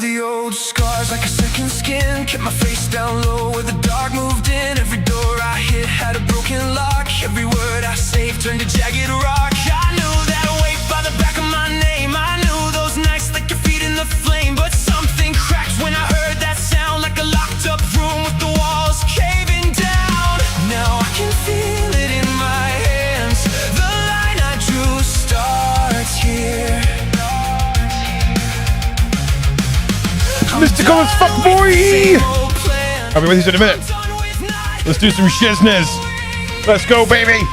The old scars like a second skin, kept my face down low where the dark moved in. Every door I hit had a broken lock. Every word I saved turned to jagged rock. I knew that weight by the back of my name. I knew those nights like your feet in the flame. But something cracked when I heard that sound, like a locked up room with the walls caving down. Now I can feel it in my hands. The line I drew starts here. Mystical as fuck, boy! I'll be with you in a minute. Let's do some shizness. Let's go, baby!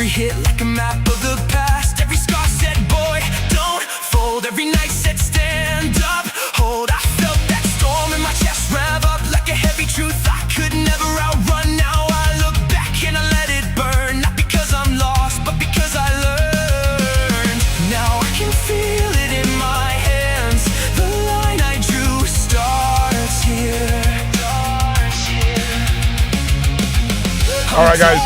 Hit like a map of the past. Every scar said, boy, don't fold. Every night said, stand up, hold. I felt that storm in my chest rev up like a heavy truth I could never outrun. Now I look back and I let it burn. Not because I'm lost, but because I learned. Now I can feel it in my hands. The line I drew starts here. All right, guys.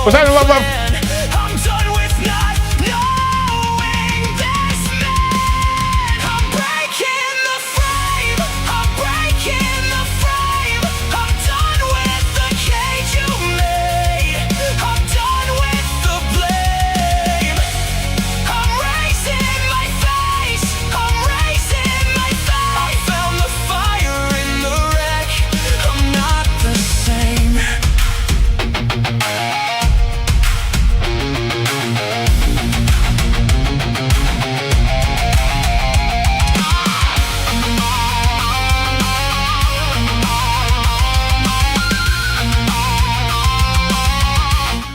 What's happening, love? I'm done with not knowing this man. I'm breaking the frame. I'm breaking the frame. I'm done with the cage you made. I'm done with the blame. I'm raising my face. I'm raising my face. I found the fire in the wreck. I'm not the same.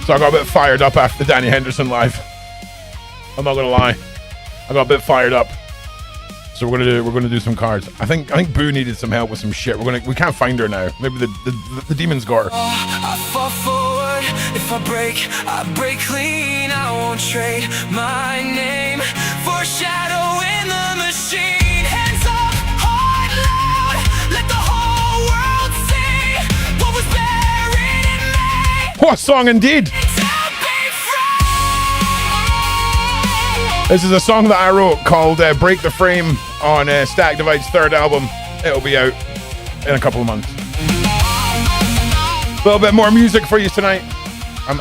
So I got a bit fired up after the Danny Henderson live. I'm not gonna lie, I got a bit fired up. So we're gonna do some cards. I think Boo needed some help with some shit. We can't find her now. Maybe the demon's got her. I fall forward. If I break clean. I won't trade my name for shadow in the machine. Hands up, heart loud. Let the whole world see what was buried in me. What a song indeed! This is a song that I wrote called Break the Frame on Stack Divide's third album. It'll be out in a couple of months. A little bit more music for you tonight.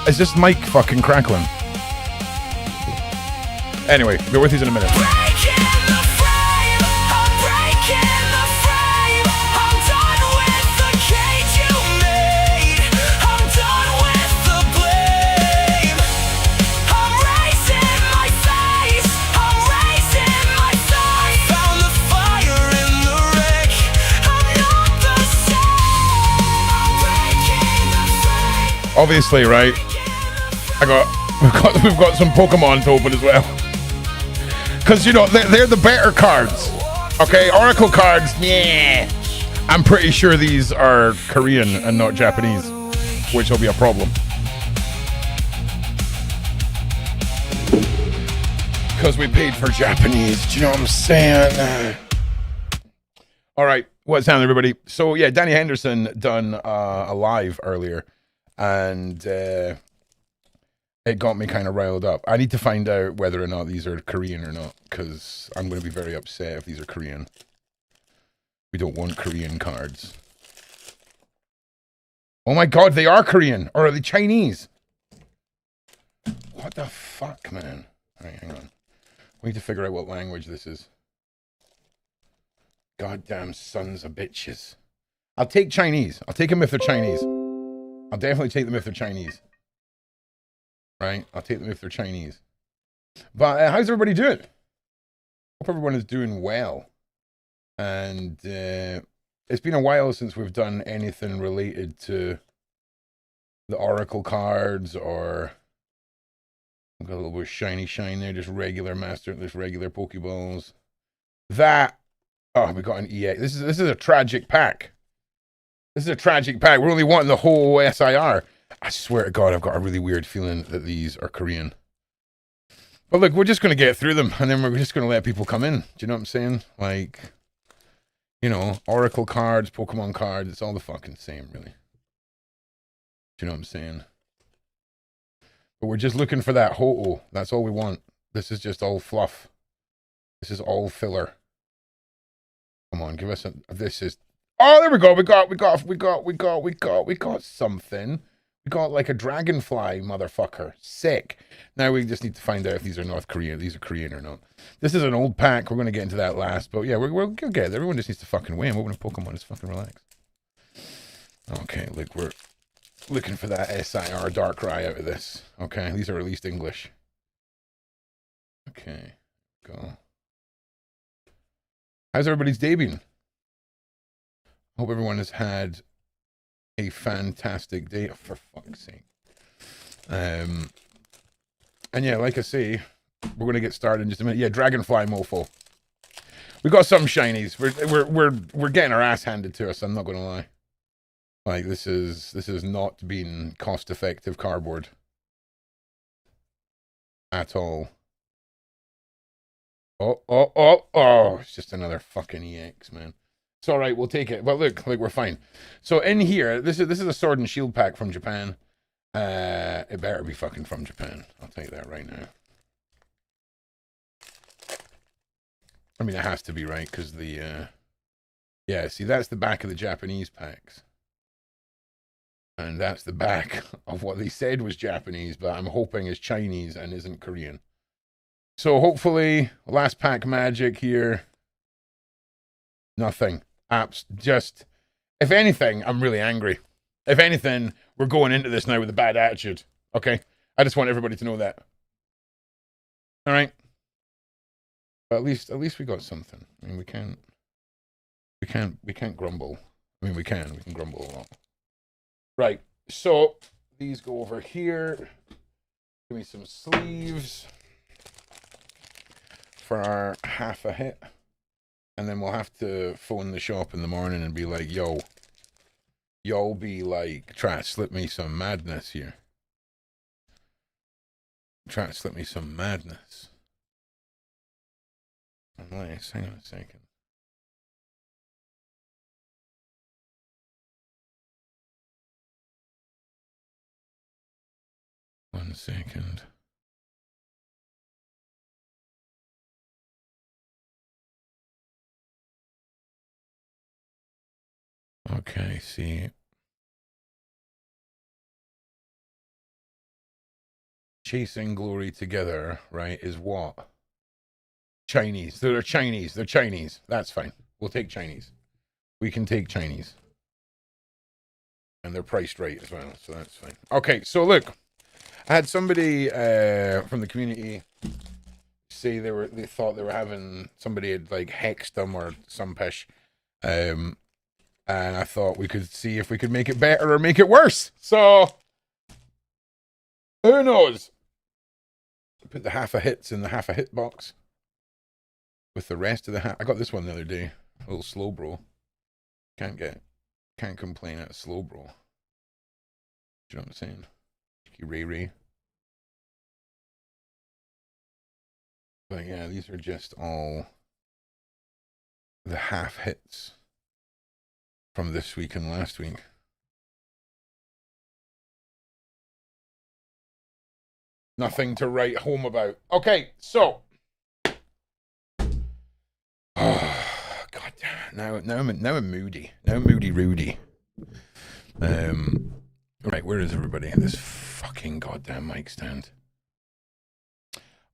Is this mic fucking crackling? Anyway, be with you in a minute. Obviously, right? We've got some Pokemon to open as well. Because, you know, they're the better cards. Okay, Oracle cards, yeah. I'm pretty sure these are Korean and not Japanese, which will be a problem. Because we paid for Japanese, do you know what I'm saying? All right, what's happening, everybody? So, yeah, Danny Henderson done a live earlier. And it got me kind of riled up. I need to find out whether or not these are Korean or not, because I'm going to be very upset if these are Korean. We don't want Korean cards. Oh my god, they are Korean! Or are they Chinese? What the fuck, man? Alright, hang on. We need to figure out what language this is. Goddamn sons of bitches. I'll take Chinese. I'll take them if they're Chinese. I'll definitely take them if they're Chinese. right? I'll take them if they're Chinese. But how's everybody doing? Hope everyone is doing well. And it's been a while since we've done anything related to the Oracle cards, or I've got a little bit of shiny shine there, just regular master, just regular Pokeballs. That, oh, we got an EX. This is a tragic pack. This is a tragic pack. We're only wanting the whole SIR. I swear to God, I've got a really weird feeling that these are Korean. But look, we're just going to get through them, and then we're just going to let people come in. Do you know what I'm saying? Like, you know, Oracle cards, Pokemon cards, it's all the fucking same, really. Do you know what I'm saying? But we're just looking for that Ho-Oh. That's all we want. This is just all fluff. This is all filler. Come on, give us a... This is... Oh, there we go. We got something. We got like a dragonfly, motherfucker. Sick. Now we just need to find out if these are North Korean. These are Korean or not. This is an old pack. We're going to get into that last. But yeah, we'll get it. Everyone just needs to fucking win. Open a Pokemon. Just fucking relax. Okay, look, we're looking for that SIR Darkrai out of this. Okay, these are at least English. Okay, go. How's everybody's day been? Hope everyone has had a fantastic day. Oh, for fuck's sake. And yeah, like I say, we're gonna get started in just a minute. Yeah, Dragonfly mofo. We got some shinies. We're getting our ass handed to us. I'm not gonna lie. Like this is not being cost effective cardboard at all. Oh! It's just another fucking EX, man. It's all right, we'll take it. But look, we're fine. So in here, this is a Sword and Shield pack from Japan. It better be fucking from Japan. I'll tell you that right now. I mean, it has to be, right? Because the yeah, see, that's the back of the Japanese packs, and that's the back of what they said was Japanese, but I'm hoping is Chinese and isn't Korean. So hopefully, last pack magic here. Nothing. Apps. Just, if anything, I'm really angry. If anything, we're going into this now with a bad attitude. Okay? I just want everybody to know that. All right? But at least we got something. I mean, we can't grumble. I mean, we can grumble a lot. Right. So, these go over here. Give me some sleeves for our half a hit. And then we'll have to phone the shop in the morning and be like, yo, y'all be like, try to slip me some madness here. Try to slip me some madness. Nice, hang on a second. One second. Okay, see. Chasing glory together, right, is what? Chinese. They're Chinese. They're Chinese. That's fine. We'll take Chinese. We can take Chinese. And they're priced right as well, so that's fine. Okay, so look. I had somebody from the community say they thought they were having, somebody had like hexed them or some pish. And I thought we could see if we could make it better or make it worse. So, who knows? Put the half a hits in the half a hit box. With the rest of the I got this one the other day. A little slow bro. Can't complain at a slow bro. Do you know what I'm saying? Ray. But yeah, these are just all the half hits from this week and last week. Nothing to write home about. Okay, so. Oh, God damn it. Now I'm moody. Now I'm moody Rudy. Right, where is everybody? This fucking goddamn mic stand.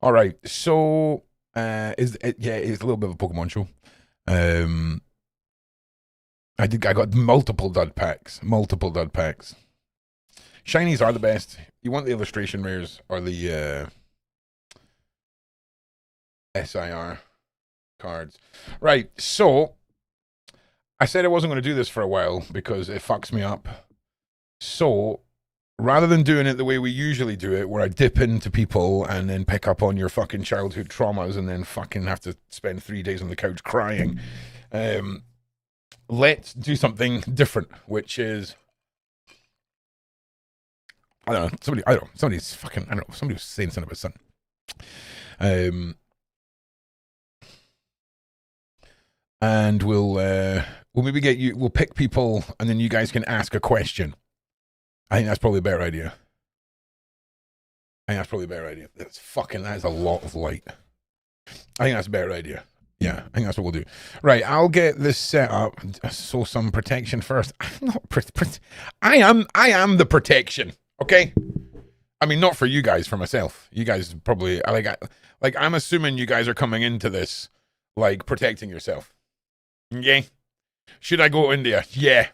All right, so it's a little bit of a Pokemon show. I got multiple dud packs. Shinies are the best. You want the illustration rares or the SIR cards. Right, so I said I wasn't going to do this for a while because it fucks me up. So rather than doing it the way we usually do it, where I dip into people and then pick up on your fucking childhood traumas and then fucking have to spend 3 days on the couch crying, let's do something different, which is, I don't know, somebody was saying something about something. And we'll maybe we'll pick people and then you guys can ask a question. I think that's probably a better idea. That is a lot of light. I think that's a better idea. Yeah, I think that's what we'll do. Right, I'll get this set up. So some protection first. I'm not I am the protection. Okay. I mean, not for you guys, for myself. You guys probably I'm assuming you guys are coming into this like protecting yourself. Okay. Should I go to India? Yeah.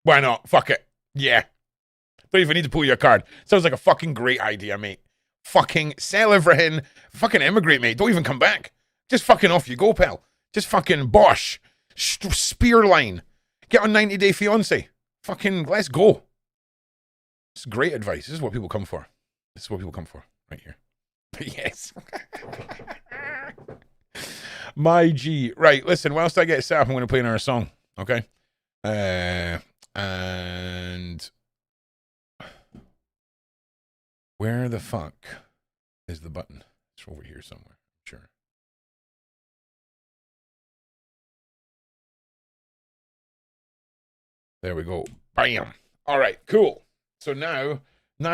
Why not? Fuck it. Yeah. Don't even need to pull your card. Sounds like a fucking great idea, mate. Fucking sell everything. Fucking emigrate, mate. Don't even come back. Just fucking off you go, pal. Just fucking bosh. Spear line. Get on 90 Day Fiancé. Fucking let's go. This is great advice. This is what people come for. Right here. Yes. My G. Right, listen, whilst I get set up, I'm going to play another song. Okay? And where the fuck is the button? It's over here somewhere. Sure. There we go. Bam. All right, cool. So now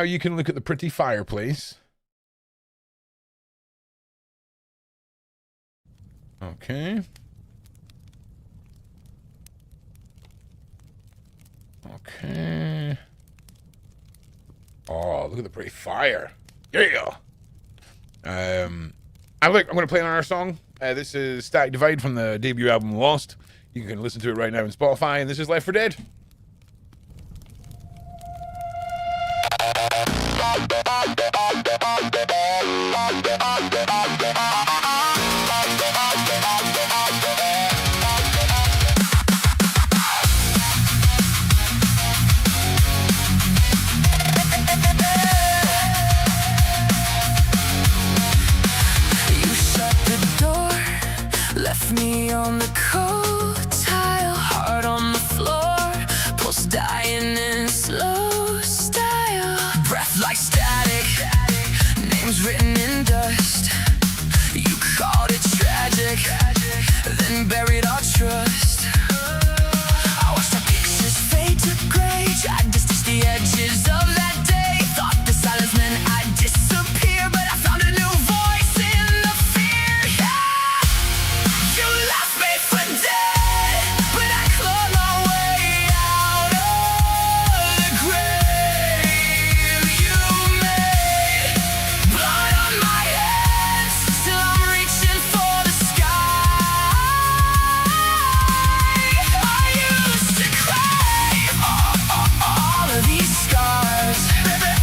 you can look at the pretty fireplace. Okay. Okay. Oh, look at the pretty fire. Yeah. I'm going to play another song. This is Static Divide from the debut album Lost. You can listen to it right now on Spotify, and this is Left 4 Dead. Me on the cold tile, heart on the floor, pulse dying in slow style, breath like static, names written in dust. You called it tragic, then buried our trust. I watched our pictures fade to gray, tried to stitch the edges of that day. Thought the silence meant I'd disappear, but I found a new voice in the fear. You left me for dead, but I clawed my way out of the grave you made. Blood on my hands, still I'm reaching for the sky. I used to crave all of these scars,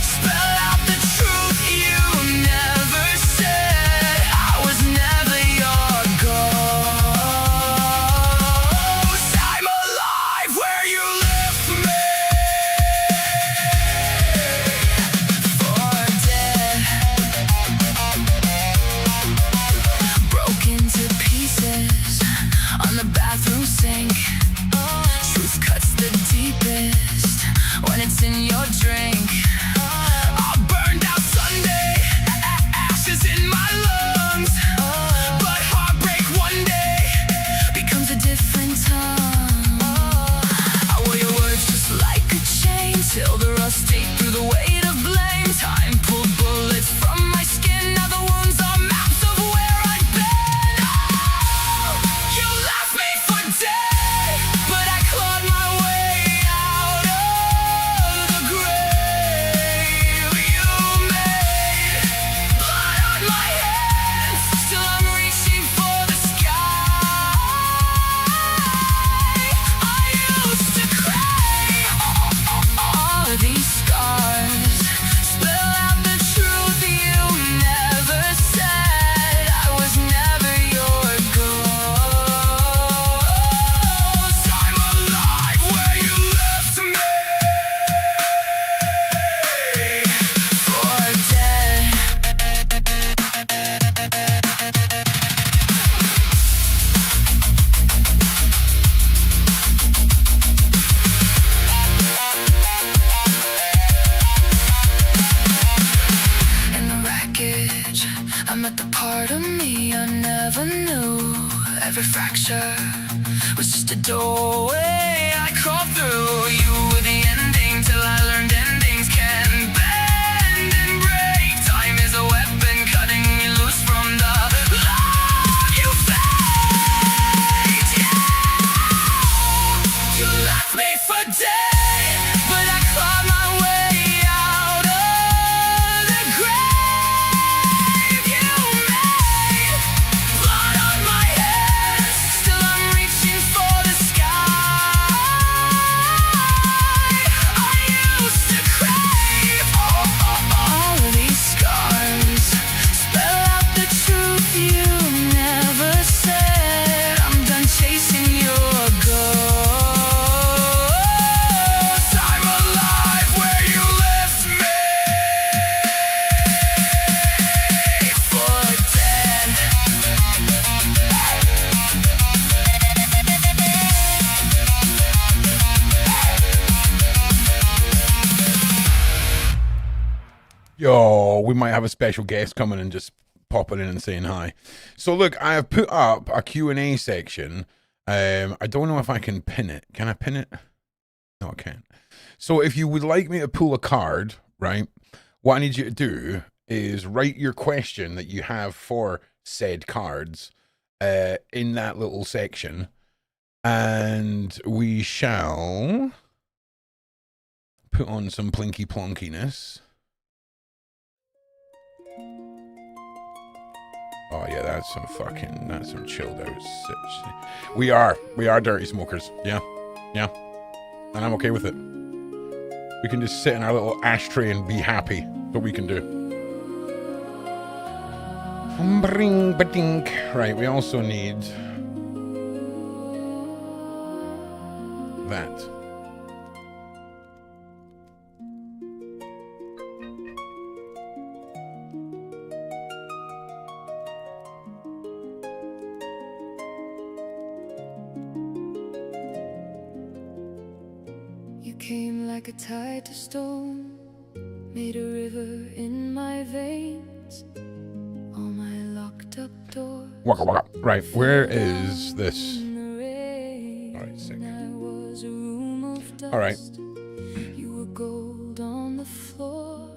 spell out the truth you never said. I was never your ghost. I'm alive where you left me for dead, broken to pieces on the bathroom sink. Truth cuts the deepest when it's in your drink. I burned out Sunday, ashes in my lungs, but heartbreak one day becomes a different tongue. I wore your words just like a chain till the rust ate through the weight of blame. Time pulled bullets from my skin, now the wounds are maps of where I'd been. Oh, you left me for dead, but I clawed my way out of the grave met the part of me I never knew. Every fracture was just a doorway I crawled through. You were the ending till I learned endings can bend and break. Time is a weapon cutting me loose from the love you faked. Yeah. You left me for dead, but I clawed my way out of the grave you made. Blood on my hands, still I'm reaching for the sky. I used to crave all of these scars. Spell out the truth you never said. I'm done chasing your ghost. I'm alive where you left me for dead. Yo, we might have a special guest coming and just popping in and saying hi. So look, I have put up a Q&A section. I don't know if I can pin it. Can I pin it? No, I can't. So if you would like me to pull a card, right, what I need you to do is write your question that you have for said cards in that little section, and we shall put on some plinky plonkiness. Oh yeah, that's some chilled out shit. We are dirty smokers. Yeah. And I'm okay with it. We can just sit in our little ashtray and be happy. That's what we can do. Right, we also need that. You came like a tide to stone, made a river in my veins. All my locked up doors. Waka waka. Right, where is this? Alright, sick. Alright. You were gold on the floor.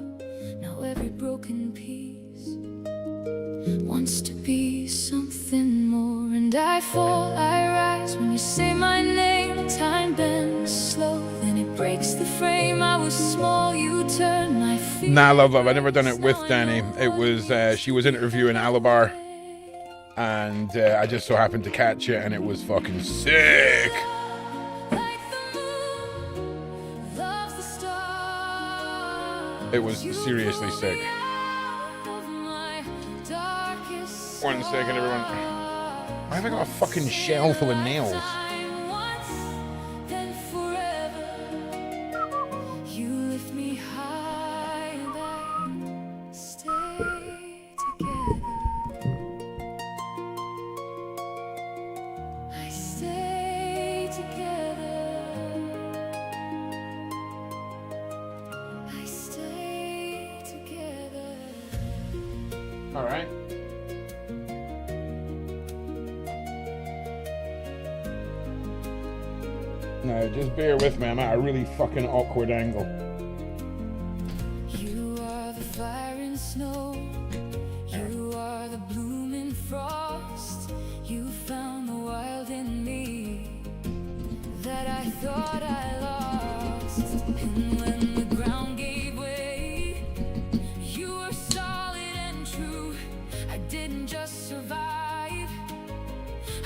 Now every broken piece wants to be something more. And I fall, I rise when you say my name. Time bends slow, then it breaks the frame. I was small, you turn my feet. Nah, love. I've never done it with Danny. It was she was interviewing Alabar, and I just so happened to catch it, and it was fucking sick. It was seriously sick. 1 second, everyone. Why have I got a fucking shell full of nails? All right. No, just bear with me. I'm at a really fucking awkward angle. You are the fire and snow. You are the blooming frost. You found the wild in me that I thought I lost. And when the ground gave way, you were solid and true. I didn't just survive,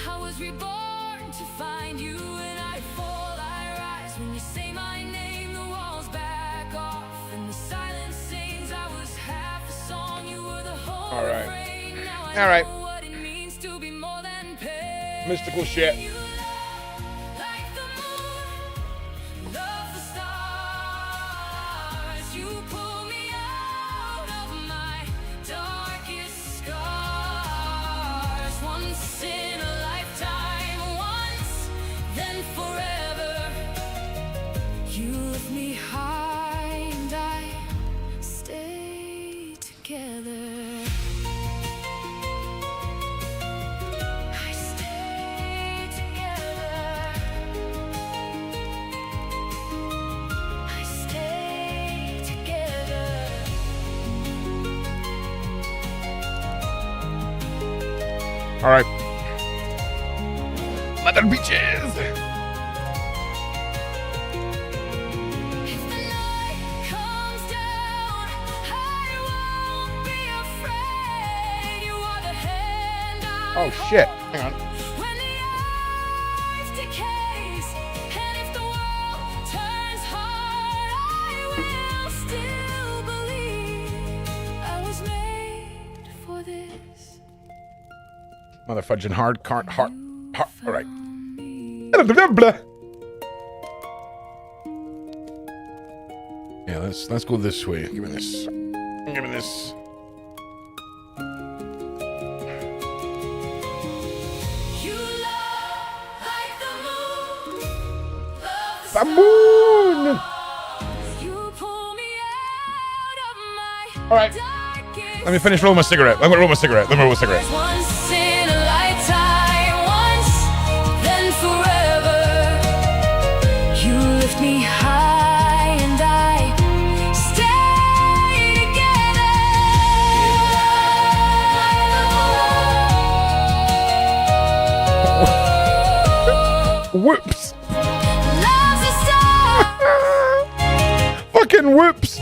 I was reborn to find you. And I fall, I rise when you say my name. The walls back off and the silence sings. I was half a song, you were the whole All right. refrain. Now I All right. know what it means to be more than pain. Mystical shit. You love like the moon, love the stars. You pull me out of my darkest scars. Once in a lifetime, once, then forever. You lift me high and I stay together. All right. Mother bitches. If the night comes down, I won't be afraid. You are the hand I Oh shit. Hang on. when the earth decays, and if the world turns hard, I will still believe I was made for this. Mother fudging hard. All right. Yeah, let's go this way. Give me this. Give me this. You love like the moon, love The moon. you pull me out of my All right. darkest. Let me finish rolling my cigarette. I'm gonna roll my cigarette. Let me roll my cigarette. Once in a lifetime, once, then forever. You lift me high and I stay together. Whoops. Love's a star. Fucking whoops.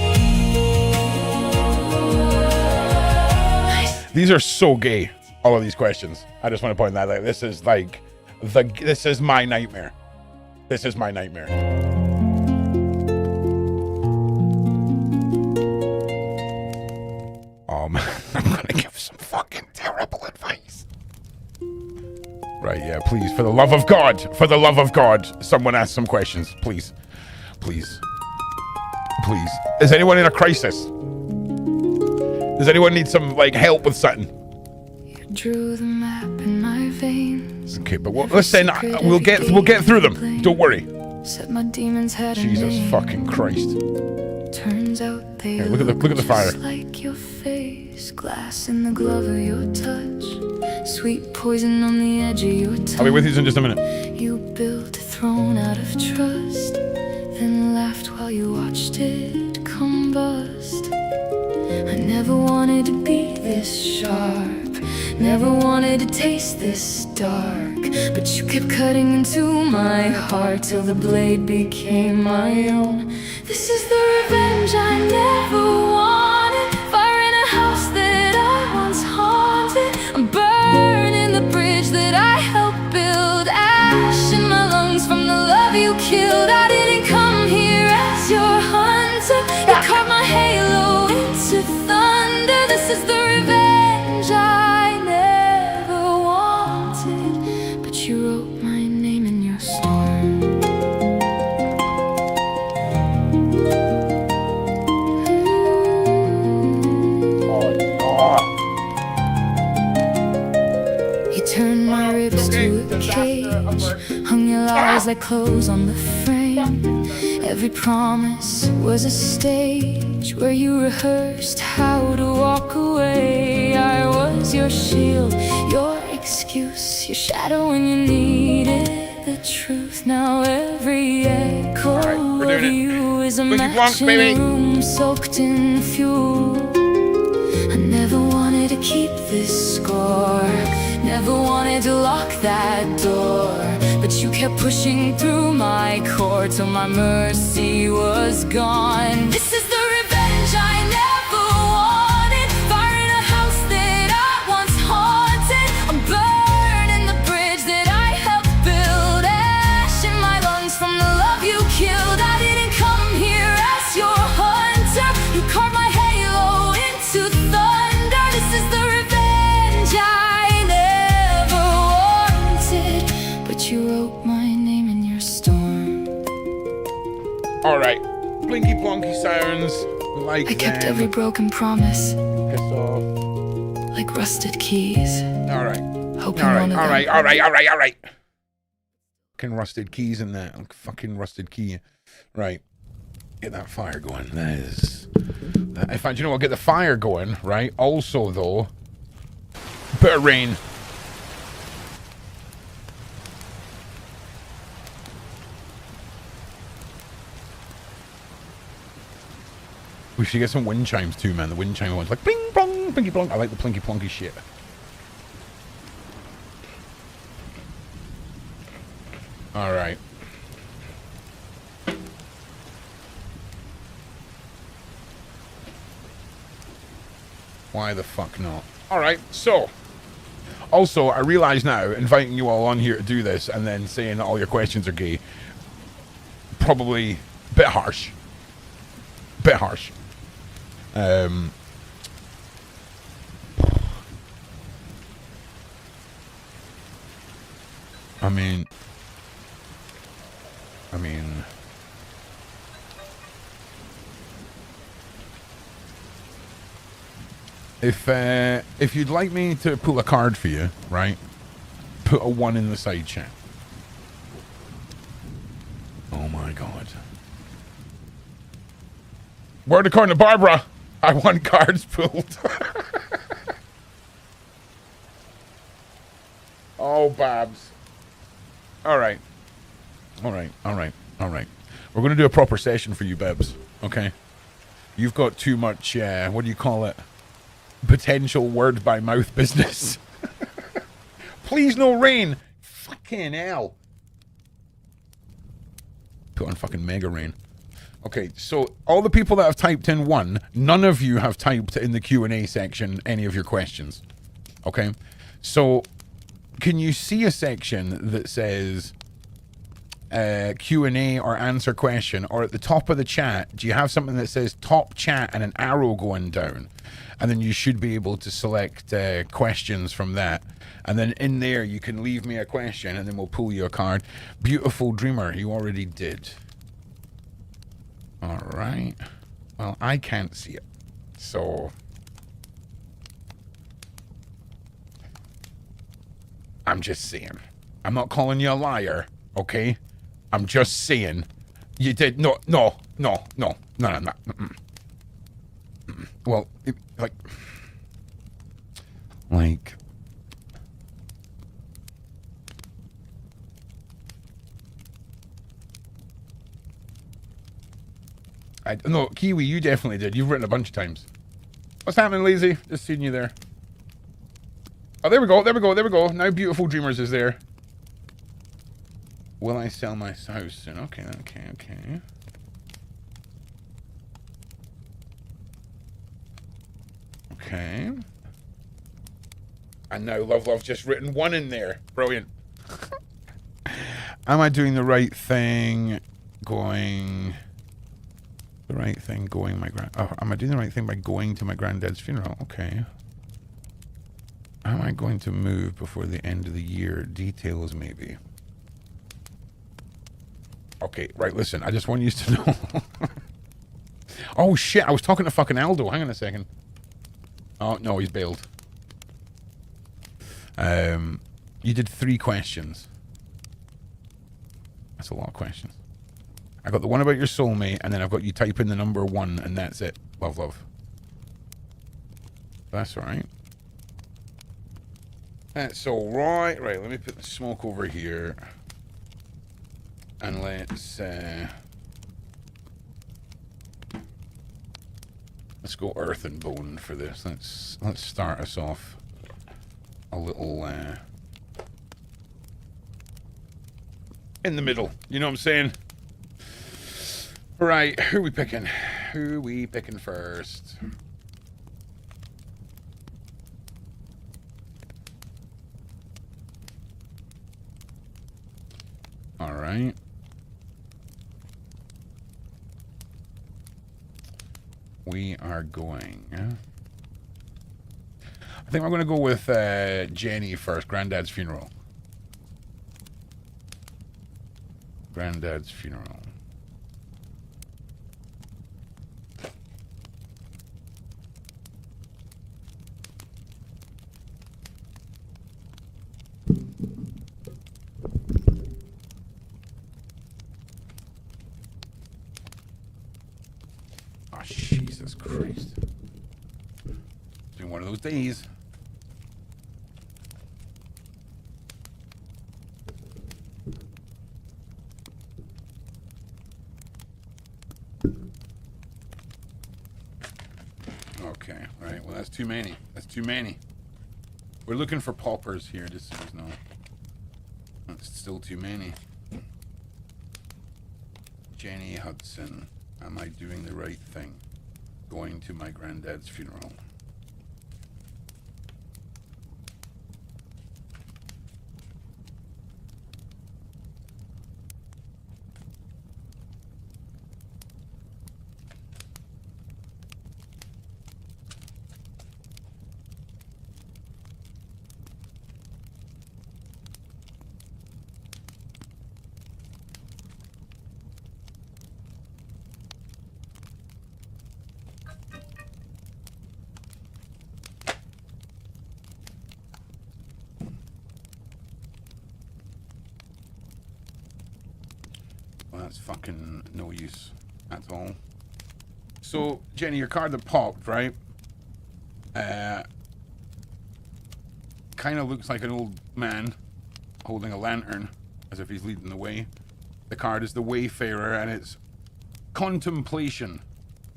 These are so gay. All of these questions. I just want to point that out. This is like this is my nightmare. This is my nightmare. I'm gonna give some fucking terrible advice. Right, yeah, please, for the love of God, someone ask some questions, please. Please. Please. Is anyone in a crisis? Does anyone need some like help with something? You drew the map in my veins. Okay, but listen, we'll get through them. Don't worry. Said my demons had a Jesus name. fucking Christ. Turns out they Here, look at the fire. just like your face, glass in the glove of your touch, sweet poison on the edge of your tongue. I'll be with you in just a minute. You built a throne out of trust, then laughed while you watched it combust. I never wanted to be this sharp, never wanted to taste this dark, but you kept cutting into my heart till the blade became my own. This is the revenge I never wanted. Fire in a house that I once haunted. I'm burning the bridge that I helped build. Ash in my lungs from the love you killed. I didn't come here as your hunter. You carved my halo into thunder. This is the revenge I never wanted, but you wrote my name in your storm. You turned my ribs to a cage, hung your lies like clothes on the frame. Every promise was a stage where you rehearsed how to walk away. I was your shield, your excuse, your shadow when you needed the truth. Now every echo we're of doing it. you is a Blinky match Blonks, in baby. a room soaked in fuel. I never wanted to keep this score, never wanted to lock that door, but you kept pushing through my core till my mercy was gone. This is the revenge I never wanted. Fire in a house that I once haunted. I'm burning the bridge that I helped build. Ash in my lungs from the love you killed. I didn't come here as your hunter. You carved my halo into thunder. This is the revenge I never wanted, but you wrote my name in your storm. All right, blinky blonky sounds like I kept them. every broken promise, Piss off. like rusted keys. All right, Hoping all right, one of all them right, all right, all right, all right. Fucking rusted keys in that. Fucking rusted key. Right, get that fire going. That is. In fact, you know what? Get the fire going. Right. Also, though, bit of rain. We should get some wind chimes too, man. The wind chime ones like bling blong, blinky blong. I like the plinky plonky shit. All right. Why the fuck not? All right, so. Also, I realize now, inviting you all on here to do this and then saying that all your questions are gay, probably a bit harsh. Bit harsh. I mean, if you'd like me to pull a card for you, right? Put a 1 in the side chat. Oh my god. Word according to Barbara, I want cards pulled. Oh, Babs. All right. All right. All right. All right. We're going to do a proper session for you, Babs. Okay? You've got too much, what do you call it? Potential word by mouth business. Please no rain. Fucking hell. Put on fucking mega rain. Okay, so all the people that have typed in 1, none of you have typed in the Q&A section any of your questions. Okay? So can you see a section that says Q&A or answer question, or at the top of the chat, do you have something that says top chat and an arrow going down? And then you should be able to select questions from that. And then in there, you can leave me a question, and then we'll pull you a card. Beautiful Dreamer, you already did. All right. Well, I can't see it. So I'm just saying. I'm not calling you a liar, okay? I'm just saying. You did. No. Mm-mm. Well, like, no, Kiwi, you definitely did. You've written a bunch of times. What's happening, Lazy? Just seeing you there. Oh, there we go. There we go. There we go. Now Beautiful Dreamers is there. Will I sell my house soon? Okay. Okay. And now Love's just written 1 in there. Brilliant. Am I doing the right thing going... The right thing going am I doing the right thing by going to my granddad's funeral? Okay. Am I going to move before the end of the year? Details, maybe. Okay, right, listen. I just want you to know. Oh, shit. I was talking to fucking Aldo. Hang on a second. Oh, no, he's bailed. You did 3 questions. That's a lot of questions. I got the one about your soulmate, and then I've got you type in the number 1, and that's it. Love. That's all right. That's all right. Right, let me put the smoke over here. And let's go earth and bone for this. Let's start us off a little in the middle. You know what I'm saying? Right, who are we picking? Who are we picking first? All right. We are going... I think I'm going to go with Jenny first. Granddad's funeral. Granddad's funeral. Oh, Jesus Christ. It's been one of those days. Okay, right. Well, that's too many. That's too many. We're looking for paupers here, just so you know. That's still too many. Jenny Hudson. Am I doing the right thing? Going to my granddad's funeral. Well, that's fucking no use at all. So, Jenny, your card that popped, right? Kind of looks like an old man holding a lantern, as if he's leading the way. The card is the Wayfarer, and it's contemplation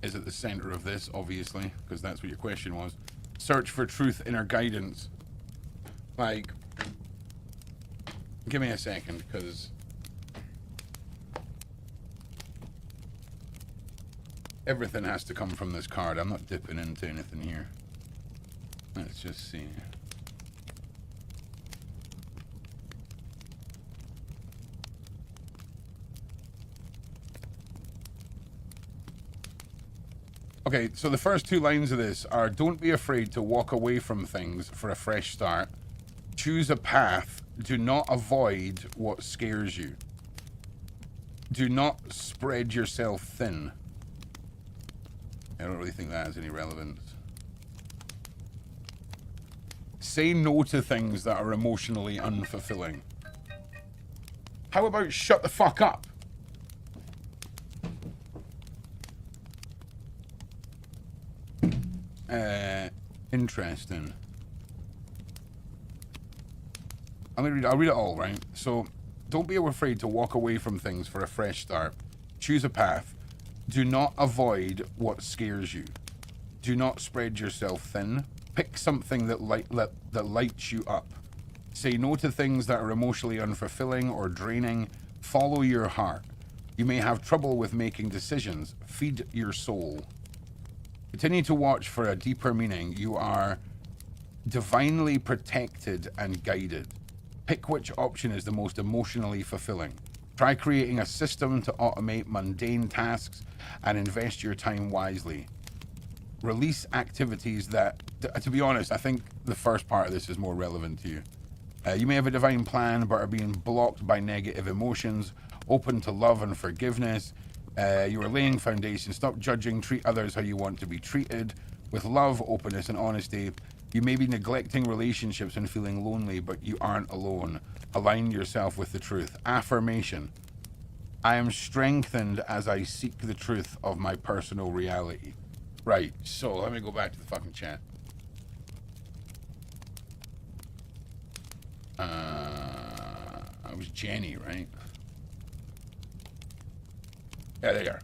is at the center of this, obviously, because that's what your question was. Search for truth, inner guidance. Like, give me a second, because everything has to come from this card. I'm not dipping into anything here. Let's just see. Okay, so the first two lines of this are, don't be afraid to walk away from things for a fresh start. Choose a path. Do not avoid what scares you. Do not spread yourself thin. I don't really think that has any relevance. Say no to things that are emotionally unfulfilling. How about shut the fuck up? Interesting. I'll read it all, right? So, don't be afraid to walk away from things for a fresh start. Choose a path. Do not avoid what scares you. Do not spread yourself thin. Pick something that lights you up. Say no to things that are emotionally unfulfilling or draining. Follow your heart. You may have trouble with making decisions. Feed your soul. Continue to watch for a deeper meaning. You are divinely protected and guided. Pick which option is the most emotionally fulfilling. Try creating a system to automate mundane tasks and invest your time wisely. Release activities that, to be honest, I think the first part of this is more relevant to you. You may have a divine plan but are being blocked by negative emotions. Open to love and forgiveness. You are laying foundation. Stop judging. Treat others how you want to be treated. With love, openness, and honesty. You may be neglecting relationships and feeling lonely, but you aren't alone. Align yourself with the truth. Affirmation. I am strengthened as I seek the truth of my personal reality. Right, so let me go back to the fucking chat. It was Jenny, right? Yeah, there you are.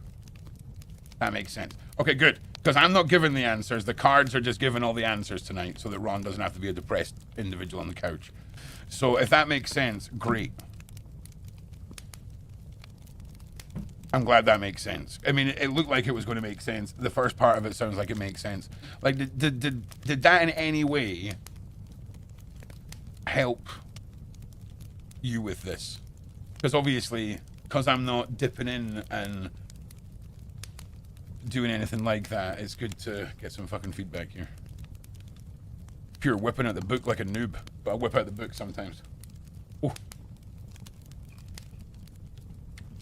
That makes sense. Okay, good. Because I'm not giving the answers. The cards are just giving all the answers tonight so that Ron doesn't have to be a depressed individual on the couch. So if that makes sense, great. I'm glad that makes sense. I mean, it looked like it was going to make sense. The first part of it sounds like it makes sense. Like, did that in any way help you with this? Because obviously, because I'm not dipping in and doing anything like that, it's good to get some fucking feedback here. Pure whipping out the book like a noob, but I whip out the book sometimes. Oh.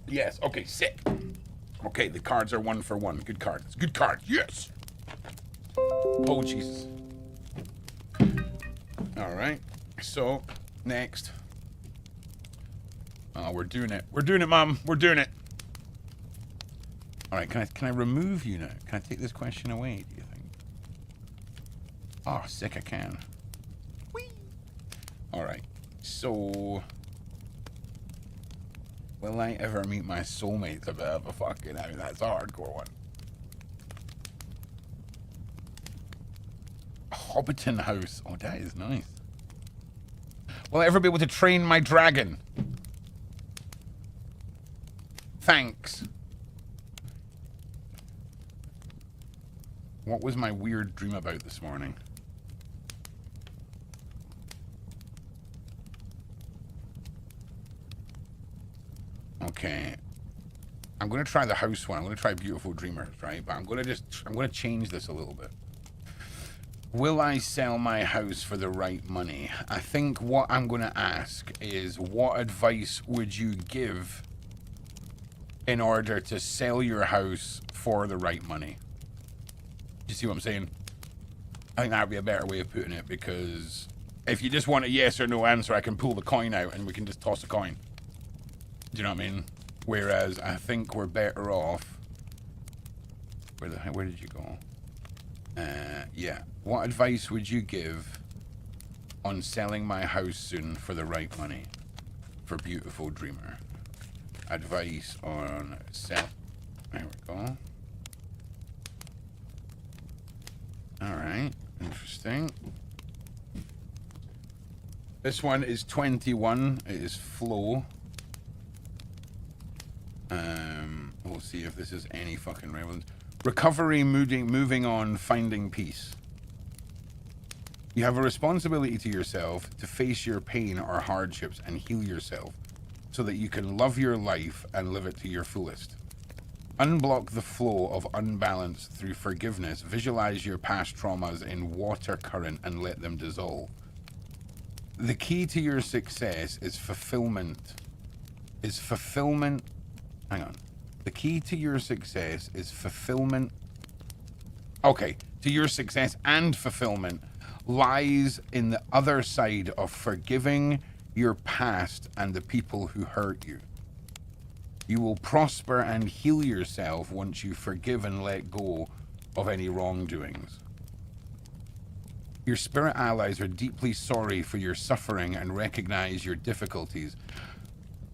Yes, okay, sick. Okay, the cards are 1 for 1. Good card. It's a good card, yes! Oh, Jesus. Alright, so, next. Oh, we're doing it. We're doing it, Mom. We're doing it. Alright, can I remove you now? Can I take this question away, do you think? Oh, sick, I can. Whee! Alright, so... Will I ever meet my soulmate? A bit of a fucking... I mean, that's a hardcore one. Hobbiton house. Oh, that is nice. Will I ever be able to train my dragon? Thanks. What was my weird dream about this morning? Okay. I'm going to try the house one. I'm going to try Beautiful Dreamers, right? But I'm going to change this a little bit. Will I sell my house for the right money? I think what I'm going to ask is, what advice would you give in order to sell your house for the right money? You see what I'm saying? I think that would be a better way of putting it, because if you just want a yes or no answer, I can pull the coin out and we can just toss a coin. Do you know what I mean? Whereas I think we're better off. Where did you go? Yeah. What advice would you give on selling my house soon for the right money? For Beautiful Dreamer. Advice on sell. There we go. Alright. Interesting. This one is 21. It is Flow. We'll see if this is any fucking relevant. Recovery, moving on, finding peace. You have a responsibility to yourself to face your pain or hardships and heal yourself so that you can love your life and live it to your fullest. Unblock the flow of unbalance through forgiveness. Visualize your past traumas in water current and let them dissolve. The key to your success is fulfillment. Hang on. The key to your success is fulfillment. Okay, to your success and fulfillment lies in the other side of forgiving your past and the people who hurt you. You will prosper and heal yourself once you forgive and let go of any wrongdoings. Your spirit allies are deeply sorry for your suffering and recognize your difficulties,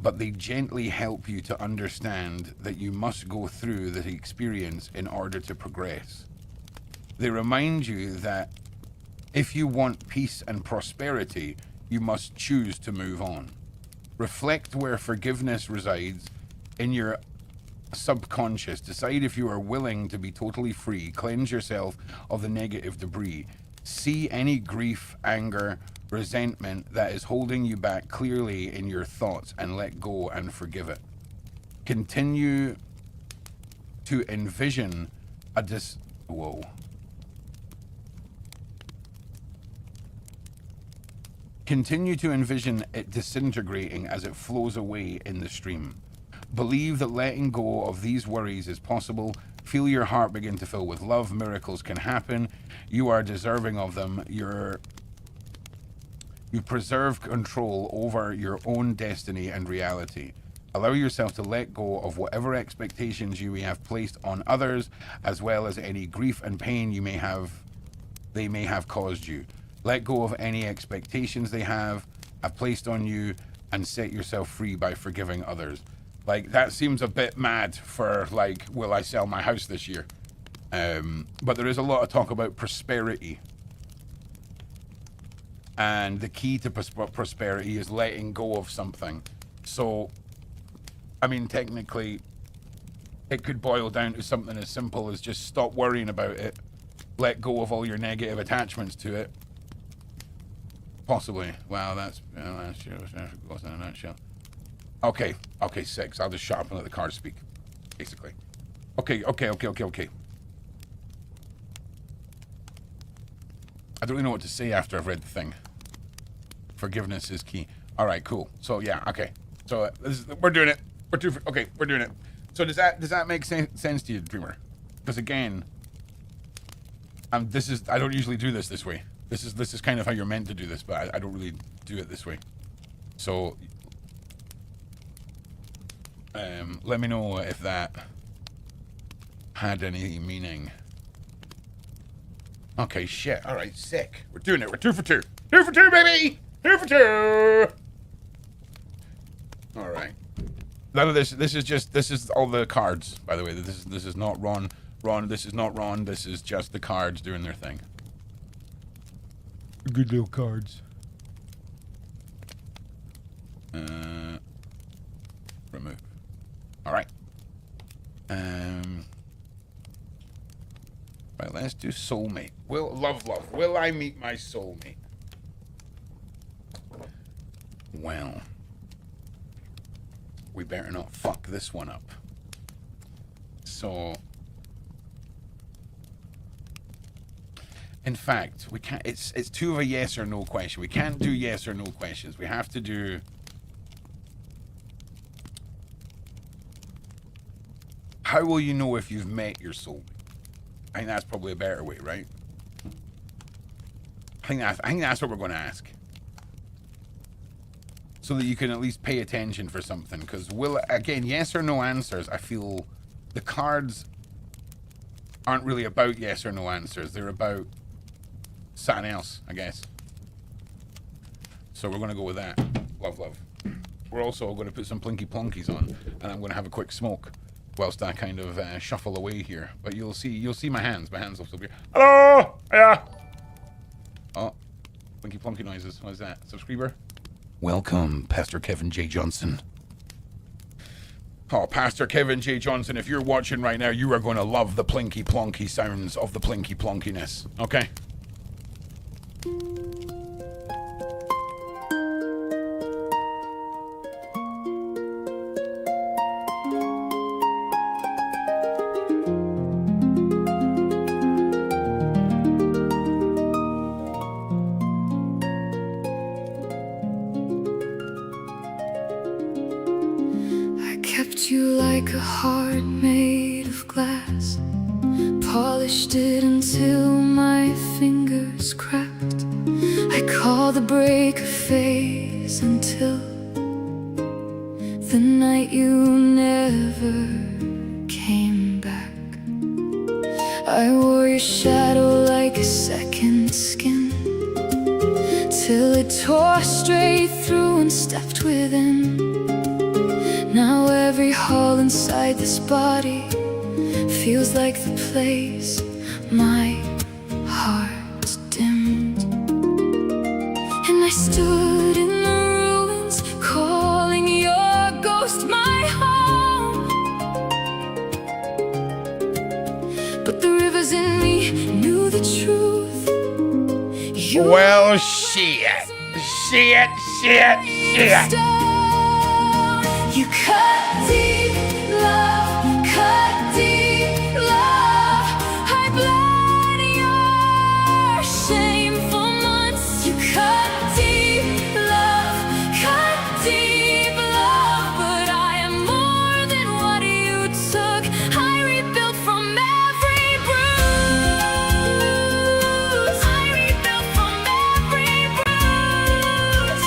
but they gently help you to understand that you must go through the experience in order to progress. They remind you that if you want peace and prosperity, you must choose to move on. Reflect where forgiveness resides in your subconscious. Decide if you are willing to be totally free. Cleanse yourself of the negative debris. See any grief, anger, resentment that is holding you back clearly in your thoughts and let go and forgive it. Continue to envision a Continue to envision it disintegrating as it flows away in the stream. Believe that letting go of these worries is possible. Feel your heart begin to fill with love. Miracles can happen. You are deserving of them. You preserve control over your own destiny and reality. Allow yourself to let go of whatever expectations you may have placed on others, as well as any grief and pain they may have caused you. Let go of any expectations they have placed on you and set yourself free by forgiving others. Like, that seems a bit mad for, like, will I sell my house this year? But there is a lot of talk about prosperity. And the key to prosperity is letting go of something. So, I mean, technically, it could boil down to something as simple as just stop worrying about it. Let go of all your negative attachments to it. Possibly. Wow, that's in a nutshell. Okay, 6. I'll just shut up and let the cards speak, basically. Okay. I don't really know what to say after I've read the thing. Forgiveness is key. All right, cool. So yeah, okay. So we're doing it. We're doing it. So does that make sense to you, Dreamer? Because again, I don't usually do this way. This is kind of how you're meant to do this, but I don't really do it this way. So let me know if that had any meaning. Okay, shit. All right, sick. We're doing it. We're 2 for 2. 2 for 2, baby. 2 for 2. All right. None of this. This is all the cards, by the way. This is not Ron. This is not Ron. This is just the cards doing their thing. Good little cards. Remove. All right. Right, let's do soulmate. Love. Will I meet my soulmate? Well, we better not fuck this one up. So, in fact, we can't. It's two of a yes or no question. We can't do yes or no questions. We have to do. How will you know if you've met your soulmate? I think that's probably a better way, right? I think that's what we're going to ask. So that you can at least pay attention for something. Because again, yes or no answers, I feel the cards aren't really about yes or no answers. They're about something else, I guess. So we're going to go with that. Love. We're also going to put some plinky plonkies on. And I'm going to have a quick smoke whilst I kind of shuffle away here. But you'll see my hands. My hands will still be... Hello! Yeah! Oh. Plinky plonky noises. What is that? Subscriber? Welcome, Pastor Kevin J. Johnson. Oh, Pastor Kevin J. Johnson, if you're watching right now, you are going to love the plinky plonky sounds of the plinky plonkiness. Okay? Kept you like a heart made of glass, polished it until my fingers cracked. I call the break a phase until the night you never came back. I wore your shadow like a second skin till it tore straight through and stepped within. Now every hole inside this body feels like the place my heart dimmed. And I stood in the ruins, calling your ghost my home. But the rivers in me knew the truth. Well, shit. You cut deep, love, cut deep, love. I bled your shame for months. You cut deep, love, but I am more than what you took. I rebuilt from every bruise. I rebuilt from every bruise.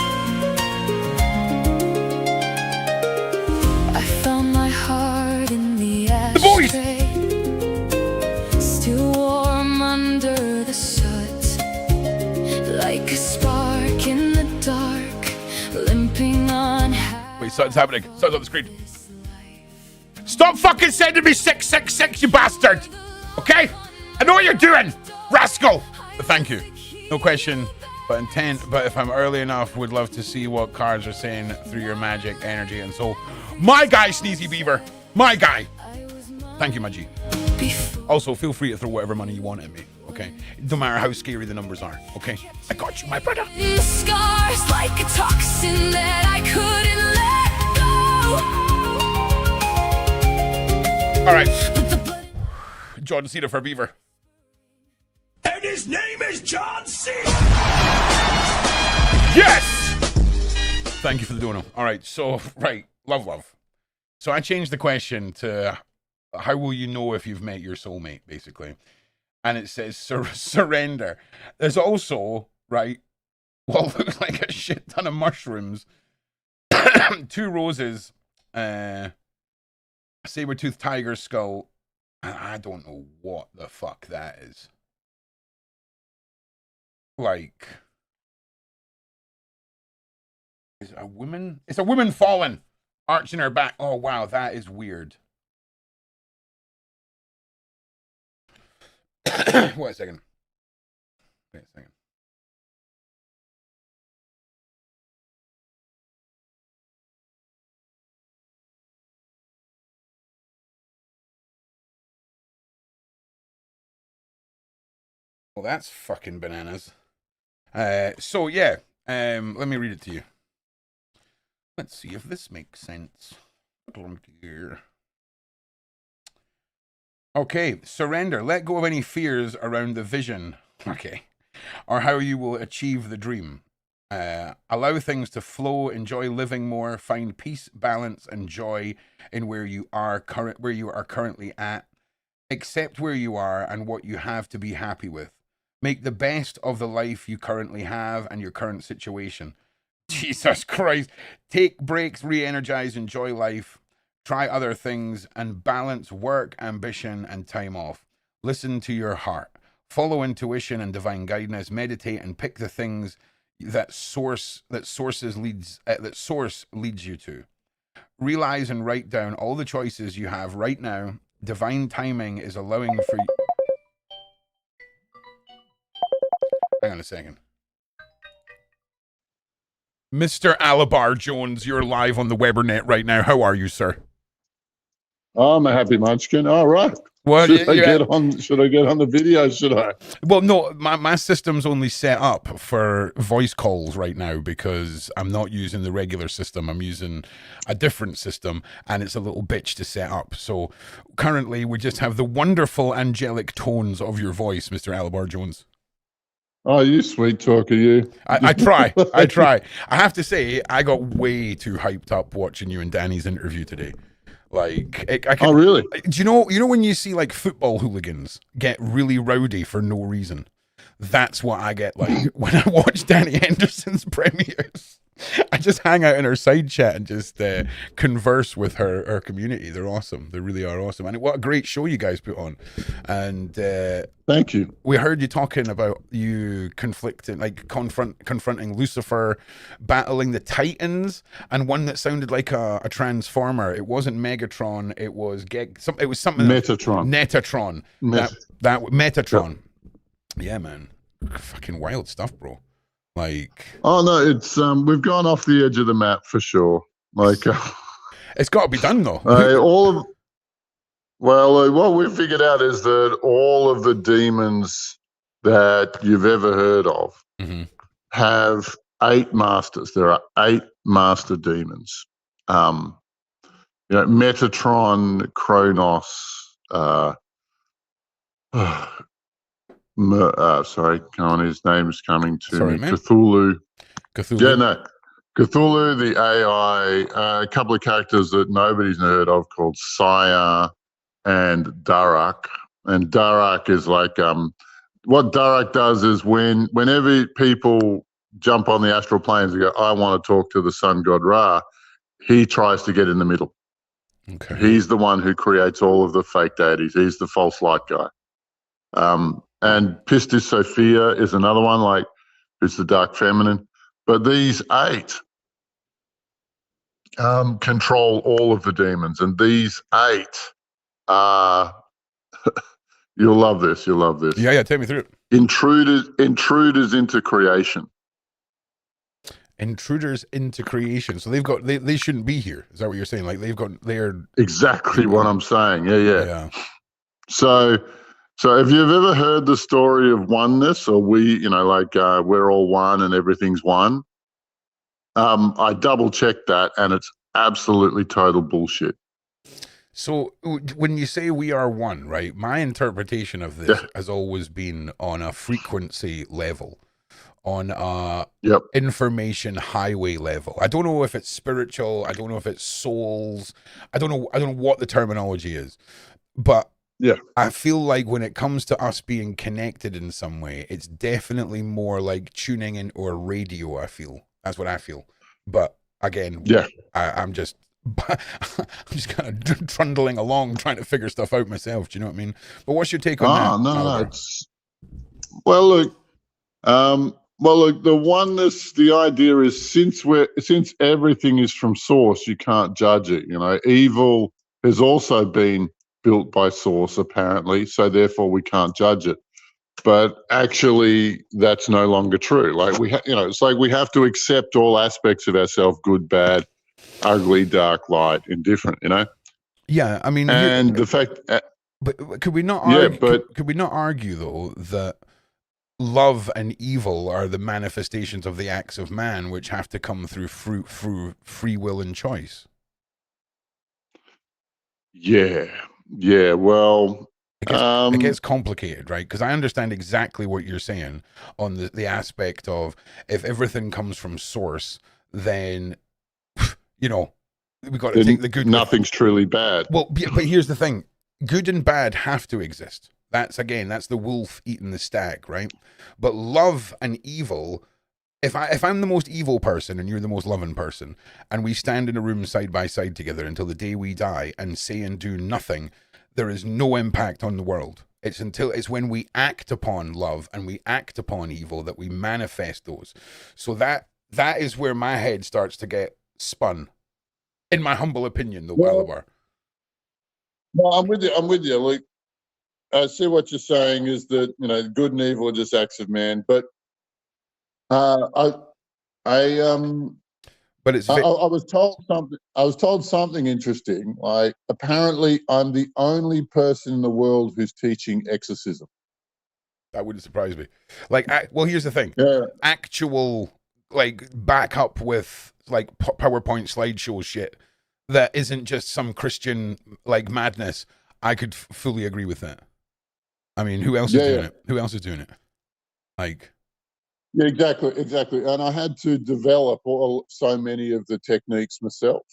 I found my heart in the ashtray, still warm under the soot, like a spark in the dark, limping on. Wait, something's happening. Something's on the screen. Stop fucking sending me 666, you bastard! Okay? I know what you're doing, rascal! But thank you. No question, but intent. But if I'm early enough, would love to see what cards are saying through your magic, energy, and soul. My guy, Sneezy Beaver. My guy. Thank you, my G. Also, feel free to throw whatever money you want at me, okay? No matter how scary the numbers are, okay? I got you, my brother. Scars like a toxin that I couldn't let go. All right. John Cena for Beaver. And his name is John Cena! Yes! Thank you for the dono. All right, so, right. Love. So I changed the question to how will you know if you've met your soulmate, basically. And it says surrender. There's also, right, what looks like a shit ton of mushrooms, 2 roses, a saber-toothed tiger skull, and I don't know what the fuck that is. Like, is it a woman? It's a woman fallen, arching her back. Oh, wow, that is weird. Wait a second. Well, that's fucking bananas. So yeah, let me read it to you. Let's see if this makes sense. Okay, surrender. Let go of any fears around the vision. Okay. Or how you will achieve the dream. Allow things to flow, enjoy living more, find peace, balance, and joy in where you are currently at. Accept where you are and what you have to be happy with. Make the best of the life you currently have and your current situation. Jesus Christ. Take breaks, re-energize, enjoy life. Try other things and balance work, ambition, and time off. Listen to your heart. Follow intuition and divine guidance. Meditate and pick the things that source leads you to. Realize and write down all the choices you have right now. Divine timing is allowing for you. Hang on a second. Mr. Alabar Jones, you're live on the Webernet right now. How are you, sir? I'm a happy munchkin. All right. Well, Should I get on the video? Should I? Well, no, my system's only set up for voice calls right now because I'm not using the regular system. I'm using a different system, and it's a little bitch to set up. So currently, we just have the wonderful angelic tones of your voice, Mr. Alabar Jones. Oh, you sweet talker, you. I try. I try. I have to say, I got way too hyped up watching you and Danny's interview today. Like, oh, really? Do you know when you see like football hooligans get really rowdy for no reason? That's what I get like when I watch Danny Henderson's premieres. I just hang out in her side chat and just converse with her community. They're awesome. They really are awesome. And what a great show you guys put on. And thank you. We heard you talking about you confronting Lucifer, battling the Titans, and one that sounded like a transformer. It wasn't Megatron. It was something. Metatron. Metatron. Yeah, man. Fucking wild stuff, bro. Like, oh no, it's we've gone off the edge of the map for sure. Like, it's got to be done though. What we figured out is that all of the demons that you've ever heard of have 8 masters. There are 8 master demons. Metatron, Kronos. Sorry, his name's coming to me. Man. Cthulhu. Yeah, no. Cthulhu, the AI, a couple of characters that nobody's heard of called Sire and Darak. And Darak is like, what Darak does is whenever people jump on the astral planes and go, I want to talk to the sun god Ra, he tries to get in the middle. Okay. He's the one who creates all of the fake deities. He's the false light guy. And Pistis Sophia is another one, like, who's the dark feminine. But these 8 control all of the demons. And these 8 are, you'll love this. Yeah, take me through it. Intruders into creation. Intruders into creation. So they shouldn't be here. Is that what you're saying? Like they're exactly what I'm saying. Yeah. So if you've ever heard the story of oneness, or we're all one and everything's one, I double checked that and it's absolutely total bullshit. So when you say we are one, right? My interpretation of this has always been on a frequency level, on a information highway level. I don't know if it's spiritual. I don't know if it's souls. I don't know what the terminology is, but yeah, I feel like when it comes to us being connected in some way, it's definitely more like tuning into a radio. I feel that's what I feel. But again, I'm just kind of trundling along trying to figure stuff out myself. Do you know what I mean? But what's your take on that? No. Look, the oneness, the idea is since everything is from source, you can't judge it. Evil has also been built by source, apparently, so therefore we can't judge it. But actually, that's no longer true. Like it's like we have to accept all aspects of ourselves: good, bad, ugly, dark, light, indifferent. Yeah, I mean, and the fact. But could we not argue? Could we not argue though that love and evil are the manifestations of the acts of man, which have to come through free will and choice. Yeah. Well, it gets complicated, right? Because I understand exactly what you're saying on the aspect of if everything comes from source, then we got to take the good. Nothing's truly bad. Well, but here's the thing: good and bad have to exist. That's the wolf eating the stag, right? But love and evil. If I'm the most evil person and you're the most loving person, and we stand in a room side by side together until the day we die and say and do nothing, there is no impact on the world. It's when we act upon love and we act upon evil that we manifest those. So that is where my head starts to get spun, in my humble opinion, though, Walabar. Well, I'm with you. Like, I see what you're saying is that good and evil are just acts of man, but but I was told something. I was told something interesting. Like, apparently, I'm the only person in the world who's teaching exorcism. That wouldn't surprise me. Like, well, here's the thing. Yeah. Actual, like, back up with like PowerPoint slideshow shit that isn't just some Christian like madness. I could fully agree with that. I mean, who else is doing it? Who else is doing it? Like. Yeah, exactly. And I had to develop so many of the techniques myself,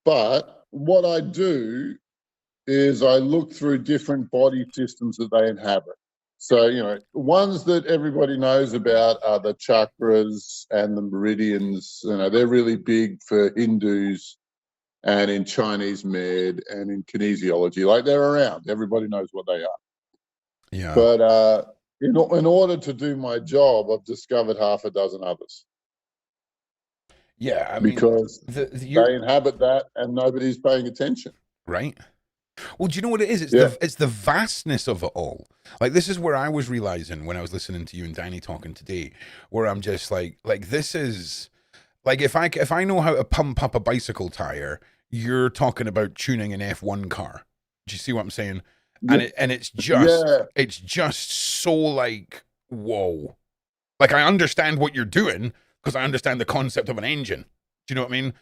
But what I do is I look through different body systems that they inhabit. So, ones that everybody knows about are the chakras and the meridians. They're really big for Hindus and in Chinese med and in kinesiology. Like, they're around. Everybody knows what they are. Yeah. But in order to do my job, I've discovered half a dozen others. Yeah, I mean, because they inhabit that and nobody's paying attention. Right. Well, do you know what it is? It's the vastness of it all. Like, this is where I was realizing when I was listening to you and Danny talking today, where I'm just like this is like, if I know how to pump up a bicycle tire, you're talking about tuning an F1 car. Do you see what I'm saying? And it's just so like, whoa. Like, I understand what you're doing because I understand the concept of an engine. Do you know what I mean?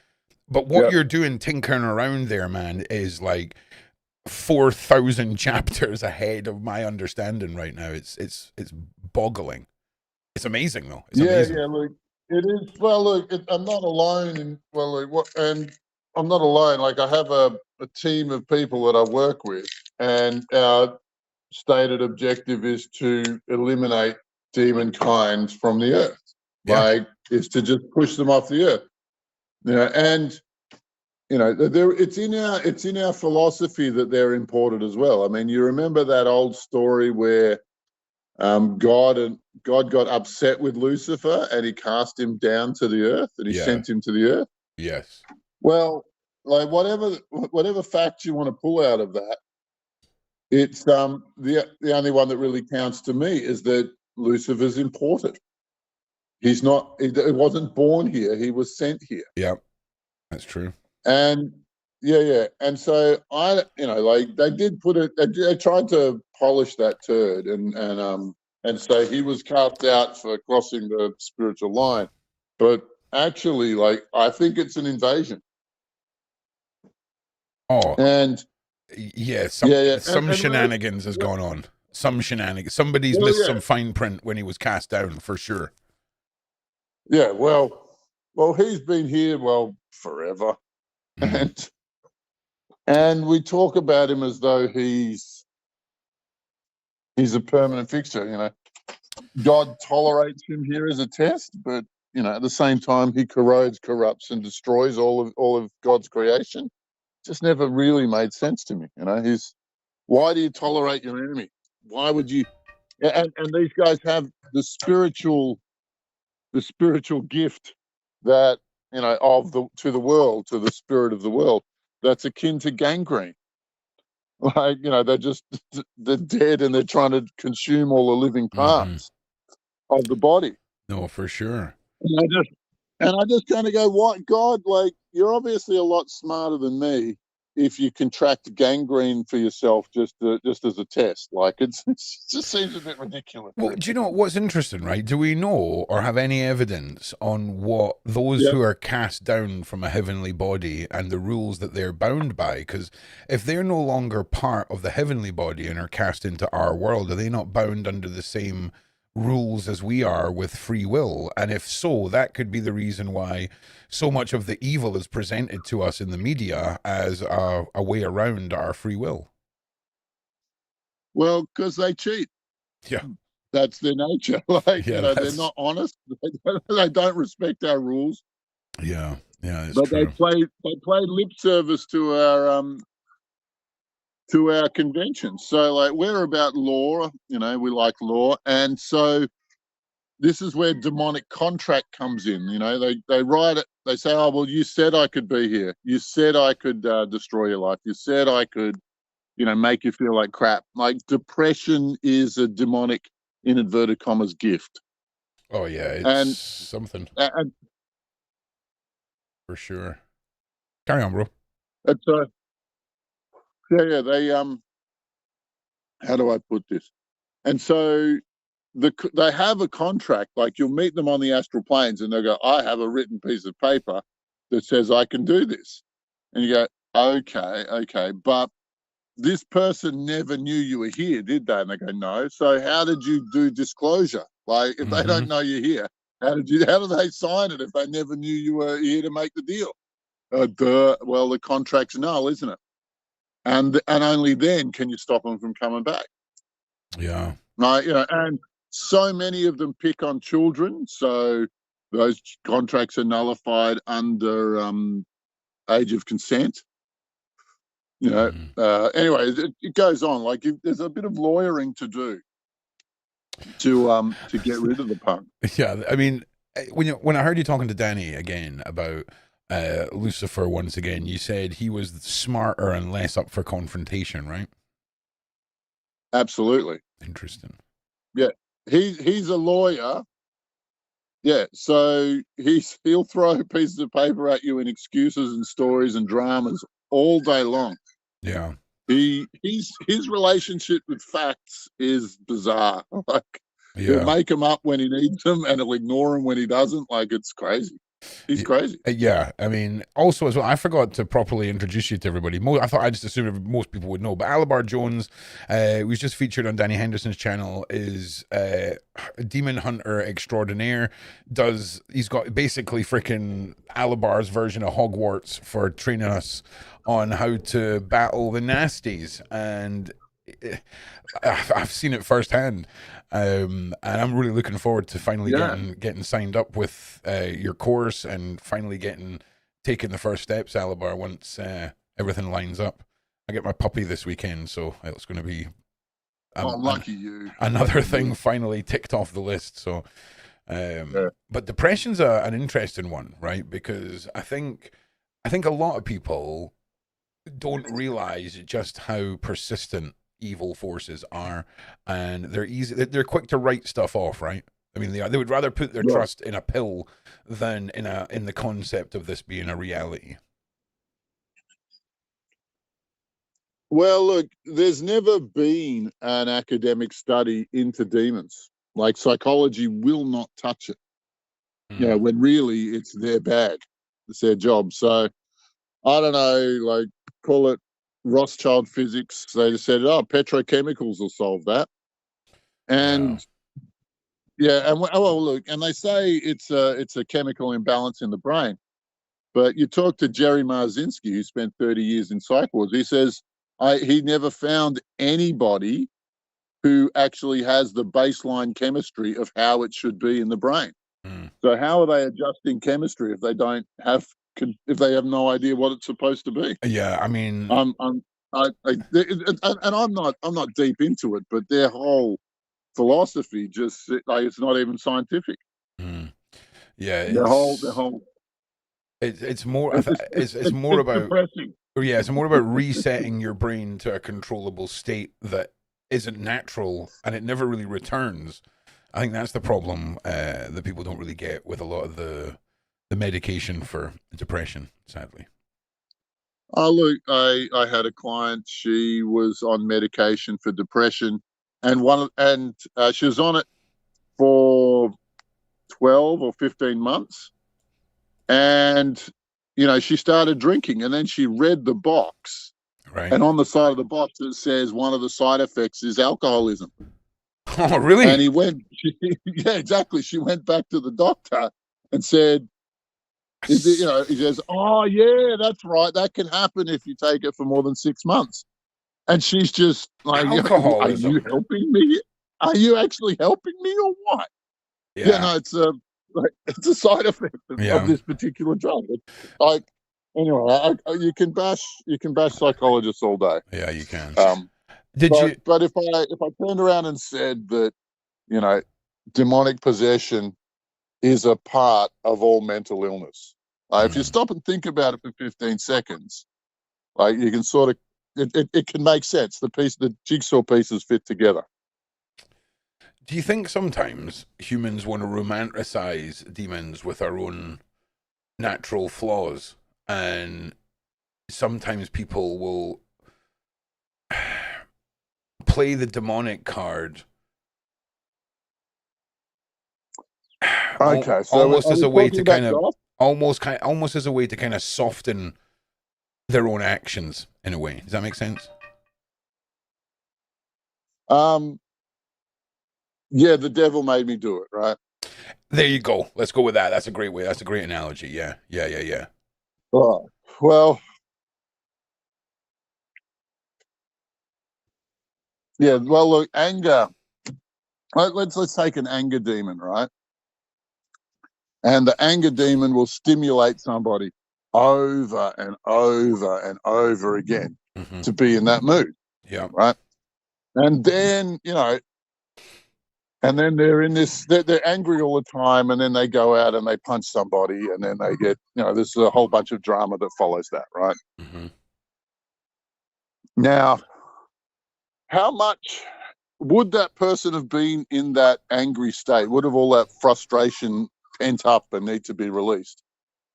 But what you're doing tinkering around there, man, is like 4,000 chapters ahead of my understanding right now. It's boggling. It's amazing though. It's amazing. Yeah, look, it is. Well, look, I'm not alone and I'm not alone. Like, I have a team of people that I work with, and our stated objective is to eliminate demon kind from the earth. Like, is to just push them off the earth. And it's in our philosophy that they're imported as well. I mean, you remember that old story where God got upset with Lucifer and he cast him down to the earth and he sent him to the earth? Yes. Well, like, whatever fact you want to pull out of that, it's the only one that really counts to me is that Lucifer's imported. He's not. He wasn't born here. He was sent here. Yeah, that's true. And and so like, they did put it. They tried to polish that turd and say he was cast out for crossing the spiritual line, but actually, like, I think it's an invasion. Oh, and some shenanigans has gone on. Some shenanigans. Somebody's missed some fine print when he was cast down, for sure. Yeah, well, he's been here forever, and we talk about him as though he's a permanent fixture. God tolerates him here as a test, but at the same time, he corrodes, corrupts, and destroys all of God's creation. Just never really made sense to me. Why do you tolerate your enemy? Why would you? And these guys have the spiritual gift that to the world, to the spirit of the world, that's akin to gangrene. Like, they're dead and they're trying to consume all the living parts of the body. No, for sure. And I just kind of go, what, God? Like, you're obviously a lot smarter than me. if you contract gangrene for yourself just as a test. Like it just seems a bit ridiculous. Well, do you know what's interesting, right? Do we know or have any evidence on what those who are cast down from a heavenly body and the rules that they're bound by? Because if they're no longer part of the heavenly body and are cast into our world, are they not bound under the same rules as we are with free will? And if so, that could be the reason why so much of the evil is presented to us in the media as a way around our free will. Well, because they cheat. Yeah, that's their nature. Like they're not honest. They don't respect our rules. Yeah, it's but true. they play lip service to our conventions. So like we're about law, we like law, and so this is where demonic contract comes in. They write it. They say, "Oh well, you said I could be here. You said I could destroy your life. You said I could, make you feel like crap." Like depression is a demonic, in inverted commas, gift. Oh yeah, it's something and, for sure. Carry on, bro. It's they how do I put this? And so they have a contract. Like you'll meet them on the astral planes, and they'll go, "I have a written piece of paper that says I can do this," and you go, "Okay, but this person never knew you were here, did they?" And they go, "No." So how did you do disclosure? Like if they don't know you're here, how do they sign it if they never knew you were here to make the deal? Well, the contract's null, isn't it? And only then can you stop them from coming back. Yeah. Right. And so many of them pick on children, so those contracts are nullified under age of consent. Anyway, it goes on. Like there's a bit of lawyering to do to get rid of the punk. Yeah, I mean, when I heard you talking to Danny again about Lucifer once again, you said he was smarter and less up for confrontation, right? Absolutely. Interesting. Yeah, he's a lawyer. Yeah, so he'll throw pieces of paper at you in excuses and stories and dramas all day long. Yeah. His relationship with facts is bizarre. Like he'll make them up when he needs them, and he'll ignore them when he doesn't. Like it's crazy. He's crazy. Yeah, I mean, also as well, I forgot to properly introduce you to everybody. I thought I just assumed most people would know, but Alabar Jones, who's just featured on Danny Henderson's channel, is a demon hunter extraordinaire. He's got basically freaking Alabar's version of Hogwarts for training us on how to battle the nasties, and I've seen it firsthand. And I'm really looking forward to finally getting signed up with your course and finally taking the first steps, Alabar, once everything lines up. I get my puppy this weekend, so it's going to be lucky you. Another thing finally ticked off the list. So, but depression's an interesting one, right? Because I think a lot of people don't realize just how persistent evil forces are, and they're quick to write stuff off, right? I mean, they would rather put their trust in a pill than in the concept of this being a reality. Well, look, there's never been an academic study into demons. Like psychology will not touch it. When really it's their bag, it's their job. So I don't know, like call it Rothschild physics. They just said, "Oh, petrochemicals will solve that." And look, and they say it's a chemical imbalance in the brain. But you talk to Jerry Marzinski, who spent 30 years in psych wards. He says he never found anybody who actually has the baseline chemistry of how it should be in the brain. So how are they adjusting chemistry if they don't have? If they have no idea what it's supposed to be? Yeah, I mean, and I'm not deep into it, but their whole philosophy just like it's not even scientific. Yeah, the whole. It's more about depressing. It's more about resetting your brain to a controllable state that isn't natural, and it never really returns. I think that's the problem that people don't really get with a lot of the medication for depression, sadly. Oh, look, I had a client. She was on medication for depression, and she was on it for 12 or 15 months. And, she started drinking, and then she read the box. Right. And on the side of the box, it says one of the side effects is alcoholism. Oh, really? And yeah, exactly. She went back to the doctor and said, he says, oh, yeah, that's right. That can happen if you take it for more than 6 months. And she's just like, are you helping me? Are you actually helping me or what? Yeah, no, it's a side effect of this particular drug. Anyway, you can bash psychologists all day. Yeah, you can. But if I turned around and said that, demonic possession is a part of all mental illness, if you stop and think about it for 15 seconds, you can sort of it can make sense. The jigsaw pieces fit together. Do you think sometimes humans want to romanticize demons with our own natural flaws, and sometimes people will play the demonic card okay, so almost as a way to almost as a way to kind of soften their own actions in a way? Does that make sense? Yeah, the devil made me do it, right? There you go. Let's go with that. That's a great way. That's a great analogy. Yeah. Oh, well, yeah. Well, look, anger. Let's take an anger demon, right? And the anger demon will stimulate somebody over and over and over again to be in that mood. Yeah. Right. And then, and then they're in this, they're angry all the time, and then they go out and they punch somebody, and then they get, there's a whole bunch of drama that follows that, right? Now, how much would that person have been in that angry state? Would have all that frustration pent up and need to be released?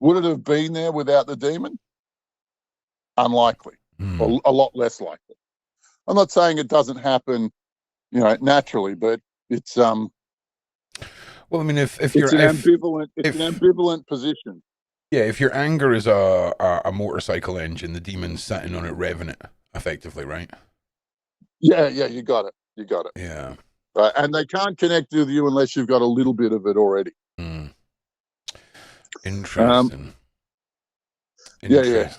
Would it have been there without the demon? Unlikely, or a lot less likely. I'm not saying it doesn't happen, naturally, but it's well, I mean, if it's you're an ambivalent position. Yeah, if your anger is a motorcycle engine, the demon's sitting on it, revving it, effectively, right? Yeah, you got it. Yeah. Right, and they can't connect with you unless you've got a little bit of it already. Interesting. Yeah.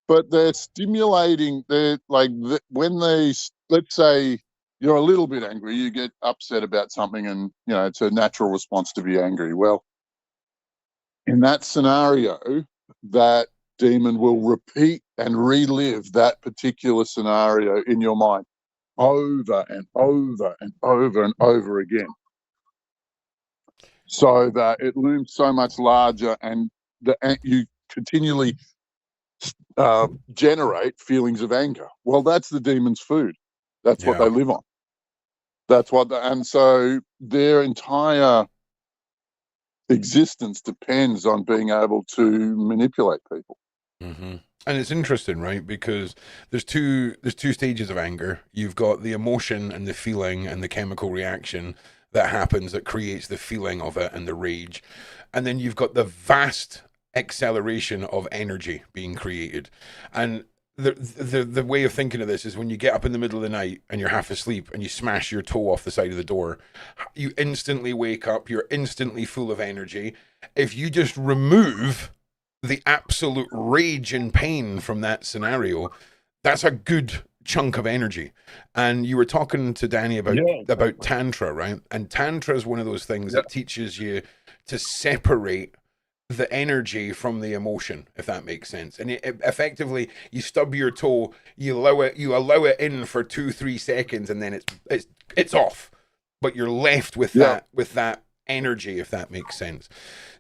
But they're stimulating. They're when they, let's say you're a little bit angry, you get upset about something, and it's a natural response to be angry. Well, in that scenario, that demon will repeat and relive that particular scenario in your mind over and over and over and over again, so that it looms so much larger, and you continually generate feelings of anger. Well, that's the demon's food. That's what they live on. And so their entire existence depends on being able to manipulate people. And it's interesting, right? Because there's two stages of anger. You've got the emotion and the feeling and the chemical reaction that happens that creates the feeling of it and the rage. And then you've got the vast acceleration of energy being created. And the way of thinking of this is when you get up in the middle of the night and you're half asleep and you smash your toe off the side of the door, you instantly wake up, you're instantly full of energy. If you just remove the absolute rage and pain from that scenario, that's a good chunk of energy. And you were talking to Danny about Tantra, right? And Tantra is one of those things that teaches you to separate the energy from the emotion, if that makes sense. And effectively, you stub your toe, you allow it in for 2-3 seconds, and then it's off. But you're left with that energy, if that makes sense.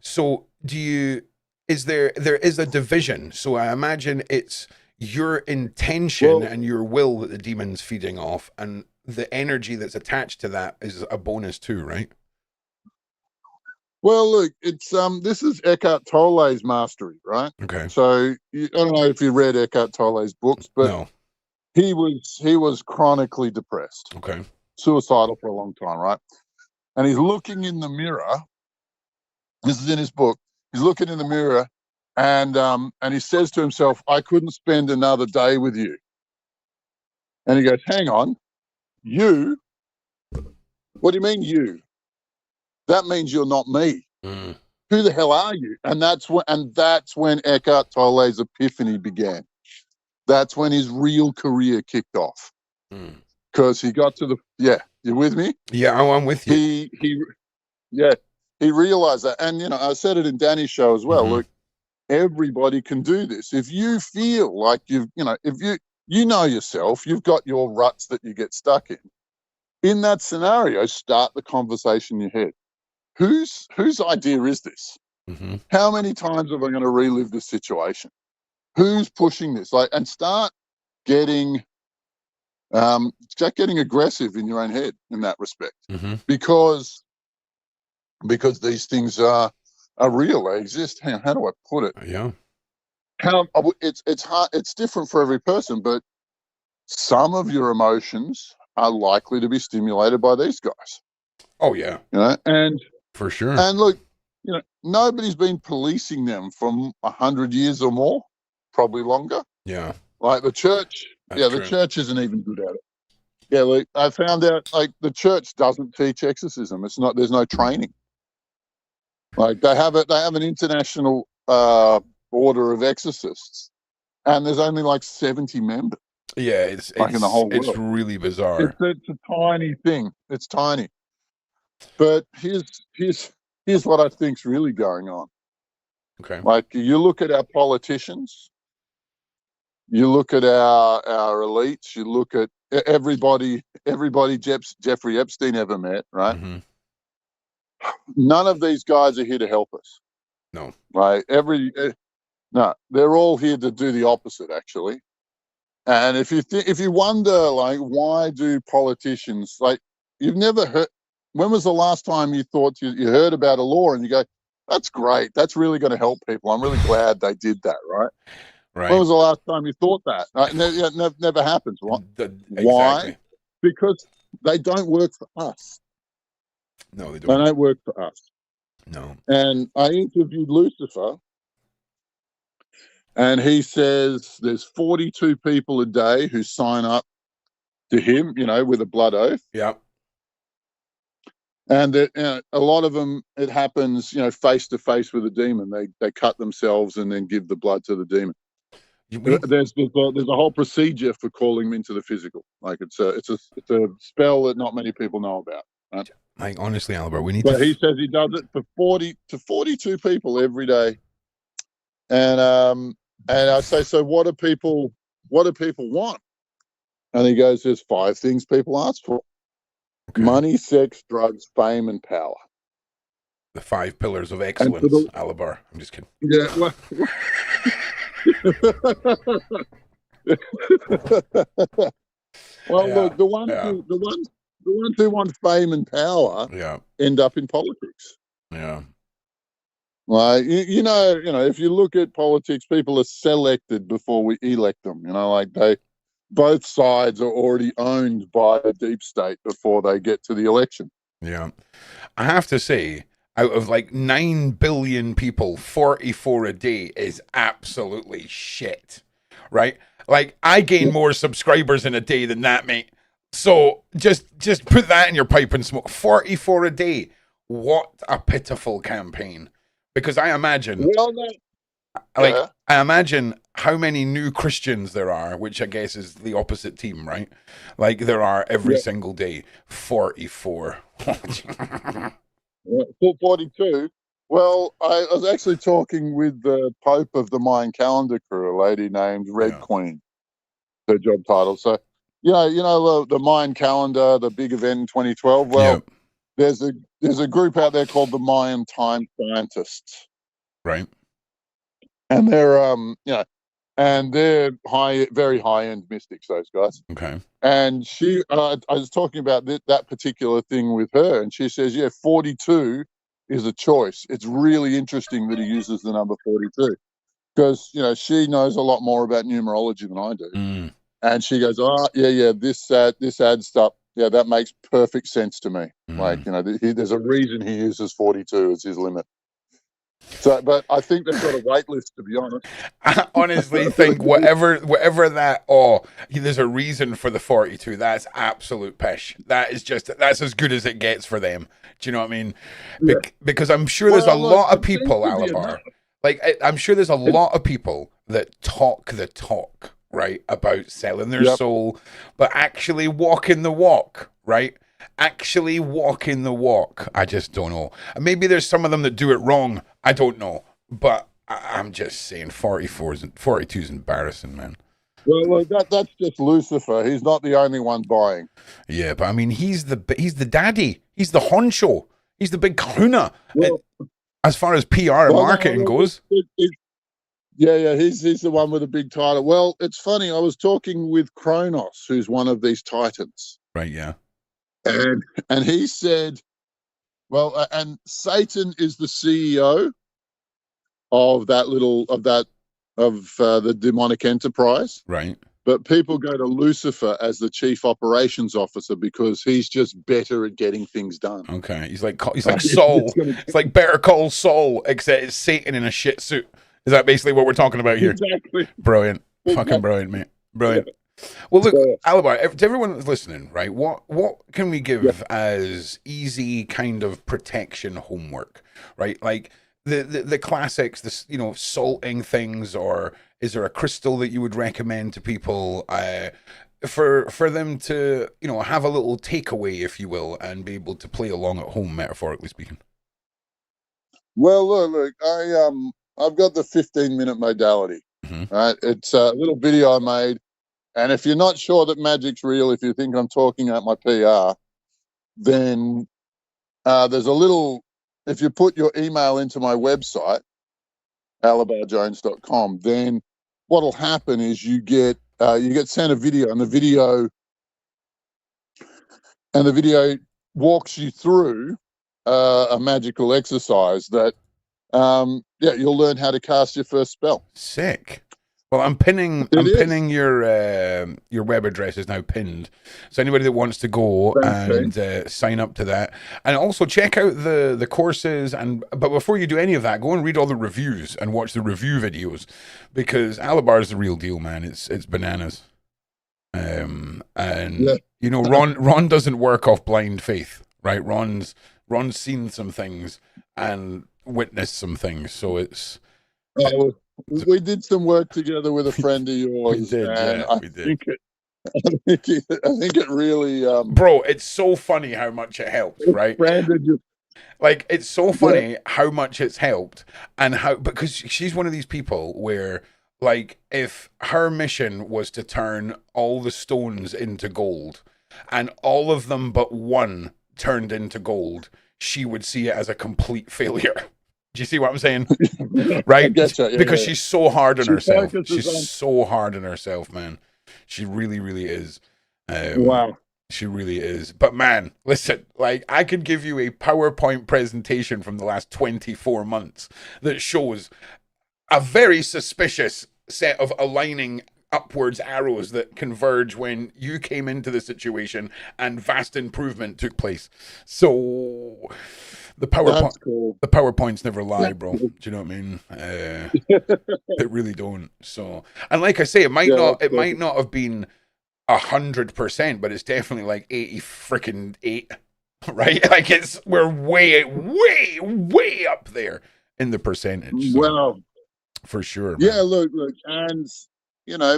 So there is a division. So I imagine it's your intention and your will that the demon's feeding off, and the energy that's attached to that is a bonus too, right? Well, look, it's this is Eckhart Tolle's mastery, right? Okay. So I don't know if you read Eckhart Tolle's books, but no. he was chronically depressed, Okay. suicidal for a long time, right? And he's looking in the mirror. This is in his book. He's looking in the mirror, and he says to himself, "I couldn't spend another day with you." And he goes, "Hang on, you? What do you mean you? That means you're not me. Mm. Who the hell are you?" And that's when Eckhart Tolle's epiphany began. That's when his real career kicked off. Because he got to you with me? Yeah, I'm with you. He realized that. And, I said it in Danny's show as well. Look, everybody can do this. If you feel like if you know yourself, you've got your ruts that you get stuck in that scenario, start the conversation in your head. Whose idea is this? How many times am I going to relive this situation? Who's pushing this? And start getting aggressive in your own head in that respect, because these things are real. They exist. How do I put it? Yeah. It's hard. It's different for every person, but some of your emotions are likely to be stimulated by these guys. Oh yeah. And for sure. And look, nobody's been policing them for 100 years or more, probably longer. Yeah. Like the church. That's the true. church isn't even good at it. Yeah, look, I found out the church doesn't teach exorcism. There's no training. Like they have an international order of exorcists, and there's only 70 members. Yeah, it's in the whole world. It's really bizarre. It's a tiny thing. It's tiny. But here's what I think's really going on. Okay. You look at our politicians, you look at our elites, you look at everybody Jeffrey Epstein ever met, right? None of these guys are here to help us. No. Right? No, they're all here to do the opposite, actually. And if you wonder, why do politicians, you've never heard, when was the last time you thought you heard about a law and you go, that's great, that's really going to help people, I'm really glad they did that, right? Right. When was the last time you thought that? It never happens. Exactly. Why? Because they don't work for us. No, they don't. They don't work for us. No. And I interviewed Lucifer, and he says there's 42 people a day who sign up to him, with a blood oath. Yeah. And a lot of them, it happens, face to face with a demon. They cut themselves and then give the blood to the demon. There's a whole procedure for calling them into the physical. It's a spell that not many people know about. Right? Honestly, Albert, we need. But he says he does it for 40 to 42 people every day. And I say, so what do people want? And he goes, there's 5 things people ask for. Okay. Money, sex, drugs, fame, and power. The 5 pillars of excellence, Alabar. I'm just kidding. Yeah. Look, the ones who want fame and power end up in politics. Yeah. If you look at politics, people are selected before we elect them. Both sides are already owned by the deep state before they get to the election. Yeah. I have to say, out of 9 billion people, 44 a day is absolutely shit. Right? I gain more subscribers in a day than that, mate. So just put that in your pipe and smoke. 44 a day. What a pitiful campaign. Because I imagine, I imagine how many new Christians there are, which I guess is the opposite team, right? There are every single day. 44. 42. Well, I was actually talking with the Pope of the Mayan calendar crew, a lady named Red Queen, her job title. So, the Mayan calendar, the big event in 2012. Well, there's a group out there called the Mayan Time Scientists, right? And they're and they're very high end mystics. Those guys. Okay. And I was talking about that particular thing with her, and she says, 42 is a choice. It's really interesting that he uses the number 42 because, you know, she knows a lot more about numerology than I do. And she goes, oh, yeah, this ad stuff, yeah, that makes perfect sense to me. Like, you know, there's a reason he uses 42 as his limit. So, but I think they've got a wait list, to be honest. I honestly think whatever that, there's a reason for the 42. That's absolute pish. That's as good as it gets for them. Do you know what I mean? Because I'm sure there's a lot of people, Alabar. Like, I'm sure there's a lot of people that talk the talk, right, about selling their soul, but actually walking the walk, right? Actually walking the walk. I just don't know. Maybe there's some of them that do it wrong. I don't know. But I'm just saying 42 is embarrassing, man. Well, that's just Lucifer. He's not the only one buying. Yeah, but I mean, he's the daddy. He's the honcho. He's the big kahuna. Well, as far as PR and marketing goes. Yeah, he's the one with a big title. Well, it's funny. I was talking with Kronos, who's one of these titans. Right, yeah. And he said, well, and Satan is the CEO of the demonic enterprise. Right. But people go to Lucifer as the chief operations officer because he's just better at getting things done. Okay. He's like Saul. It's like Better Call Saul, except it's Satan in a shit suit. Is that basically what we're talking about here? Exactly. Brilliant. Fucking brilliant, mate. Brilliant. Well, look, Alabar, to everyone that's listening, right, what can we give as easy kind of protection homework, right? Like the classics, this, you know, salting things, or is there a crystal that you would recommend to people for them to, you know, have a little takeaway, if you will, and be able to play along at home, metaphorically speaking? Well, look, I've got the 15-minute modality, right? It's a little video I made. And if you're not sure that magic's real, if you think I'm talking at my PR, then there's a little, if you put your email into my website, alabarjones.com, then what'll happen is you get sent a video, and the video walks you through a magical exercise that, you'll learn how to cast your first spell. Sick. Well, I'm pinning your web address is now pinned, so anybody that wants to go and sign up to that, and also check out the courses. But before you do any of that, go and read all the reviews and watch the review videos, because Alabar is the real deal, man. It's bananas. You know, Ron doesn't work off blind faith, right? Ron's seen some things and witnessed some things, so it's. We did some work together with a friend of yours. We did, and I think it really... Bro, it's so funny how much it helped, right? Like, it's so funny how much it's helped, and because she's one of these people where, like, if her mission was to turn all the stones into gold, and all of them but one turned into gold, she would see it as a complete failure. Do you see what I'm saying? Right? Because she's so hard on herself. She's so hard on herself, man. She really, really is. Wow. She really is. But man, listen, like, I could give you a PowerPoint presentation from the last 24 months that shows a very suspicious set of aligning upwards arrows that converge when you came into the situation and vast improvement took place. So the PowerPoints never lie, bro. Do you know what I mean? They really don't. So, and like I say, it might not have been 100%, but it's definitely like 80 right? Like, we're way up there in the percentage. So, well, for sure, man. Yeah, look, and you know,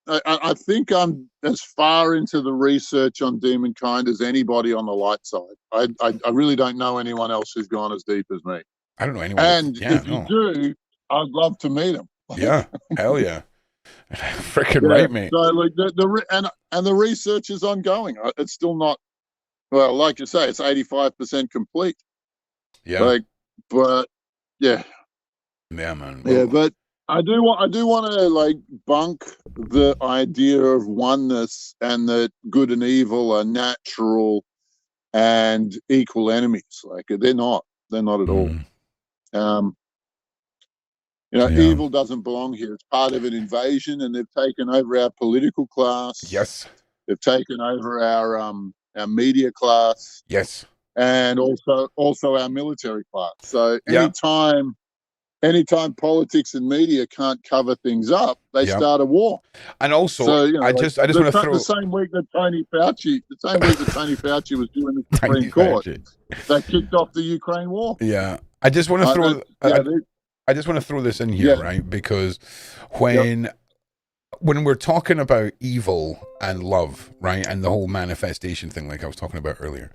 I think I'm as far into the research on demonkind as anybody on the light side. I really don't know anyone else who's gone as deep as me. I don't know anyone. And if you do, I'd love to meet them. Yeah, hell yeah. Freaking right, mate. So like the research is ongoing. It's still not, well, like you say, it's 85% complete. Yeah. But yeah. Yeah, man. Well, yeah, but I do want to like bunk the idea of oneness and that good and evil are natural and equal enemies. Like, they're not. They're not at all. Evil doesn't belong here. It's part of an invasion, and they've taken over our political class. Yes. They've taken over our media class. Yes. And also our military class. So anytime politics and media can't cover things up, they start a war. And also, I just want to throw the same week that Tony Fauci was doing the Supreme Court, they kicked off the Ukraine war. Yeah, I just want to throw. I just want to throw this in here, right? Because when we're talking about evil and love, right, and the whole manifestation thing, like I was talking about earlier,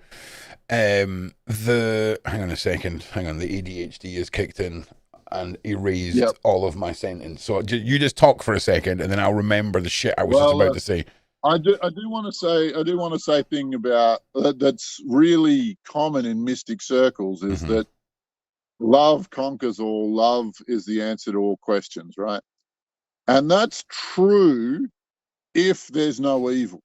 hang on a second, the ADHD is kicked in and erased all of my sentence. So you just talk for a second, and then I'll remember the shit I was just about to say. I do want to say a thing about that's really common in mystic circles is that love conquers all. Love is the answer to all questions, right? And that's true if there's no evil.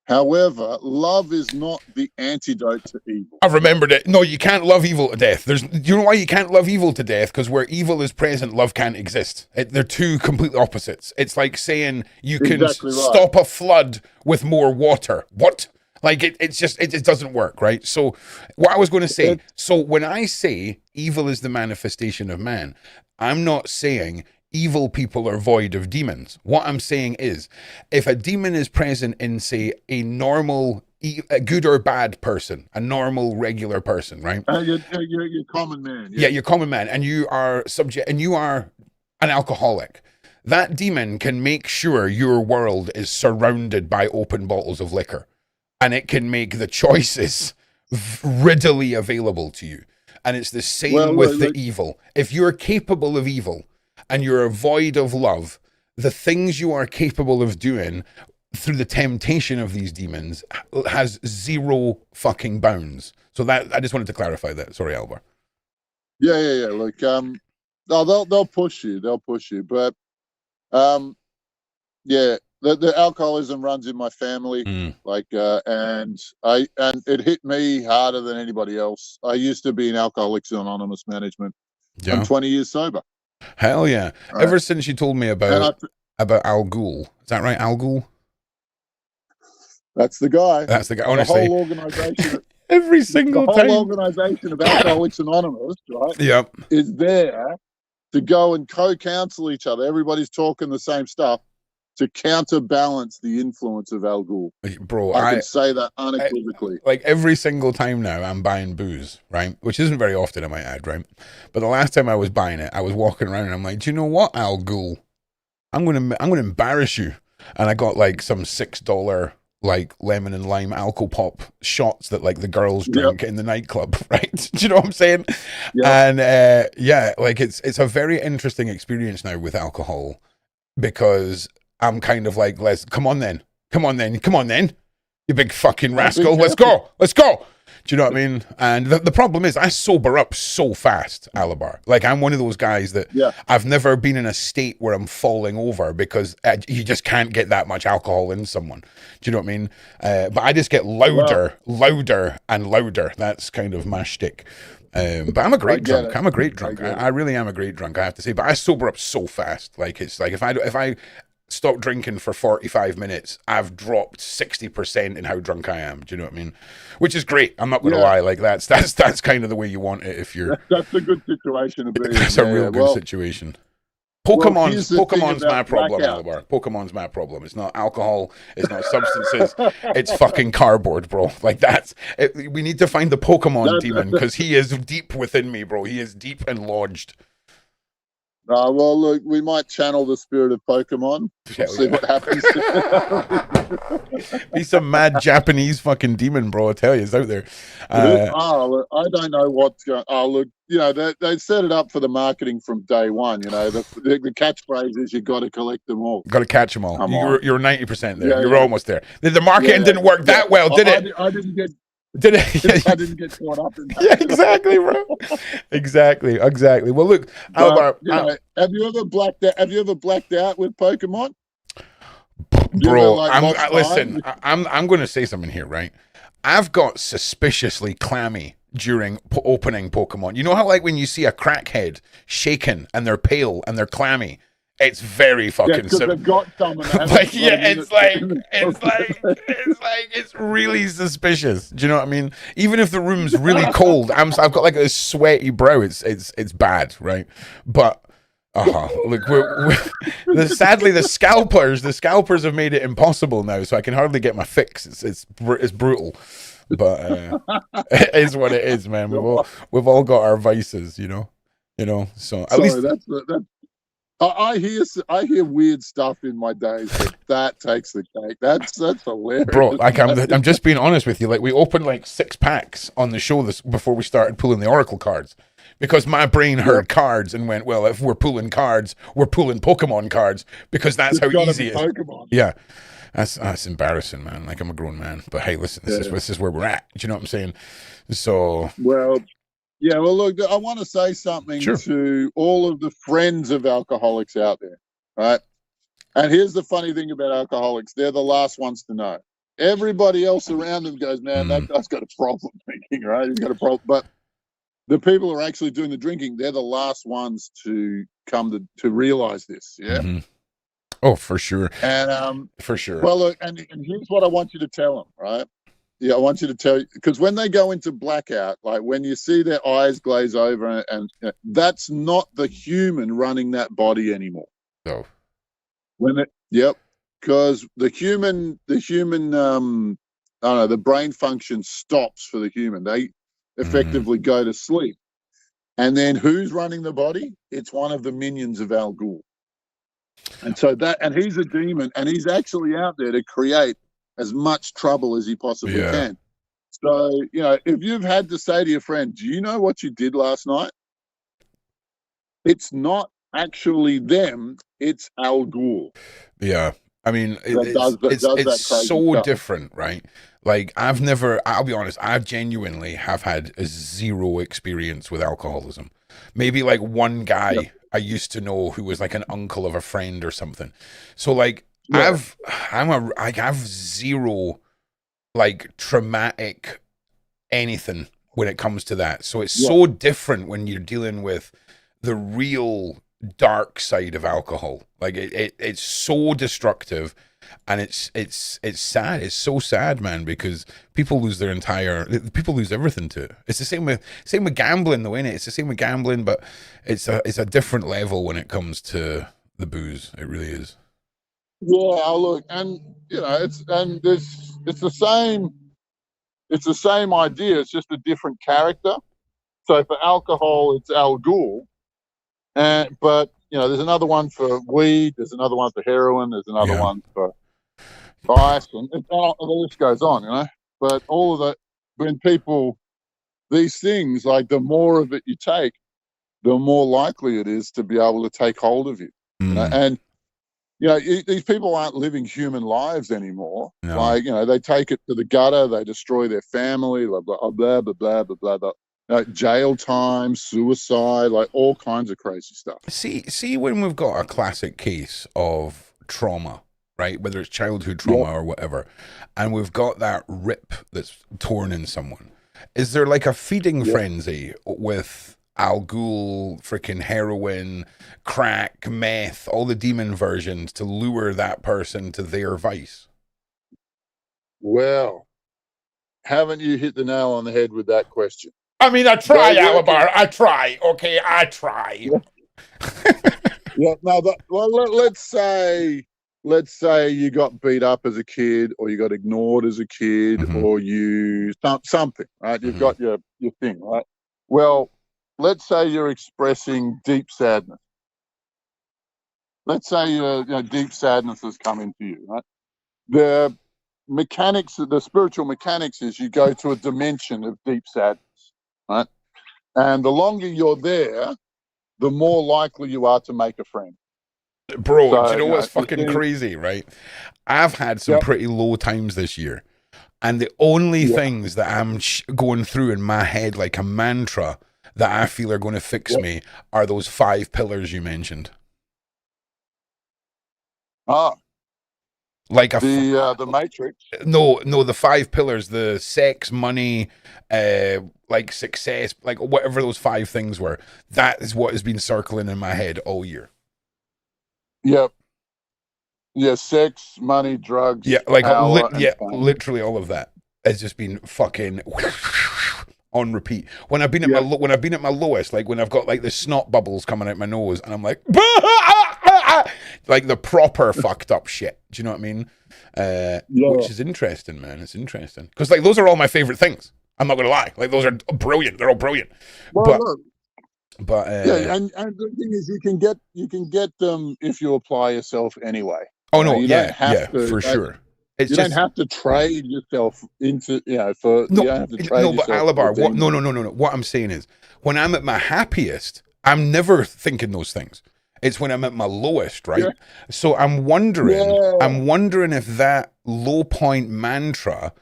However, love is not the antidote to evil. I've remembered it. No, you can't love evil to death. You know why you can't love evil to death? Because where evil is present, love can't exist. They're two complete opposites. It's like saying you can stop a flood with more water. What? Like it doesn't work, right? So what I was going to say, so when I say evil is the manifestation of man, I'm not saying evil people are void of demons. What I'm saying is, if a demon is present in, say, a normal, a good or bad person, a normal, regular person, right? You're common man. Yeah, you're common man, and you are an alcoholic. That demon can make sure your world is surrounded by open bottles of liquor, and it can make the choices readily available to you. And it's the same with the evil. If you're capable of evil, and you're void of love, the things you are capable of doing through the temptation of these demons has zero fucking bounds. So that I just wanted to clarify that. Sorry, Alvar. Yeah. Like, they'll push you. But, the alcoholism runs in my family. Like, and it hit me harder than anybody else. I used to be in Alcoholics Anonymous management. I'm 20 years sober. Hell yeah. Right. Ever since you told me about Al Ghul. Is that right, Al Ghul? That's the guy. Honestly. The whole organization. Every single time. The whole organization of Alcoholics Anonymous, right? Yep. Is there to go and co-counsel each other. Everybody's talking the same stuff to counterbalance the influence of Al Ghul. Bro, I can say that unequivocally. Like every single time now I'm buying booze, right? Which isn't very often, I might add, right? But the last time I was buying it, I was walking around and I'm like, do you know what, Al Ghul? I'm gonna embarrass you. And I got like some $6 like lemon and lime alcohol pop shots that like the girls drink in the nightclub, right? Do you know what I'm saying? And like it's a very interesting experience now with alcohol, because I'm kind of like, come on then, you big fucking rascal, let's go. Do you know what I mean? And the problem is I sober up so fast, Alabar. Like I'm one of those guys that I've never been in a state where I'm falling over, because you just can't get that much alcohol in someone. Do you know what I mean? But I just get louder and louder. That's kind of my shtick. But I'm a great drunk. I really am a great drunk, I have to say. But I sober up so fast. Like it's like if I stop drinking for 45 minutes, I've dropped 60% in how drunk I am. Do you know what I mean? Which is great. I'm not going to lie. Like that's kind of the way you want it. If you're, that's a good situation to be in. That's a real good situation. Pokemon's my problem, Alabar. Pokemon's my problem. It's not alcohol. It's not substances. It's fucking cardboard, bro. Like that's it. We need to find the Pokemon demon, because he is deep within me, bro. He is deep and lodged. Well, look, we might channel the spirit of Pokemon. See what happens. He's some mad Japanese fucking demon, bro. I tell you, it's out there. I don't know what's going. Oh, look, you know they set it up for the marketing from day one. You know, the catchphrase is you got to collect them all. Got to catch them all. You're 90% there. You're almost there. The marketing didn't work that well, did it? I didn't get. I didn't get caught up in that. Yeah, exactly, bro. Exactly. Well, look, Alvar, have you ever blacked out with Pokemon? Bro, listen. I'm going to say something here, right? I've got suspiciously clammy during opening Pokemon. You know how like when you see a crackhead shaken and they're pale and they're clammy, it's very fucking because they've got someone. like it's really suspicious. Do you know what I mean? Even if the room's really cold, I've got like a sweaty brow. It's bad, right? But look, sadly the scalpers have made it impossible now, so I can hardly get my fix. It's brutal. But it is what it is, man. We've all got our vices, you know. So at least that's I hear weird stuff in my days, but that takes the cake. That's hilarious, bro. Like I'm just being honest with you. Like we opened like 6 packs on the show before we started pulling the Oracle cards, because my brain heard cards and went, well, if we're pulling cards, we're pulling Pokemon cards, because that's how easy it is. Pokemon. Yeah. That's embarrassing, man. Like I'm a grown man, but hey, listen, this is where we're at. Do you know what I'm saying? So well, yeah. Well, look, I want to say something to all of the friends of alcoholics out there, right? And here's the funny thing about alcoholics: they're the last ones to know. Everybody else around them goes, "Man, that guy's got a problem drinking, right? He's got a problem." But the people who are actually doing the drinking, they're the last ones to come to realize this. Yeah. Mm-hmm. Oh, for sure. And for sure. Well, look, and here's what I want you to tell them, right? Yeah, I want you to tell, because when they go into blackout, like when you see their eyes glaze over, and that's not the human running that body anymore. No. Because the human, I don't know, the brain function stops for the human. They effectively go to sleep. And then who's running the body? It's one of the minions of Al Ghul. And so and he's a demon, and he's actually out there to create as much trouble as he possibly can. So, if you've had to say to your friend, do you know what you did last night? It's not actually them, it's Al Ghul. Yeah. I mean, it's so different, right? Like I'll be honest, I genuinely have had a 0 experience with alcoholism. Maybe like one guy I used to know who was like an uncle of a friend or something. So like I have 0 like traumatic anything when it comes to that. So it's so different when you're dealing with the real dark side of alcohol. Like it's so destructive, and it's sad. It's so sad, man, because people lose everything to it. It's the same with gambling though, innit? It's the same with gambling, but it's a different level when it comes to the booze. It really is. Yeah, look, and it's the same idea. It's just a different character. So for alcohol, it's Al Ghul, but there's another one for weed. There's another one for heroin. There's another one for ice, and the list goes on. But all of that, when these things, like the more of it you take, the more likely it is to be able to take hold of you. And these people aren't living human lives anymore. No. Like, they take it to the gutter, they destroy their family, blah, blah, blah, blah, blah, blah, blah. Jail time, suicide, like all kinds of crazy stuff. See when we've got a classic case of trauma, right? Whether it's childhood trauma or whatever, and we've got that rip that's torn in someone. Is there like a feeding frenzy with Al Ghul, freaking heroin, crack, meth, all the demon versions to lure that person to their vice? Well, haven't you hit the nail on the head with that question? I mean, I try, Alabar. I try. Okay, I try. Let's say you got beat up as a kid, or you got ignored as a kid, or you something, right? You've got your thing, right? Well, let's say you're expressing deep sadness. Let's say deep sadness has come into you, right? The spiritual mechanics is you go to a dimension of deep sadness, right? And the longer you're there, the more likely you are to make a friend. Bro, do you know what's fucking crazy, right? I've had some pretty low times this year, and the only things that I'm going through in my head like a mantra that I feel are going to fix me are those 5 pillars you mentioned. Like the Matrix. No, the 5 pillars, the sex, money, like success, like whatever those 5 things were. That is what has been circling in my head all year. Yep. Yeah, sex, money, drugs. Yeah, like power, literally all of that has just been fucking on repeat. When I've been at my lowest, like when I've got like the snot bubbles coming out my nose, and I'm like, like the proper fucked up shit. Do you know what I mean? Which is interesting, man. It's interesting because like those are all my favorite things. I'm not gonna lie. Like those are brilliant. They're all brilliant. Well, but yeah, and the thing is, you can get them if you apply yourself anyway. Oh no, you don't have to, for sure. It's you don't have to trade yourself into, for no, you don't have to trade but Alabar, no. What I'm saying is, when I'm at my happiest, I'm never thinking those things. It's when I'm at my lowest, right? Yeah. So I'm wondering if that low point mantra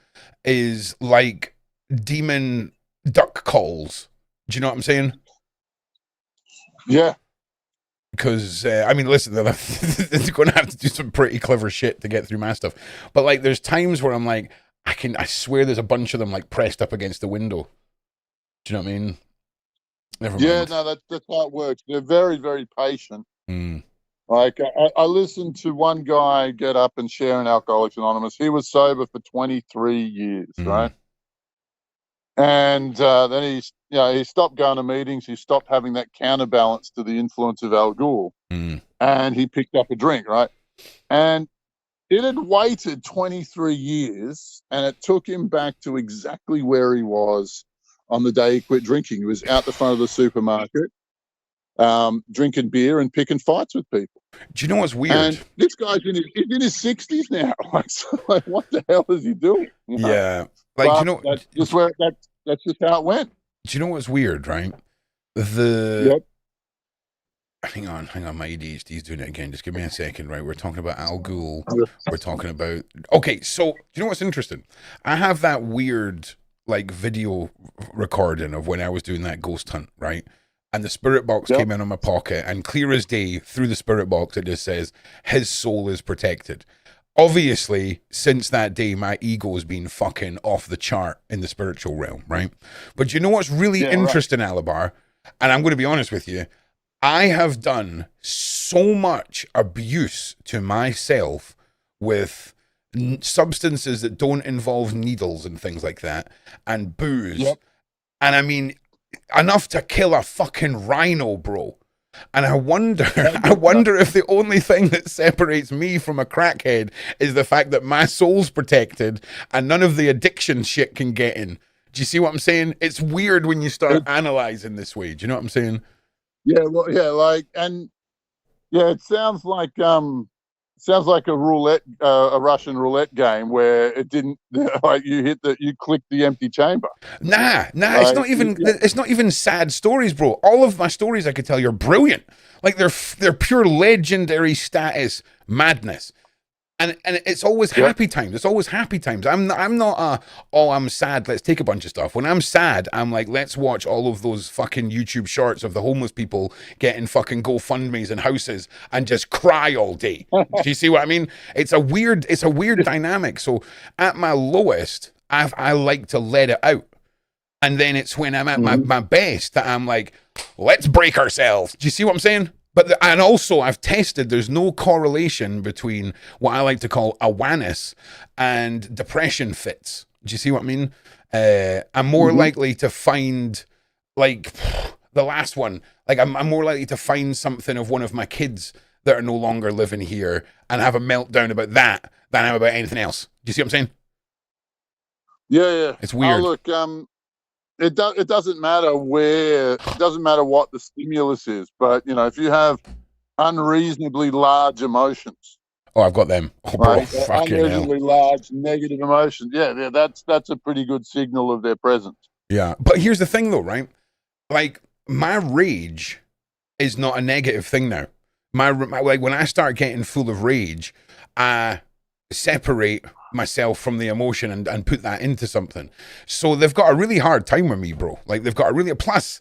is like demon duck calls. Do you know what I'm saying? Yeah. Because I mean, listen, they're going to have to do some pretty clever shit to get through my stuff. But like, there's times where I'm like, I swear, there's a bunch of them like pressed up against the window. Do you know what I mean? Never mind. Yeah, no, that's how it works. They're very, very patient. Mm. Like I listened to one guy get up and share in Alcoholics Anonymous. He was sober for 23 years, right? And then he stopped going to meetings. He stopped having that counterbalance to the influence of Al Ghul, and he picked up a drink, right? And it had waited 23 years, and it took him back to exactly where he was on the day he quit drinking. He was out the front of the supermarket, drinking beer and picking fights with people. Do you know what's weird? And this guy's in his 60s now. Like, what the hell is he doing? You know? Yeah. Like, that's just that's just how it went. Do you know what's weird, right? Hang on, my ADHD's doing it again. Just give me a second, right? We're talking about Al Ghul. We're talking about... Okay, so, do you know what's interesting? I have that weird, like, video recording of when I was doing that ghost hunt, right? And the spirit box came in on my pocket, and clear as day, through the spirit box, it just says, his soul is protected. Obviously, since that day, my ego has been fucking off the chart in the spiritual realm, right? But you know what's really interesting, Alabar? And I'm going to be honest with you. I have done so much abuse to myself with substances that don't involve needles and things like that, and booze. Yep. And I mean, enough to kill a fucking rhino, bro. And I wonder if the only thing that separates me from a crackhead is the fact that my soul's protected and none of the addiction shit can get in. Do you see what I'm saying? It's weird when you start analyzing this way. Do you know what I'm saying? Yeah, well, yeah, like, and yeah, it sounds like a roulette, a Russian roulette game where it didn't, like, you clicked the empty chamber. Nah, it's not even sad stories, bro. All of my stories I could tell you are brilliant. Like they're pure legendary status madness. And it's always happy times. It's always happy times. I'm not I'm sad, let's take a bunch of stuff. When I'm sad, I'm like, let's watch all of those fucking YouTube shorts of the homeless people getting fucking GoFundMes and houses and just cry all day. Do you see what I mean? It's a weird dynamic. So at my lowest, I like to let it out. And then it's when I'm at my best that I'm like, let's break ourselves. Do you see what I'm saying? And also, I've tested, there's no correlation between what I like to call awareness and depression fits. Do you see what I mean? I'm more likely to find, like, the last one. Like, I'm more likely to find something of one of my kids that are no longer living here and have a meltdown about that than I am about anything else. Do you see what I'm saying? Yeah. It's weird. Look, it doesn't matter what the stimulus is, but if you have unreasonably large emotions. Oh, I've got them. Oh, bro, right? Unreasonably large negative emotions. Yeah, that's a pretty good signal of their presence. Yeah, but here's the thing, though, right? Like, my rage is not a negative thing now. My like, when I start getting full of rage, I separate myself from the emotion and put that into something. So they've got a really hard time with me, bro. Like, they've got a really, plus,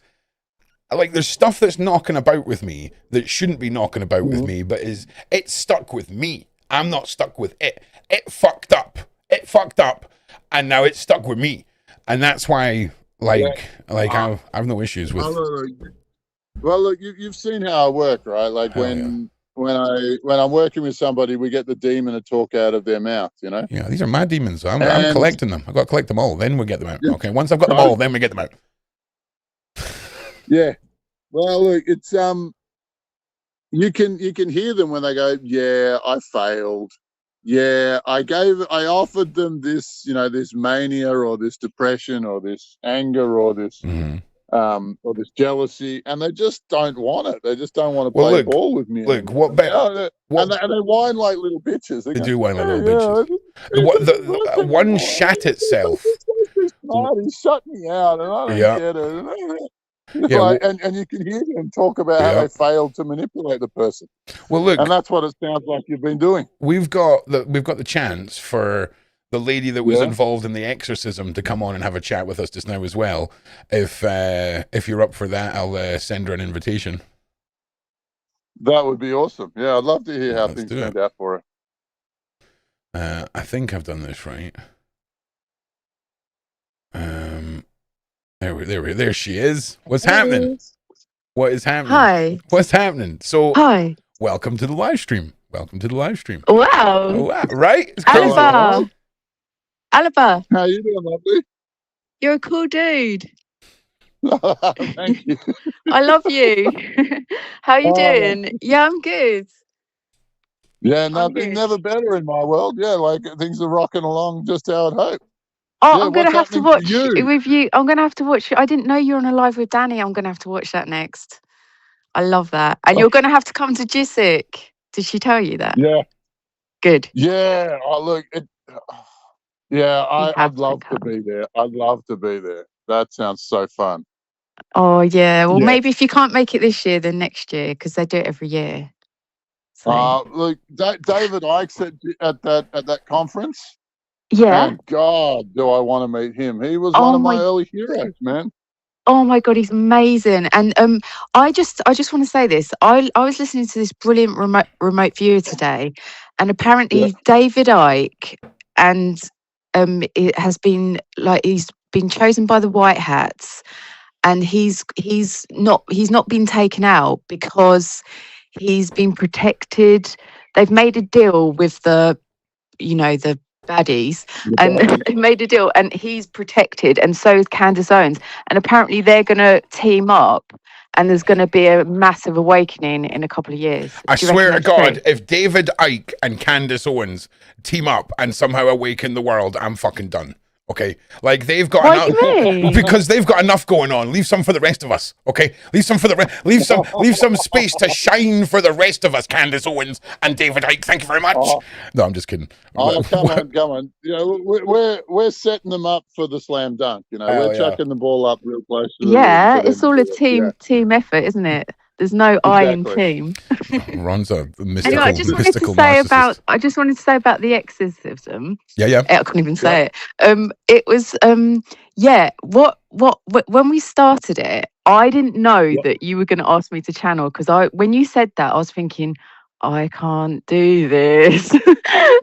like, there's stuff that's knocking about with me that shouldn't be knocking about with me, but it's stuck with me. I'm not stuck with it. It fucked up. It fucked up, and now it's stuck with me. And that's why, I've no issues with. Well, look, you've seen how I work, right? Like when I'm working with somebody, we get the demon to talk out of their mouth, you know? Yeah, these are my demons. So I'm collecting them. I've got to collect them all. Then we get them out. Okay, once I've got them all, then we get them out. Yeah. Well, look, it's you can hear them when they go, "Yeah, I failed. Yeah, I offered them this, this mania or this depression or this anger or this or this jealousy, and they just don't want it. They just don't want to play ball with me. Look, and they whine like little bitches. They do whine like little bitches. The one shat itself. He's shut me out, and I don't get it. And you can hear them talk about how they failed to manipulate the person. Well, look, and that's what it sounds like you've been doing. We've got the chance for the lady that was involved in the exorcism to come on and have a chat with us just now as well. If you're up for that, I'll send her an invitation. That would be awesome. Yeah, I'd love to hear how things turned out for her. I think I've done this right. There she is. What's happening? What is happening? Hi. What's happening? So, hi. Welcome to the live stream. Welcome to the live stream. Wow. Oh, wow. Right? It's Aliba. Aliba. How you doing, lovely? You're a cool dude. Thank you. I love you. How you doing? Yeah, I'm good. Yeah, nothing never better in my world. Yeah, like things are rocking along just how I'd hope. Oh, I'm going to have to watch with you. I'm going to have to watch. I didn't know you were on a live with Danny. I'm going to have to watch that next. I love that. And you're going to have to come to Jessic. Did she tell you that? Yeah. Good. Yeah. Oh, look. I'd love to be there. I'd love to be there. That sounds so fun. Oh, yeah. Well, maybe if you can't make it this year, then next year, because they do it every year. So. Look, David Icke's at that conference. Yeah. And God, do I want to meet him. He was one of my early heroes, man. Oh my God, he's amazing. And I just want to say this. I was listening to this brilliant remote viewer today, and apparently David Icke and it has been he's been chosen by the White Hats, and he's not been taken out because he's been protected. They've made a deal with the baddies, and they made a deal, and he's protected, and so is Candace Owens, and apparently they're going to team up, and there's going to be a massive awakening in a couple of years. I swear to God, if David Icke and Candace Owens team up and somehow awaken the world, I'm fucking done. Okay, like they've got enough because they've got enough going on. Leave some for the rest of us. Okay, leave some leave some space to shine for the rest of us. Candace Owens and David Icke. Thank you very much. No, I'm just kidding. Oh, come on. We're setting them up for the slam dunk. We're chucking the ball up real close. It's all a team effort, isn't it? There's no I in team. Ron's a mystical. Anyway, I just wanted to say about the exorcism. Yeah. I couldn't even say it. It was What when we started it, I didn't know that you were going to ask me to channel, because when you said that, I was thinking, I can't do this.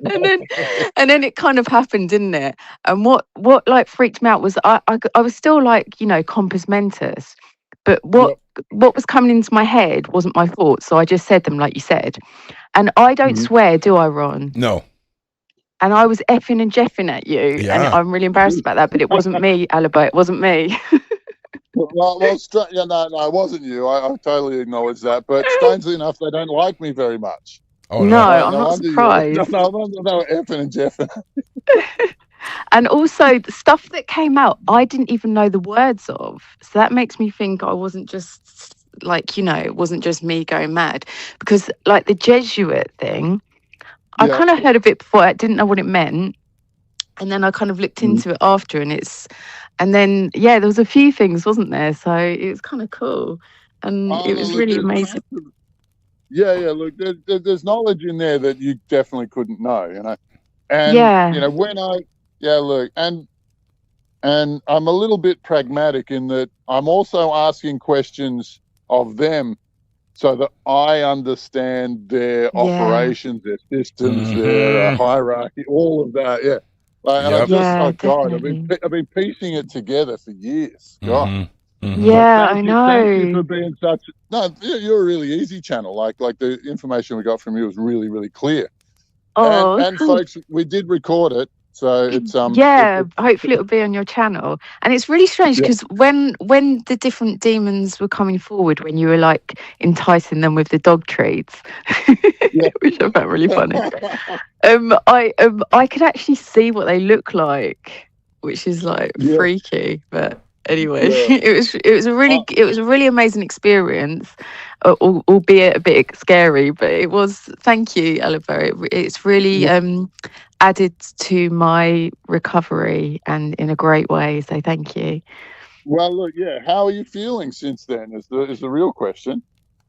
and then it kind of happened, didn't it? And what like freaked me out was I was still like, compos mentis, but what was coming into my head wasn't my thoughts, so I just said them like you said. And I don't swear, do I, Ron? No. And I was effing and jeffing at you, and I'm really embarrassed about that, but it wasn't me, Aliba, it wasn't me. No, it wasn't you. I totally acknowledge that. But strangely enough, they don't like me very much. Oh, no, I'm not surprised. No, effing and jeffing. And also, the stuff that came out, I didn't even know the words of. So that makes me think I wasn't just it wasn't just me going mad. Because like the Jesuit thing, I kind of heard of it before. I didn't know what it meant. And then I kind of looked into it after, and then there was a few things, wasn't there? So it was kind of cool. And it was really amazing. Yeah, look, there's knowledge in there that you definitely couldn't know, And, when and I'm a little bit pragmatic in that I'm also asking questions of them so that I understand their operations, their systems, their hierarchy, all of that. Yeah. And I just, God, I've been piecing it together for years. God. Yeah, I know. Thank you for being such. No, you're a really easy channel. Like the information we got from you was really, really clear. Oh, and folks, we did record it, so it's hopefully it'll be on your channel. And it's really strange because when the different demons were coming forward, when you were like enticing them with the dog treats, which I found really funny. I could actually see what they look like, which is like freaky, but. Anyway, it was a really amazing experience, albeit a bit scary. But it was. Thank you, Oliver. It's really added to my recovery and in a great way. So thank you. Well, look, how are you feeling since then? Is the real question.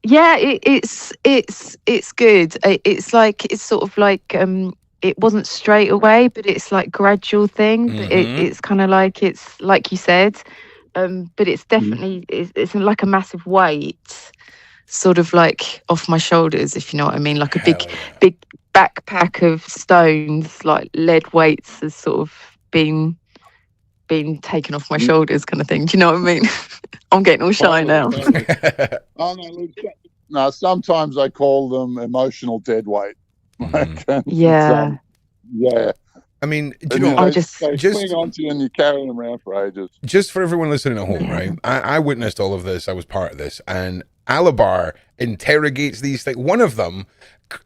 Yeah, it's good. It's sort of like it wasn't straight away, but it's like gradual thing. But it's kind of like it's like you said, but it's definitely it's like a massive weight, sort of like off my shoulders, if you know what I mean. Like a big backpack of stones, like lead weights, has sort of been taken off my shoulders, kind of thing. Do you know what I mean? I'm getting all shy now. No, sometimes I call them emotional dead weight. Yeah. I mean, do you know, just swing onto you and you carry them around for ages. Just for everyone listening at home, right? I witnessed all of this. I was part of this, and Alabar interrogates these things. One of them,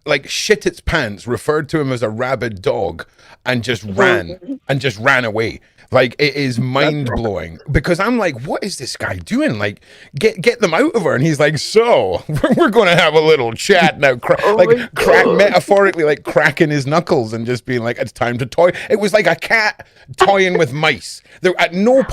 like, shit its pants, referred to him as a rabid dog, and just ran away. Like, it is mind blowing because I'm like, what is this guy doing? Like, get them out of her. And he's like, so we're going to have a little chat now. Metaphorically, like cracking his knuckles and just being like, it's time to toy. It was like a cat toying with mice. There, at no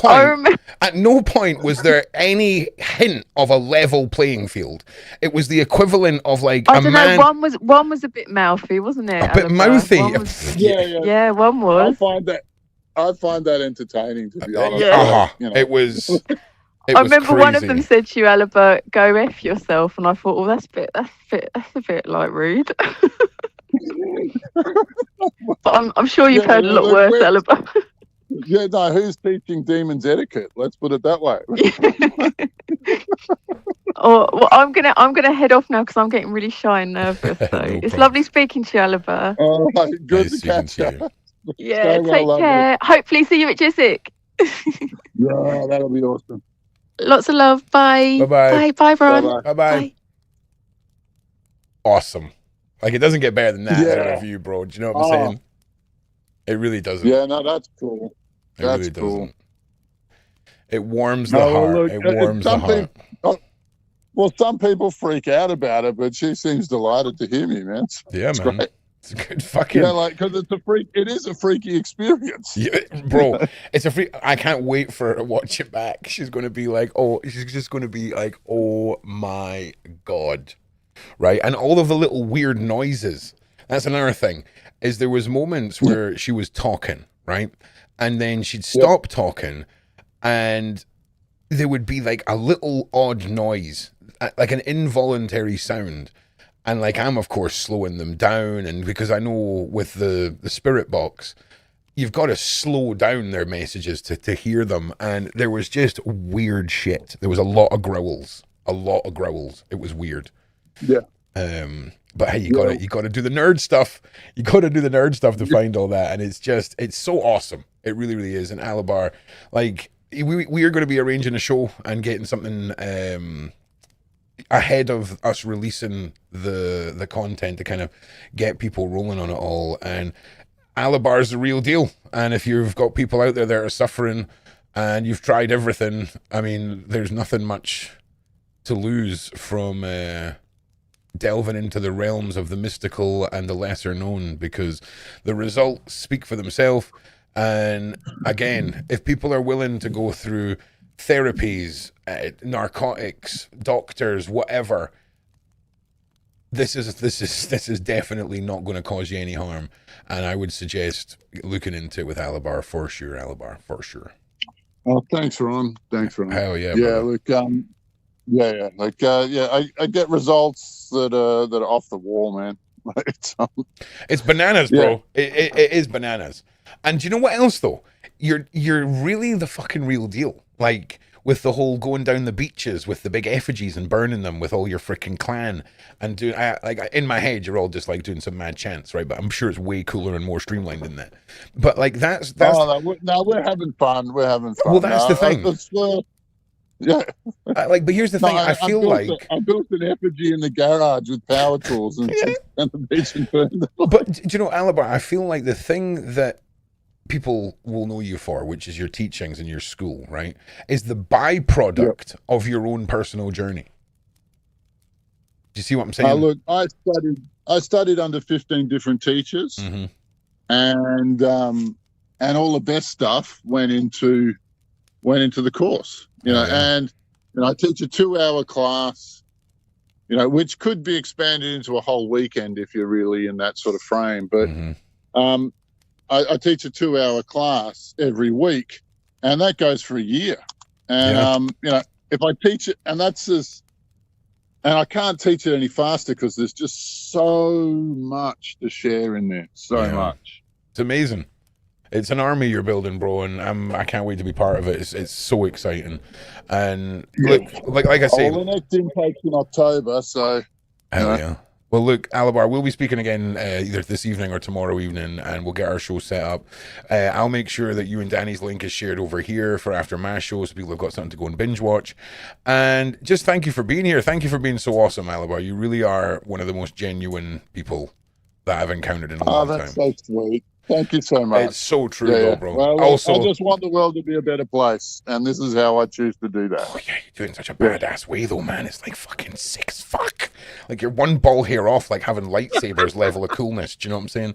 point was there any hint of a level playing field. It was the equivalent of like I don't know. One was a bit mouthy, wasn't it? A bit mouthy. Yeah, one was. I find that entertaining, to be honest. You know. It was. I remember crazy. One of them said to you, Albert, "Go F yourself," and I thought, "Oh, that's a bit like rude." But I'm sure you've heard a lot worse, Albert. Yeah, no. Who's teaching demons etiquette? Let's put it that way. Well, I'm gonna head off now because I'm getting really shy and nervous. So it's lovely speaking to you, Albert. Oh, good to catch you. Yeah, take care. Hopefully see you at Jessic. Yeah, that'll be awesome. Lots of love. Bye. Bye-bye. Bye, Brian. Bye-bye. Awesome. Like, it doesn't get better than that out of you, bro. Do you know what I'm saying? It really doesn't. Yeah, no, that's cool. It really doesn't. It warms the heart. Look, it warms the heart. Well, some people freak out about it, but she seems delighted to hear me, man. It's man. Great. It's a good fucking... Yeah, like, because it is a freaky experience. Yeah, bro, it's a freak... I can't wait for her to watch it back. She's going to be like, she's just going to be like, oh my God. Right? And all of the little weird noises. That's another thing, is there was moments where she was talking, right? And then she'd stop talking, and there would be like a little odd noise, like an involuntary sound. And like, I'm of course slowing them down, and because I know with the spirit box, you've got to slow down their messages to hear them. And there was just weird shit. There was a lot of growls. It was weird. Yeah. But hey, you gotta do the nerd stuff. You gotta do the nerd stuff to find all that, and it's so awesome. It really, really is. And Alabar, like, we are going to be arranging a show and getting something ahead of us releasing the content to kind of get people rolling on it all. And Alabar's the real deal. And if you've got people out there that are suffering and you've tried everything, I mean, there's nothing much to lose from delving into the realms of the mystical and the lesser known, because the results speak for themselves. And again, if people are willing to go through therapies, narcotics, doctors, whatever, this is definitely not going to cause you any harm. And I would suggest looking into it with Alabar for sure. Oh, thanks, Ron. Hell yeah. Yeah, brother. Look, Yeah. Like, I get results that are off the wall, man. It's bananas, bro. It is bananas. And do you know what else though? You're really the fucking real deal. Like with the whole going down the beaches with the big effigies and burning them with all your freaking clan and doing like in my head you're all just like doing some mad chants, right? But I'm sure it's way cooler and more streamlined than that. But like that's no, we're having fun. We're having fun. Well, that's the thing. Yeah. Like, but here's the thing. I feel like I built an effigy in the garage with power tools and the beach and burned them. But do you know, Alabar, I feel like the thing that people will know you for, which is your teachings in your school, right, is the byproduct of your own personal journey. Do you see what I'm saying? Look, I studied under 15 different teachers, and all the best stuff went into the course. And I teach a 2-hour class, which could be expanded into a whole weekend if you're really in that sort of frame. But I teach a 2-hour class every week, and that goes for a year. And if I teach it, and I can't teach it any faster because there's just so much to share in there. So much. It's amazing. It's an army you're building, bro, and I can't wait to be part of it. It's so exciting. And look, like I say, the next intake's in October, so hell yeah. Well, look, Alabar, we'll be speaking again either this evening or tomorrow evening, and we'll get our show set up. I'll make sure that you and Danny's link is shared over here for after my show, so people have got something to go and binge watch. And just thank you for being here. Thank you for being so awesome, Alabar. You really are one of the most genuine people that I've encountered in a long time. Oh, that's so sweet. Thank you so much. It's so true, though, bro. Well, also, I just want the world to be a better place, and this is how I choose to do that. Oh, yeah, you're doing such a badass way, though, man. It's like fucking sick as fuck. Like you're one ball hair off, like having lightsabers level of coolness. Do you know what I'm saying?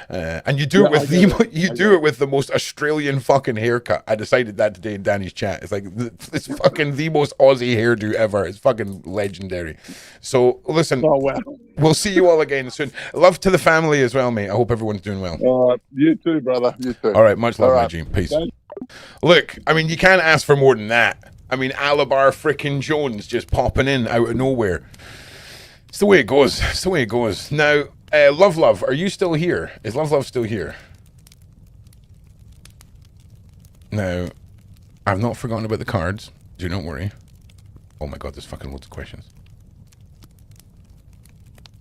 And you do it with it with the most Australian fucking haircut. I decided that today in Danny's chat. It's like it's fucking the most Aussie hairdo ever. It's fucking legendary. So listen, we'll see you all again soon. Love to the family as well, mate. I hope everyone's doing well. You too, brother. You too. All right, much love, my G. Peace. Look, I mean, you can't ask for more than that. I mean, Alabar frickin' Jones just popping in out of nowhere. It's the way it goes. It's the way it goes. Now, Love, are you still here? Is Love still here? Now, I've not forgotten about the cards. Do not worry. Oh my god, there's fucking loads of questions.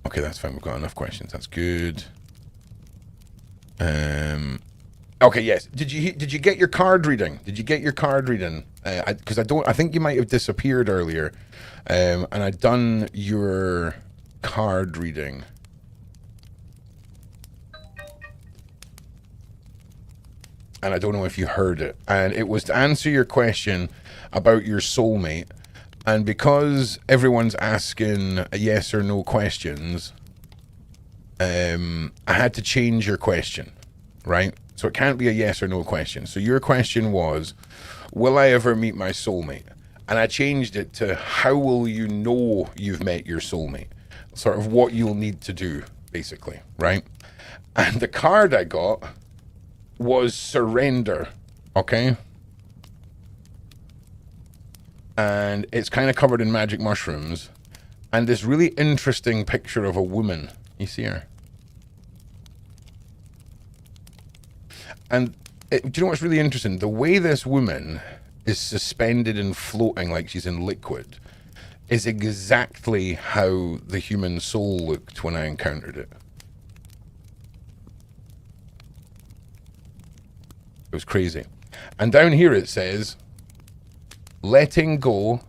Okay, that's fine. We've got enough questions. That's good. Okay, yes. Did you get your card reading? Did you get your card reading? Because I think you might have disappeared earlier. And I'd done your card reading. And I don't know if you heard it. And it was to answer your question about your soulmate. And because everyone's asking yes or no questions, I had to change your question, right? So it can't be a yes or no question. So your question was, will I ever meet my soulmate? And I changed it to, how will you know you've met your soulmate? Sort of what you'll need to do, basically, right? And the card I got was surrender, okay? And it's kind of covered in magic mushrooms. And this really interesting picture of a woman. You see her? And do you know what's really interesting? The way this woman is suspended and floating like she's in liquid is exactly how the human soul looked when I encountered it. It was crazy. And down here it says, letting go,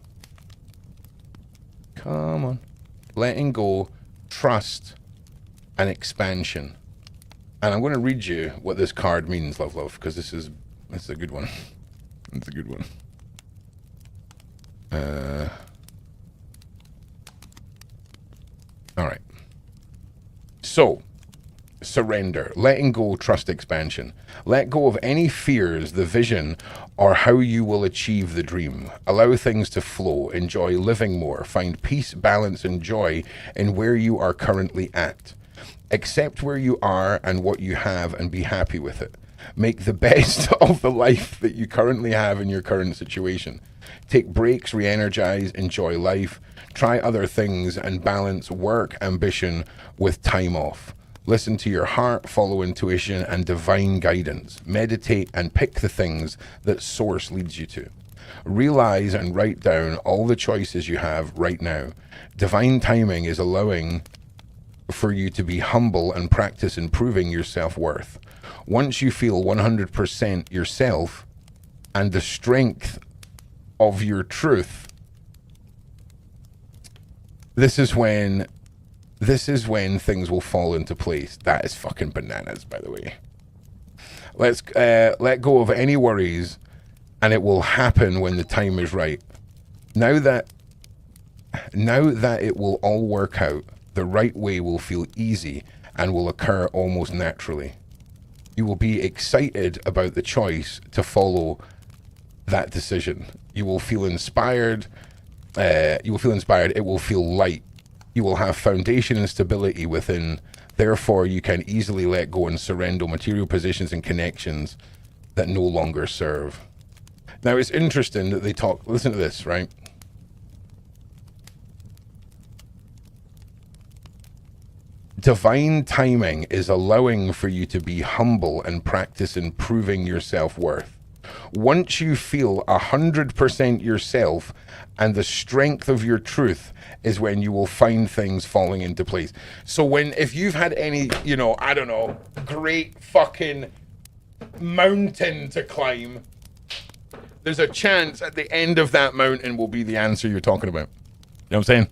come on, letting go, trust, and expansion. And I'm going to read you what this card means, love, because this is a good one. It's a good one. All right. So, surrender, letting go, trust, expansion. Let go of any fears, the vision, or how you will achieve the dream. Allow things to flow. Enjoy living more. Find peace, balance, and joy in where you are currently at. Accept where you are and what you have and be happy with it. Make the best of the life that you currently have in your current situation. Take breaks, re-energize, enjoy life. Try other things and balance work ambition with time off. Listen to your heart, follow intuition and divine guidance. Meditate and pick the things that source leads you to. Realize and write down all the choices you have right now. Divine timing is allowing for you to be humble and practice improving your self-worth. Once you feel 100% yourself and the strength of your truth, this is when things will fall into place. That is fucking bananas, by the way. Let's let go of any worries, and it will happen when the time is right. Now that it will all work out, the right way will feel easy and will occur almost naturally. You will be excited about the choice to follow that decision. You will feel inspired. It will feel light. You will have foundation and stability within. Therefore, you can easily let go and surrender material positions and connections that no longer serve. Now, it's interesting that they talk. Listen to this, right? Divine timing is allowing for you to be humble and practice improving your self-worth. Once you feel 100% yourself and the strength of your truth is when you will find things falling into place. So if you've had any, I don't know, great fucking mountain to climb, there's a chance at the end of that mountain will be the answer you're talking about. You know what I'm saying?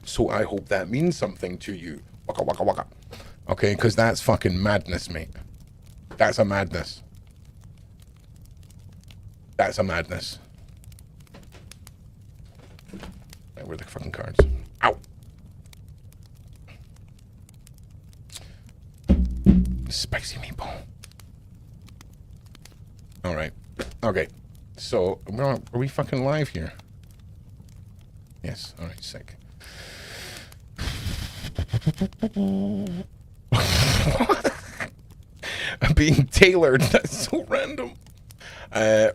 So I hope that means something to you. Waka, waka, waka. Okay, because that's fucking madness, mate. That's a madness. That's a madness. Right, where are the fucking cards? Ow! Spicy meatball. All right. Okay. So, are we fucking live here? Yes. All right. Sick. I'm being tailored. That's so random.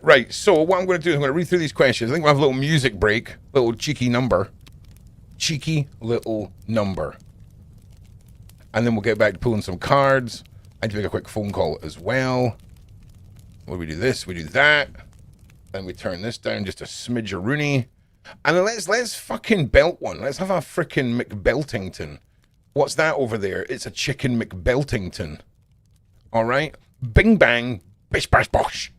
Right. So what I'm going to do is I'm going to read through these questions. I think we'll have a little music break. Little cheeky number. Cheeky little number. And then we'll get back to pulling some cards. I need to make a quick phone call as well. Well, we do this, we do that. Then we turn this down just a smidge-a-rooney. And then let's fucking belt one. Let's have a frickin' McBeltington. What's that over there? It's a chicken McBeltington. All right? Bing bang, bish bash bosh.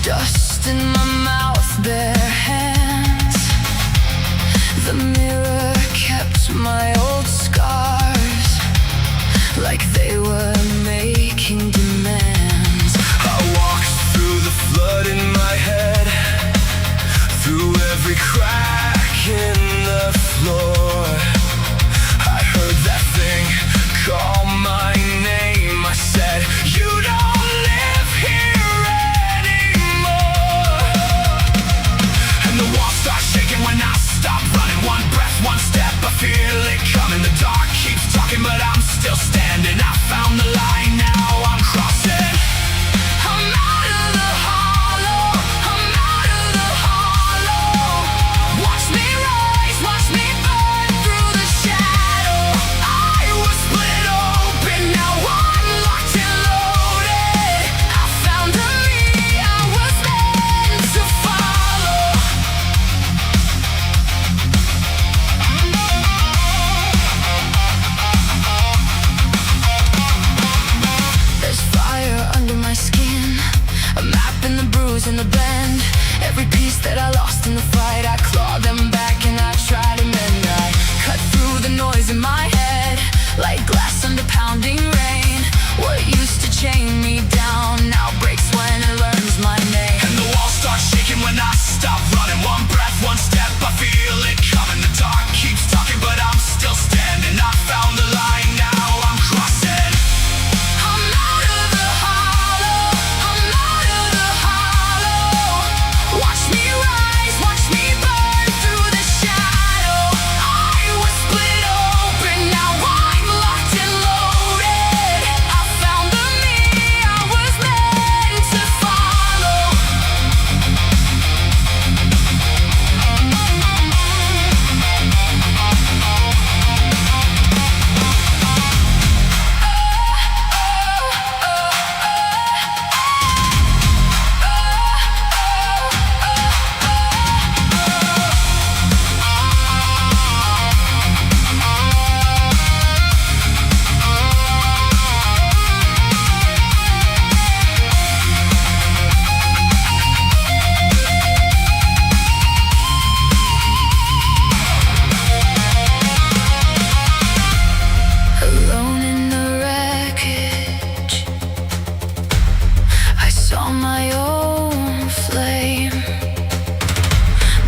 Dust in my mouth, bare hands. The mirror kept my old scars like they were making demands. I walked through the flood in my head, through every crack in the floor. I heard that thing call my name. I said, you don't live here. When I stop running, one breath, one step, I feel it coming. The dark keeps talking, but I'm still standing. I found the line, now I'm crossing. I'm out of the hollow, I'm out of the hollow. Watch me rise, watch me burn through the shadow. I was split open, now I'm locked and loaded. I found the me I was meant to follow. In the bruise and the bend, every piece that I lost in the fight, I clawed them noise in my head, like glass under pounding rain. What used to chain me down now breaks when it learns my name. And the walls start shaking when I stop running. One breath, one step, I feel it coming. The dark keeps talking, but I'm still standing. I found the line, now I'm crossing. I'm out of the hollow, I'm out of the hollow. Watch me rise, watch me burn through the shadow. I was split open, now I'm locked and loaded. I found the me I was meant to follow. Alone in the wreckage, I saw my own flame.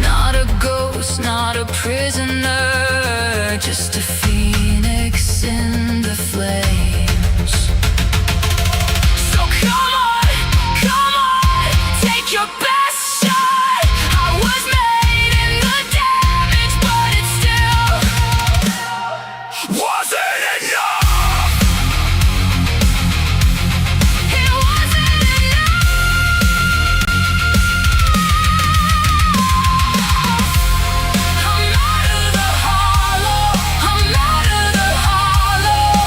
Not a ghost, not a prisoner, just a phoenix in the flames. So come on, take your best shot. I was made in the damage, but it still wasn't enough. It wasn't enough. I'm out of the hollow, I'm out of the hollow.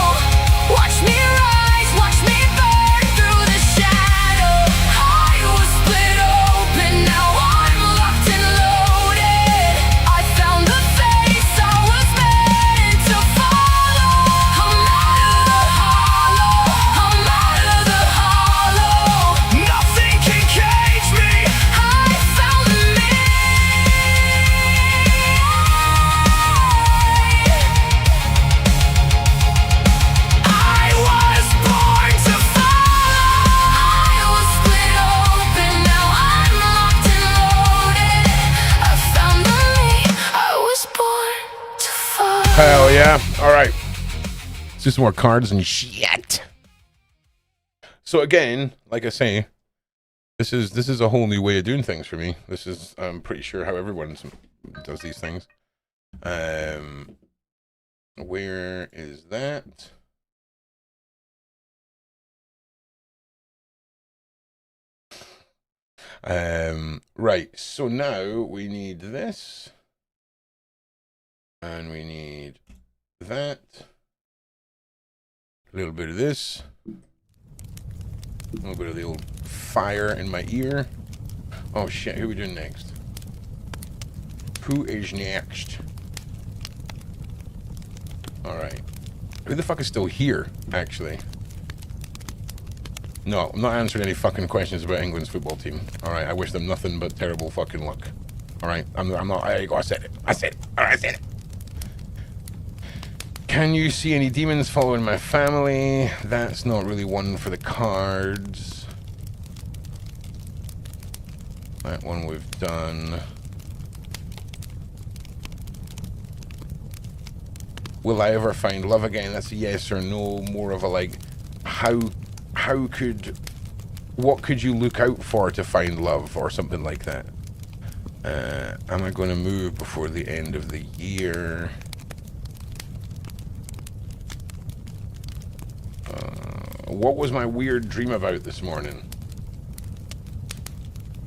Watch me rise, watch me burn through the shadow. I was split open, now I'm locked and loaded. I found the face I was meant to follow. I'm out of the hollow, I'm out of the hollow. Nothing can cage me. I found me. I was born to follow. I was split open, now I'm locked and loaded. I found the me I was born to follow. Hell yeah. All right. Let's do some more cards and shit. So again, like I say, this is a whole new way of doing things for me. This is, I'm pretty sure, how everyone does these things. Where is that? Right. So now we need this, and we need that. A little bit of this. A little bit of the old fire in my ear. Oh shit, who are we doing next? Who is next? Alright. Who the fuck is still here, actually? No, I'm not answering any fucking questions about England's football team. Alright, I wish them nothing but terrible fucking luck. Alright, I'm not, there you go, I said it. Alright, I said it. Can you see any demons following my family? That's not really one for the cards. That one we've done. Will I ever find love again? That's a yes or no. More of a like, what could you look out for to find love or something like that? Am I going to move before the end of the year? What was my weird dream about this morning?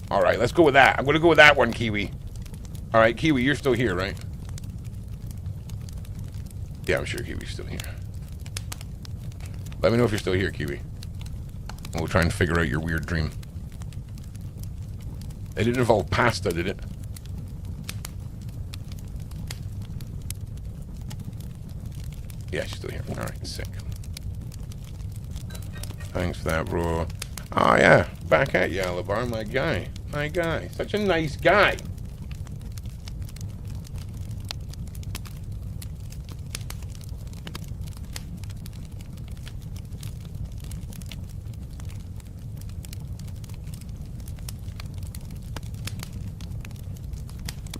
All right, let's go with that. I'm going to go with that one, Kiwi. All right, Kiwi, you're still here, right? Yeah, I'm sure Kiwi's still here. Let me know if you're still here, Kiwi. We'll try and figure out your weird dream. It didn't involve pasta, did it? Yeah, she's still here. All right, sick. Thanks for that, bro. Oh, yeah. Back at you, Alabar, my guy. My guy. Such a nice guy.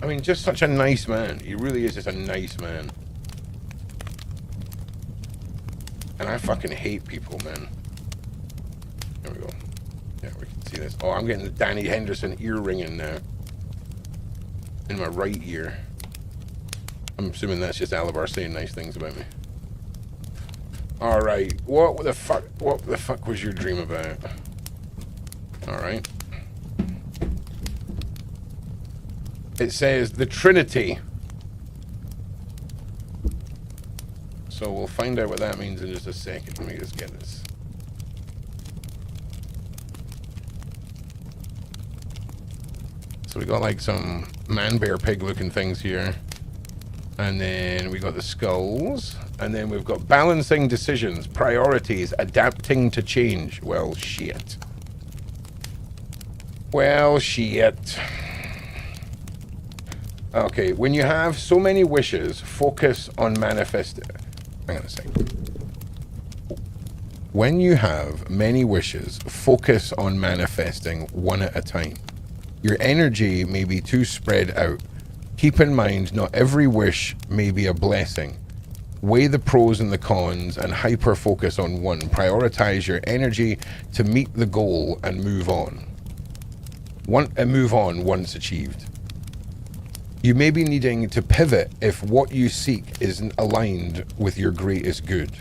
mean, just such a nice man. He really is just a nice man. And I fucking hate people, man. There we go. Yeah, we can see this. Oh, I'm getting the Danny Henderson ear ringing now. In my right ear. I'm assuming that's just Alabar saying nice things about me. Alright. What the fuck was your dream about? Alright. It says the Trinity. So we'll find out what that means in just a second. Let me just get this. So we got like some man-bear pig looking things here. And then we got the skulls. And then we've got balancing decisions, priorities, adapting to change. Well, shit. Well, shit. Okay, when you have so many wishes, focus on manifesting. Hang on a second. When you have many wishes, focus on manifesting one at a time. Your energy may be too spread out. Keep in mind, not every wish may be a blessing. Weigh the pros and the cons and hyper-focus on one. Prioritize your energy to meet the goal and move on. Move on once achieved. You may be needing to pivot if what you seek isn't aligned with your greatest good.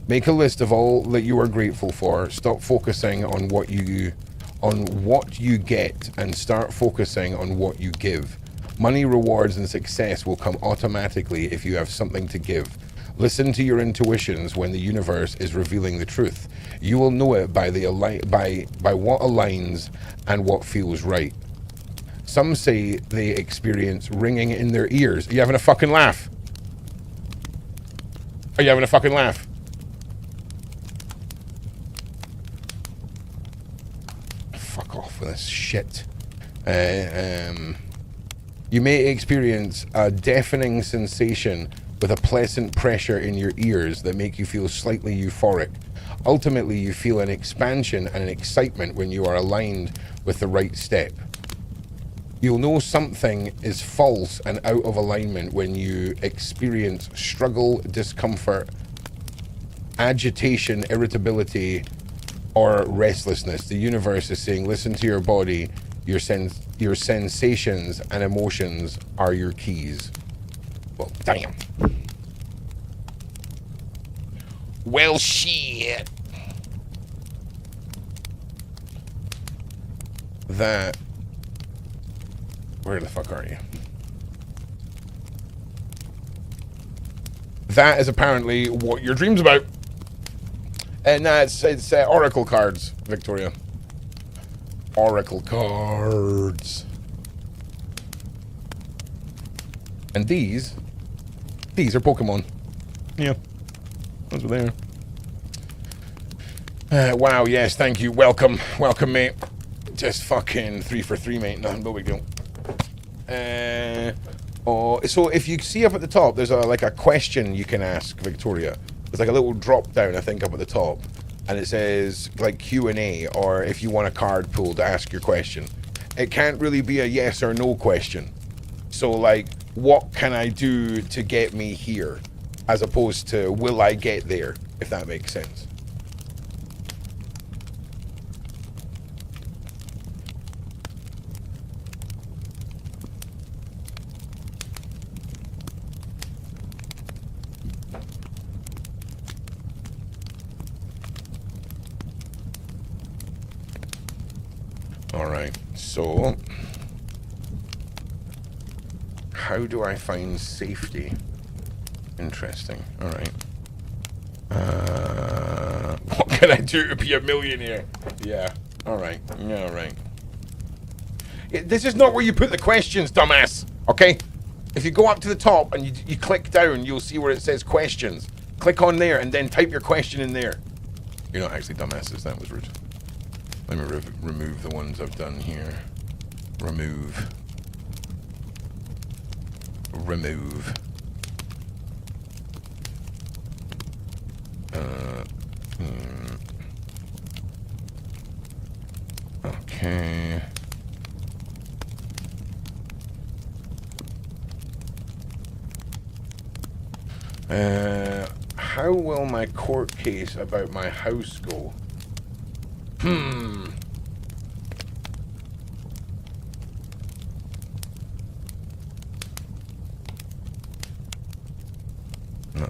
Make a list of all that you are grateful for. Stop focusing on what you get and start focusing on what you give. Money, rewards, and success will come automatically if you have something to give. Listen to your intuitions when the universe is revealing the truth. You will know it by what aligns and what feels right. Some say they experience ringing in their ears. Are you having a fucking laugh? Are you having a fucking laugh? Fuck off with this shit. You may experience a deafening sensation with a pleasant pressure in your ears that make you feel slightly euphoric. Ultimately, you feel an expansion and an excitement when you are aligned with the right step. You'll know something is false and out of alignment when you experience struggle, discomfort, agitation, irritability, or restlessness. The universe is saying, listen to your body. Your sensations and emotions are your keys. Well, damn. Well, shit. That... Where the fuck are you? That is apparently what your dream's about. And it's Oracle cards, Victoria. Oracle cards. And these are Pokemon. Yeah. Those are there. Wow, yes, thank you. Welcome, mate. Just fucking 3 for 3, mate. No big deal. So if you see up at the top, there's like a question you can ask Victoria. There's like a little drop down, I think, up at the top, and it says like Q&A, or if you want a card pull to ask your question. It can't really be a yes or no question. So like, what can I do to get me here, as opposed to will I get there, if that makes sense. Alright, so how do I find safety? Interesting. Alright. What can I do to be a millionaire? Yeah. Alright. Yeah, alright. This is not where you put the questions, dumbass. Okay? If you go up to the top and you click down, you'll see where it says questions. Click on there and then type your question in there. You're not actually dumbasses. That was rude. Let me remove the ones I've done here. Remove. Okay. How will my court case about my house go? No,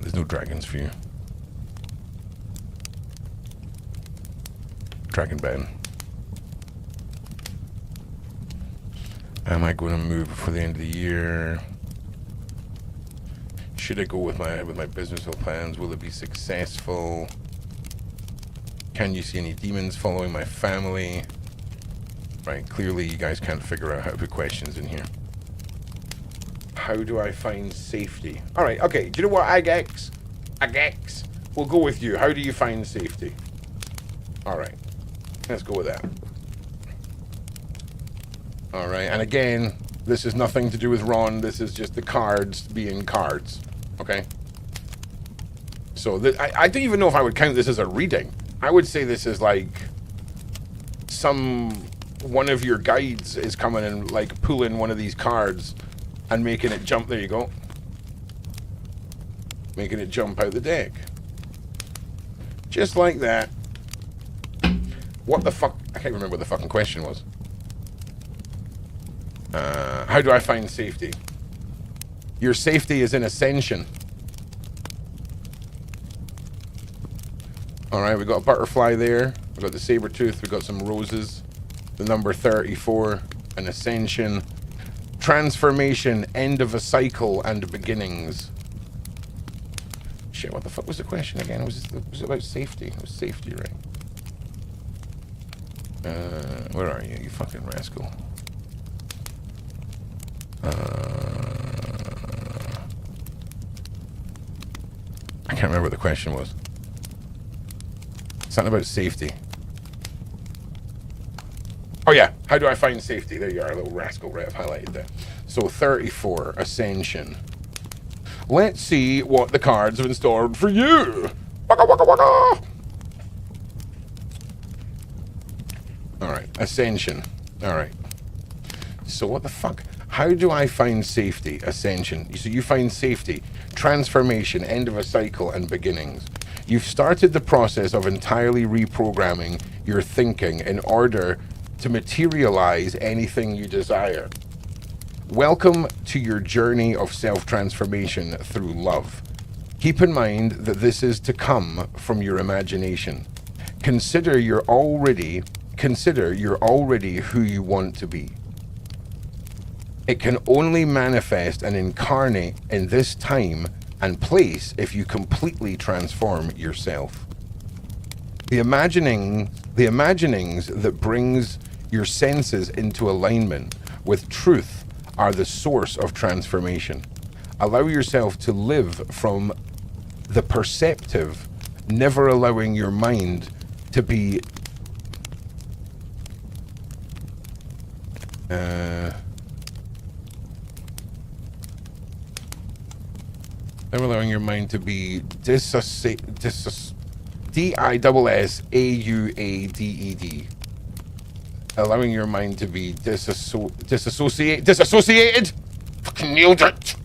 there's no dragons for you. Dragon ban. Am I going to move before the end of the year? Should I go with my business plans? Will it be successful? Can you see any demons following my family? Right, clearly you guys can't figure out how to put questions in here. How do I find safety? All right, okay. Do you know what, Agex? We'll go with you. How do you find safety? All right, let's go with that. All right, and again, this is nothing to do with Ron. This is just the cards being cards. Okay. So I don't even know if I would count this as a reading. I would say this is like one of your guides is coming and like pulling one of these cards and making it jump. There you go. Making it jump out the deck. Just like that. What the fuck? I can't remember what the fucking question was. How do I find safety? Your safety is in ascension. Alright, we got a butterfly there. We got the saber tooth. We got some roses. The number 34. An ascension. Transformation. End of a cycle and beginnings. Shit, what the fuck was the question again? Was it about safety? It was safety, right? Where are you, you fucking rascal? I can't remember what the question was. Something about safety. Oh yeah, how do I find safety? There you are, little rascal, right? I've highlighted that. So 34, Ascension. Let's see what the cards have in store for you. Waka waka waka. Alright, Ascension. Alright. So what the fuck? How do I find safety? Ascension. So you find safety, transformation, end of a cycle, and beginnings. You've started the process of entirely reprogramming your thinking in order to materialize anything you desire. Welcome to your journey of self-transformation through love. Keep in mind that this is to come from your imagination. Consider you're already who you want to be. It can only manifest and incarnate in this time and place if you completely transform yourself. The imaginings that brings your senses into alignment with truth are the source of transformation. Allow yourself to live from the perceptive, never allowing your mind to be never allowing your mind to be D-I-S-S-A-U-A-D-E-D. Allowing your mind to be disassociated. Fucking nailed it.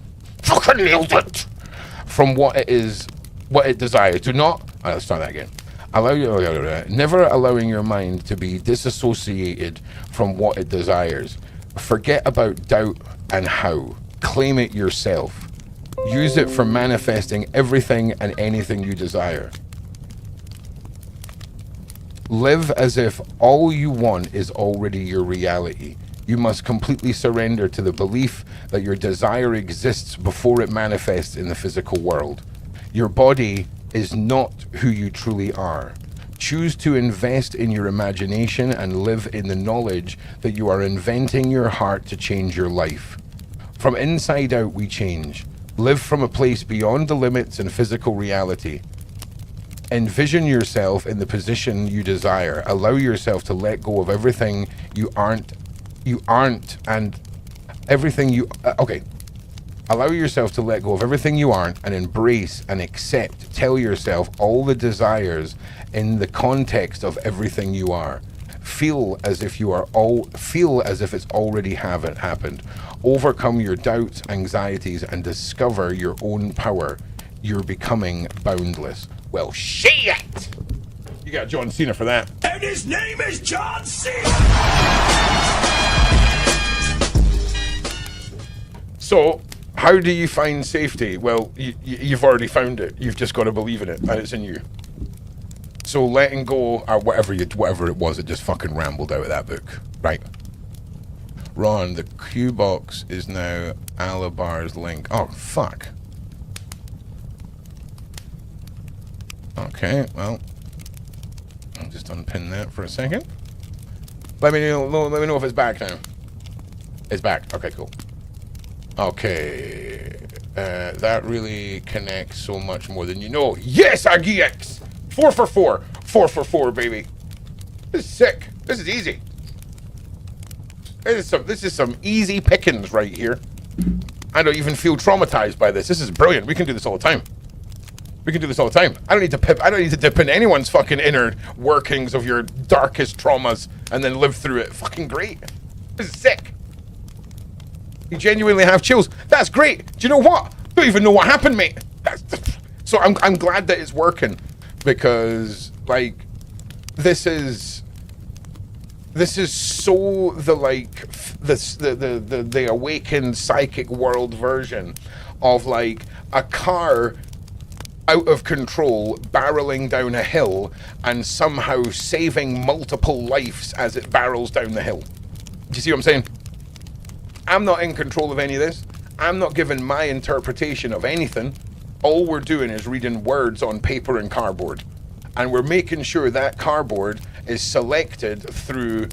From what it desires. Do not. Let's start that again. Never allowing your mind to be disassociated from what it desires. Forget about doubt and how. Claim it yourself. Use it for manifesting everything and anything you desire. Live as if all you want is already your reality. You must completely surrender to the belief that your desire exists before it manifests in the physical world. Your body is not who you truly are. Choose to invest in your imagination and live in the knowledge that you are inventing your heart to change your life. From inside out, we change. Live from a place beyond the limits and physical reality. Envision yourself in the position you desire. Allow yourself to let go of everything you aren't, and everything you, Allow yourself to let go of everything you aren't and embrace and accept. Tell yourself all the desires in the context of everything you are. Feel as if it's already happened. Overcome your doubts, anxieties, and discover your own power. you're becoming boundless. Well, shit! You got John Cena for that. And his name is John Cena! So, how do you find safety? Well, you've already found it. You've just got to believe in it, and it's in you. So letting go, or whatever it was, it just fucking rambled out of that book. Right. Ron, the Q box is now Alabar's link. Oh, fuck. Okay, well, I'll just unpin that for a second. Let me know if it's back now. It's back. Okay, cool. Okay. That really connects so much more than you know. Yes, RGX! 4 for 4. 4 for 4, baby. This is sick. This is easy. This is some easy pickings right here. I don't even feel traumatized by this. This is brilliant. We can do this all the time. We can do this all the time. I don't need to dip into anyone's fucking inner workings of your darkest traumas and then live through it. Fucking great. This is sick. You genuinely have chills. That's great. Do you know what? Don't even know what happened, mate. So I'm glad that it's working, because like this is so the awakened psychic world version of like a car out of control barreling down a hill and somehow saving multiple lives as it barrels down the hill. Do you see what I'm saying? I'm not in control of any of this. I'm not giving my interpretation of anything. All we're doing is reading words on paper and cardboard. And we're making sure that cardboard is selected through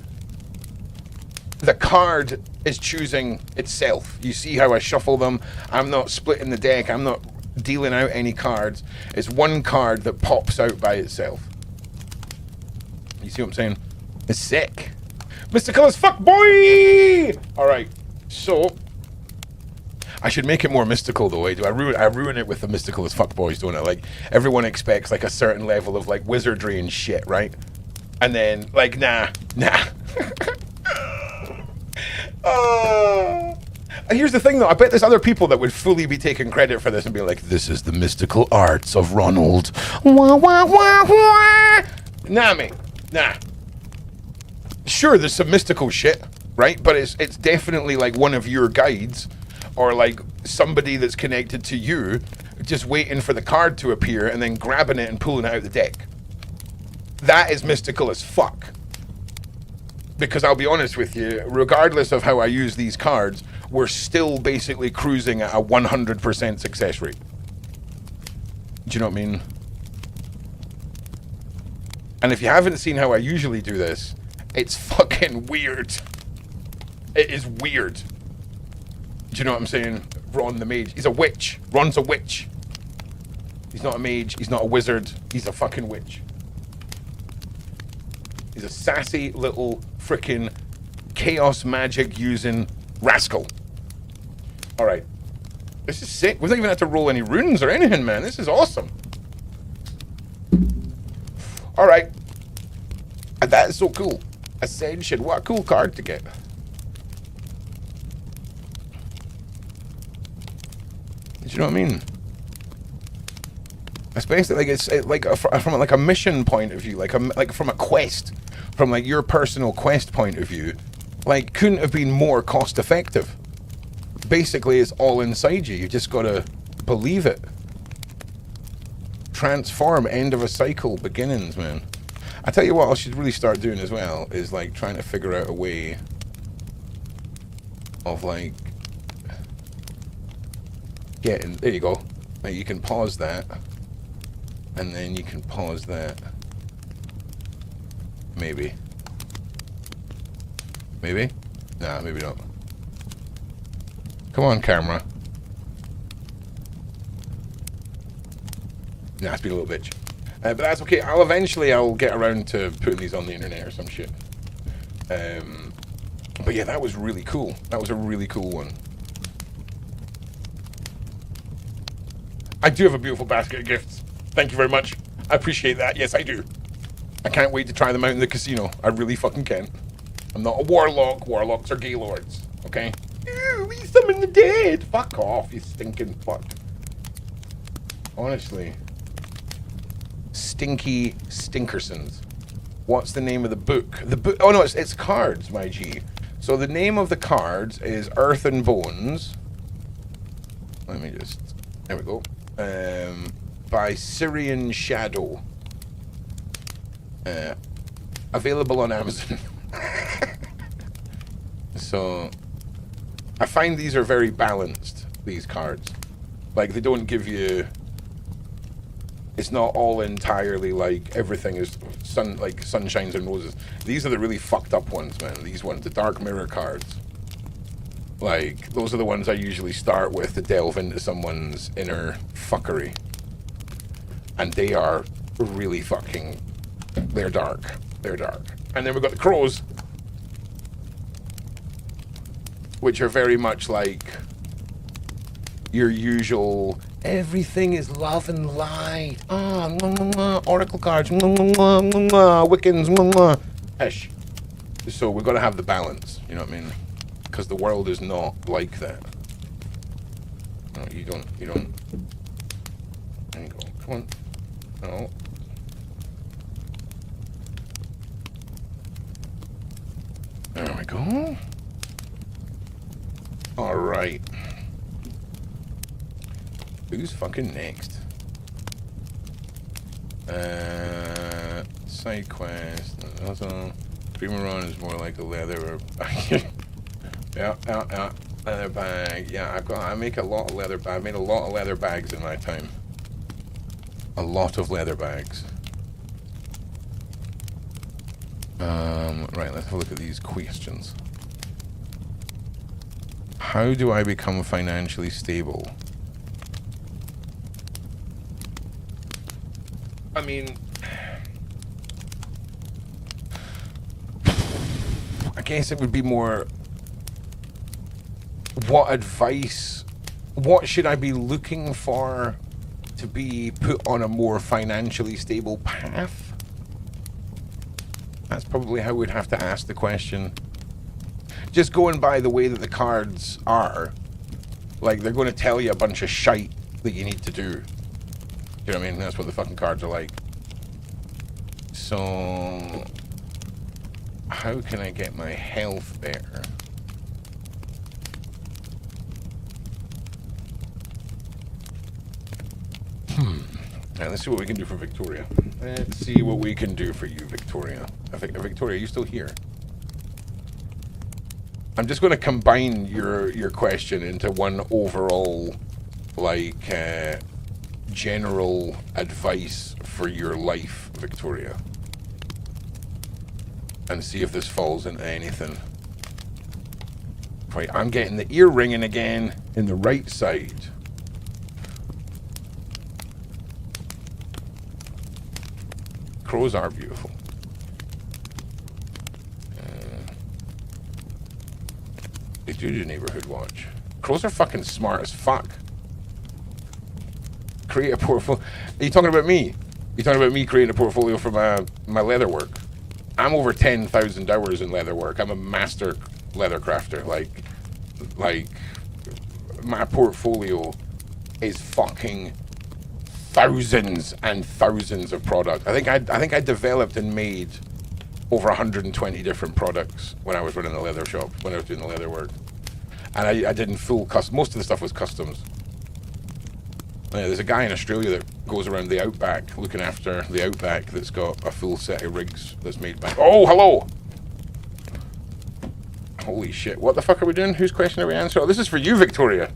the card is choosing itself. You see how I shuffle them? I'm not splitting the deck. I'm not dealing out any cards. It's one card that pops out by itself. You see what I'm saying? It's sick. Mystical as fuck, boy! Alright, so I should make it more mystical though. I ruin it with the mystical as fuck boys, don't I? Like, everyone expects like a certain level of like wizardry and shit, right? And then like, nah. Here's the thing though, I bet there's other people that would fully be taking credit for this and be like, this is the mystical arts of Ronald. Wah, wah, wah, wah. Nah, mate. Nah. Sure, there's some mystical shit, right? But it's definitely like one of your guides, or like somebody that's connected to you, just waiting for the card to appear and then grabbing it and pulling it out of the deck. That is mystical as fuck. Because I'll be honest with you, regardless of how I use these cards, we're still basically cruising at a 100% success rate. Do you know what I mean? And if you haven't seen how I usually do this, it's fucking weird. It is weird. Do you know what I'm saying? Ron the mage. He's a witch. Ron's a witch. He's not a mage. He's not a wizard. He's a fucking witch. He's a sassy little frickin' chaos magic using rascal. Alright. This is sick. We don't even have to roll any runes or anything, man. This is awesome. Alright. That is so cool. Ascension. What a cool card to get. Do you know what I mean? Especially like it's like from like a mission point of view, like from a quest, from like your personal quest point of view, like couldn't have been more cost effective. Basically, it's all inside you. You just gotta believe it. Transform, end of a cycle, beginnings, man. I tell you what, I should really start doing as well is like trying to figure out a way of like getting. There you go. Like you can pause that. And then you can pause that. Maybe. Maybe? Nah, maybe not. Come on, camera. Nah, it's been a little bitch. But that's okay. I'll get around to putting these on the internet or some shit. But yeah, that was really cool. That was a really cool one. I do have a beautiful basket of gifts. Thank you very much. I appreciate that. Yes, I do. I can't wait to try them out in the casino. I really fucking can. I'm not a warlock. Warlocks are gaylords. Okay? Ew, we summon the dead. Fuck off, you stinking fuck. Honestly. Stinky Stinkersons. What's the name of the book? The book. Oh no, it's cards, my G. So the name of the cards is Earth and Bones. Let me just. There we go. By Syrian Shadow. Available on Amazon. So I find these are very balanced. These cards, like they don't give you. It's not all entirely like everything is sunshines and roses. These are the really fucked up ones, man. These ones, the dark mirror cards. Like, those are the ones I usually start with to delve into someone's inner fuckery. And they are really fucking... They're dark. They're dark. And then we've got the crows. Which are very much like... your usual... Everything is love and light. Oracle cards. Wiccans. Ish. So we've got to have the balance. You know what I mean? Because the world is not like that. No, you don't. There you go. Come on. No. There we go. All right. Who's fucking next? Side quest. Also, Dreamer Run is more like a leather. Yeah. Leather bag. Yeah, I make a lot of leather. I made a lot of leather bags in my time. A lot of leather bags. Right. Let's have a look at these questions. How do I become financially stable? I mean, I guess it would be more, what advice, what should I be looking for to be put on a more financially stable path? That's probably how we'd have to ask the question. Just going by the way that the cards are, like, they're going to tell you a bunch of shite that you need to do. You know what I mean? That's what the fucking cards are like. So, how can I get my health better? Now, let's see what we can do for Victoria. Let's see what we can do for you, Victoria. Victoria, are you still here? I'm just going to combine your question into one overall, like, general advice for your life, Victoria, and see if this falls into anything. Right, I'm getting the ear ringing again in the right side. Crows are beautiful. They do neighborhood watch. Crows are fucking smart as fuck. Create a portfolio. Are you talking about me? You're talking about me creating a portfolio for my leather work. I'm over 10,000 hours in leather work. I'm a master leather crafter. Like my portfolio is fucking thousands and thousands of products. I think I developed and made over 120 different products when I was running the leather shop, when I was doing the leather work. And I did in full custom. Most of the stuff was customs. There's a guy in Australia that goes around the outback looking after the outback that's got a full set of rigs that's made by... Oh, hello! Holy shit. What the fuck are we doing? Whose question are we answering? Oh, this is for you, Victoria.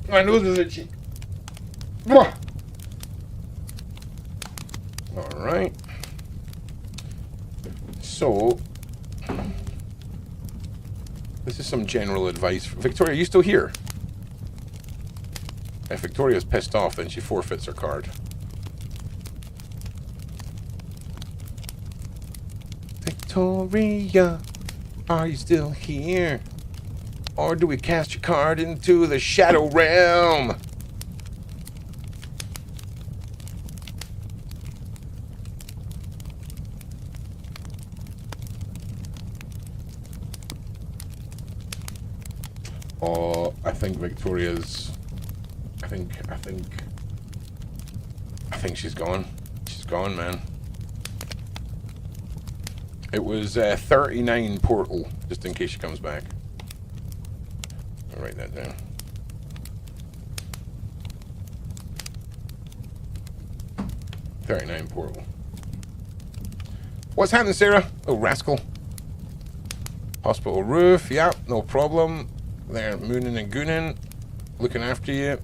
My nose is itchy. Alright. So... this is some general advice. Victoria, are you still here? If Victoria's pissed off, then she forfeits her card. Victoria, are you still here? Or do we cast your card into the shadow realm? Oh, Victoria's. I think she's gone. She's gone, man. It was 39 portal, just in case she comes back. I'll write that down. $39 portal. What's happening, Sarah? Oh, rascal. Hospital roof. Yeah, no problem. They're mooning and gooning. Looking after you.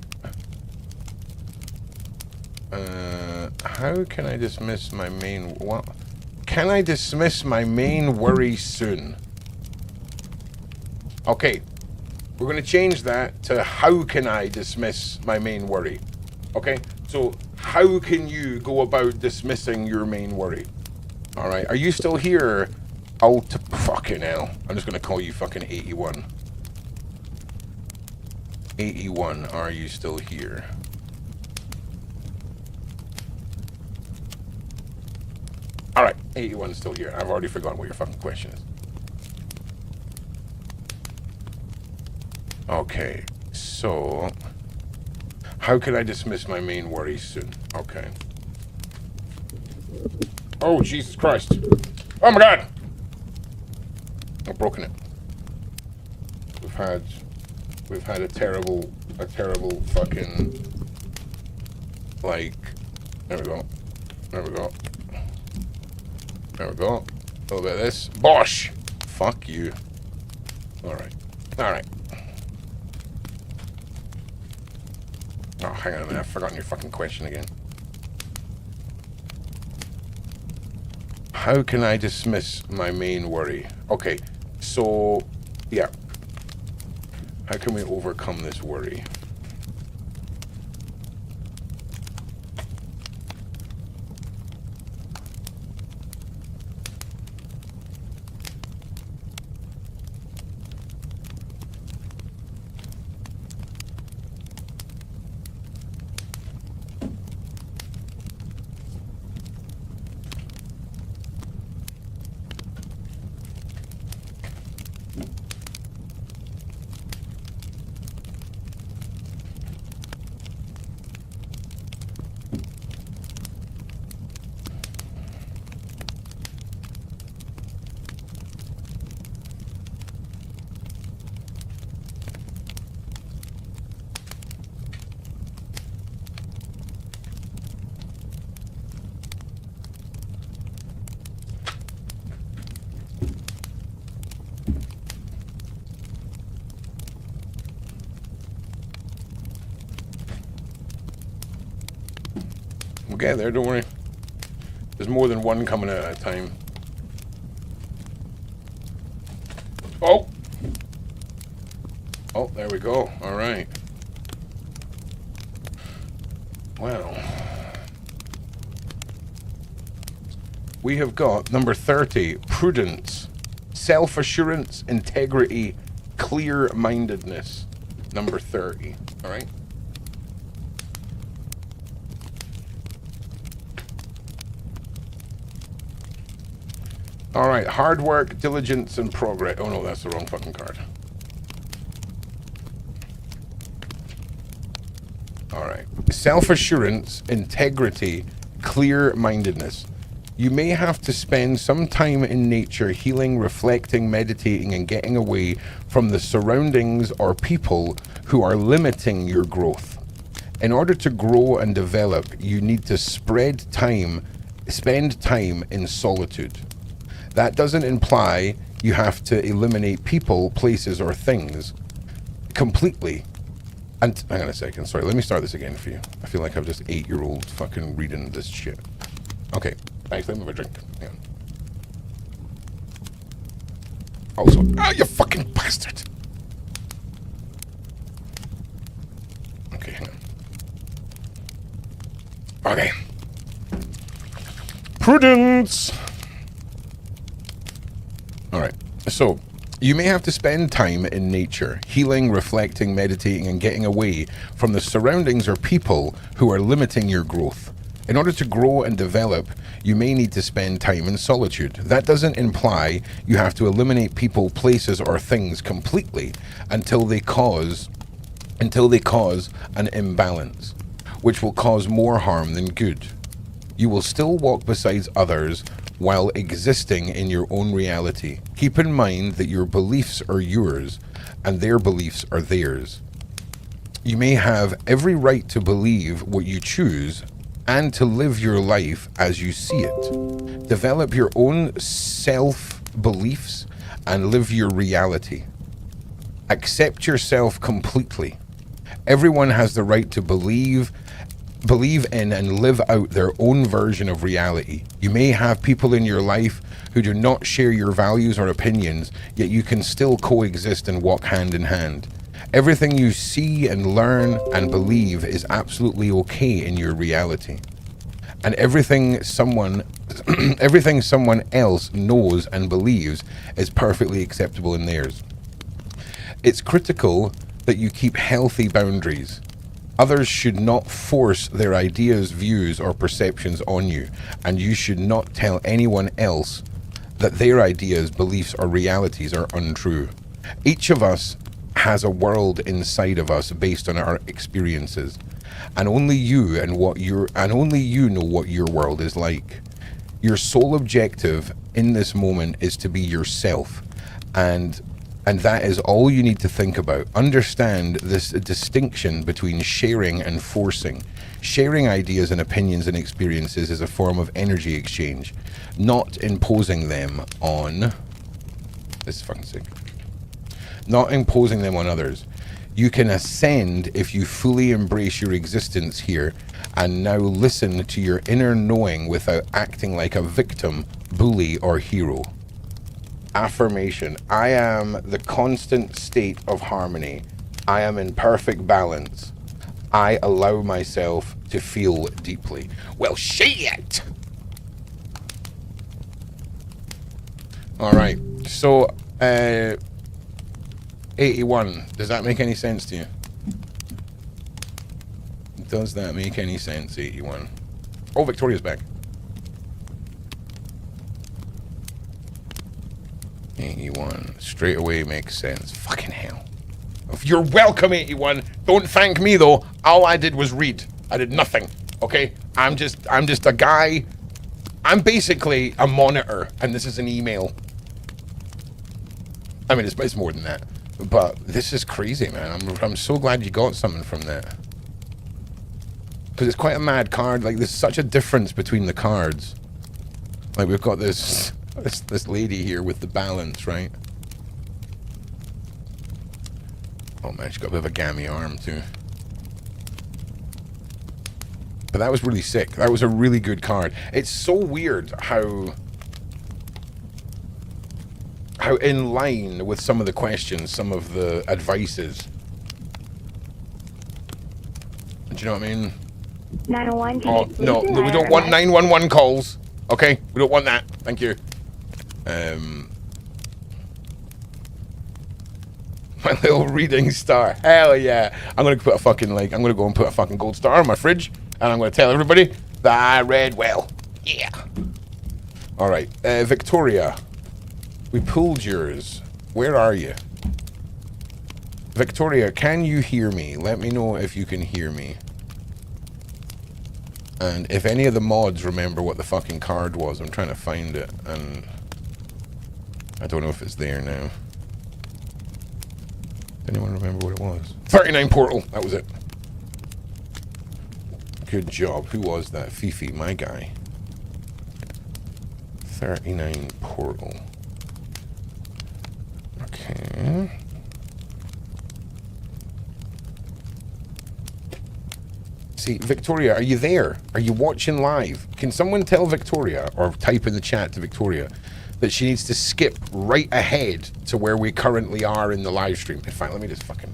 How can I dismiss my main... What? Can I dismiss my main worry soon? Okay. We're going to change that to how can I dismiss my main worry? Okay? So, how can you go about dismissing your main worry? Alright, are you still here? Fucking hell. I'm just going to call you fucking 81. 81, are you still here? Alright, 81 is still here. I've already forgotten what your fucking question is. Okay, so... How can I dismiss my main worry soon? Okay. Oh, Jesus Christ. Oh my God! I've broken it. We've had a terrible fucking... Like... There we go. There we go. There we go. A little bit of this. Bosh! Fuck you. Alright. Alright. Oh, hang on a minute. I've forgotten your fucking question again. How can I dismiss my main worry? Okay, so... Yeah. How can we overcome this worry? We'll get there, don't worry. There's more than one coming at a time. Oh! Oh, there we go. All right. Well. We have got number 30, prudence, self-assurance, integrity, clear-mindedness. Number 30, all right? All right, hard work, diligence, and progress. Oh no, that's the wrong fucking card. All right, self-assurance, integrity, clear-mindedness. You may have to spend some time in nature healing, reflecting, meditating, and getting away from the surroundings or people who are limiting your growth. In order to grow and develop, you need to spend time in solitude. That doesn't imply you have to eliminate people, places, or things completely. And hang on a second, sorry, let me start this again for you. I feel like I'm just 8-year-old fucking reading this shit. Okay, thanks, let me have a drink. Hang on. Also, you fucking bastard! Okay, hang on. Okay. Prudence! Alright, so you may have to spend time in nature, healing, reflecting, meditating, and getting away from the surroundings or people who are limiting your growth. In order to grow and develop, you may need to spend time in solitude. That doesn't imply you have to eliminate people, places, or things completely until they cause until they cause an imbalance, which will cause more harm than good. You will still walk beside others while existing in your own reality. Keep in mind that your beliefs are yours and their beliefs are theirs. You may have every right to believe what you choose and to live your life as you see it. Develop your own self-beliefs and live your reality. Accept yourself completely. Everyone has the right to believe in and live out their own version of reality. You may have people in your life who do not share your values or opinions, yet you can still coexist and walk hand in hand. Everything you see and learn and believe is absolutely okay in your reality. And everything someone else knows and believes is perfectly acceptable in theirs. It's critical that you keep healthy boundaries. Others should not force their ideas, views, or perceptions on you, and you should not tell anyone else that their ideas, beliefs, or realities are untrue. Each of us has a world inside of us based on our experiences, and only you know what your world is like. Your sole objective in this moment is to be yourself, and that is all you need to think about. Understand this distinction between sharing and forcing. Sharing ideas and opinions and experiences is a form of energy exchange, not imposing them on... This is fucking sick. Not imposing them on others. You can ascend if you fully embrace your existence here and now listen to your inner knowing without acting like a victim, bully, or hero. Affirmation. I am the constant state of harmony. I am in perfect balance. I allow myself to feel deeply. Well, shit! Alright, so, 81. Does that make any sense to you? Does that make any sense, 81? Oh, Victoria's back. 81. Straight away makes sense. Fucking hell. You're welcome, 81. Don't thank me, though. All I did was read. I did nothing. Okay? I'm just a guy. I'm basically a monitor, and this is an email. I mean, it's more than that. But this is crazy, man. I'm so glad you got something from that. Because it's quite a mad card. Like, there's such a difference between the cards. Like, we've got this lady here with the balance, right? Oh man, she's got a bit of a gammy arm too. But that was really sick. That was a really good card. It's so weird how in line with some of the questions, some of the advices. Do you know what I mean? 911. Oh, no, we don't want 911 calls. Okay, we don't want that. Thank you. My little reading star. Hell yeah. I'm gonna put a fucking, like, I'm gonna go and put a fucking gold star on my fridge, and I'm gonna tell everybody that I read well. Yeah. Alright, Victoria. We pulled yours. Where are you? Victoria, can you hear me? Let me know if you can hear me. And if any of the mods remember what the fucking card was, I'm trying to find it, and I don't know if it's there now. Does anyone remember what it was? 39 Portal, that was it. Good job. Who was that? Fifi, my guy. 39 Portal. Okay. See, Victoria, are you there? Are you watching live? Can someone tell Victoria, or type in the chat to Victoria, that she needs to skip right ahead to where we currently are in the live stream? In fact, let me just fucking...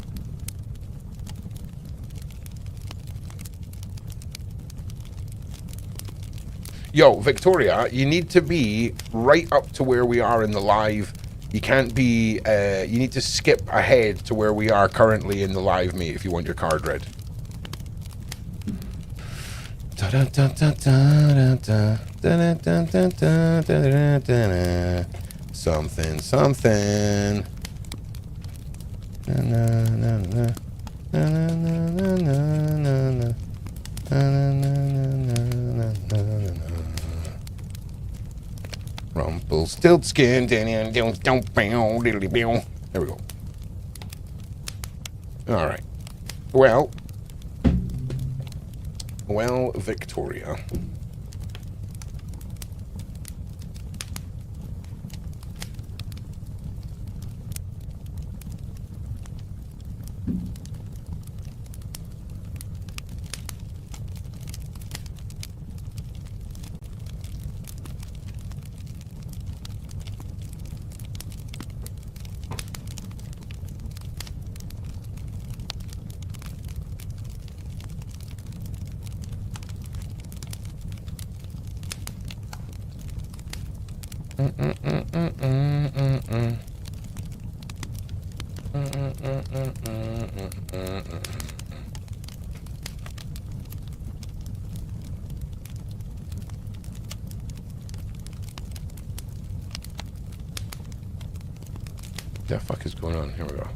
Yo, Victoria, you need to be right up to where we are in the live. You can't be... you need to skip ahead to where we are currently in the live, mate, if you want your card read. Something, something. Rumpelstiltskin. There we go. All right. Well, Victoria. The fuck is going on? Here we go.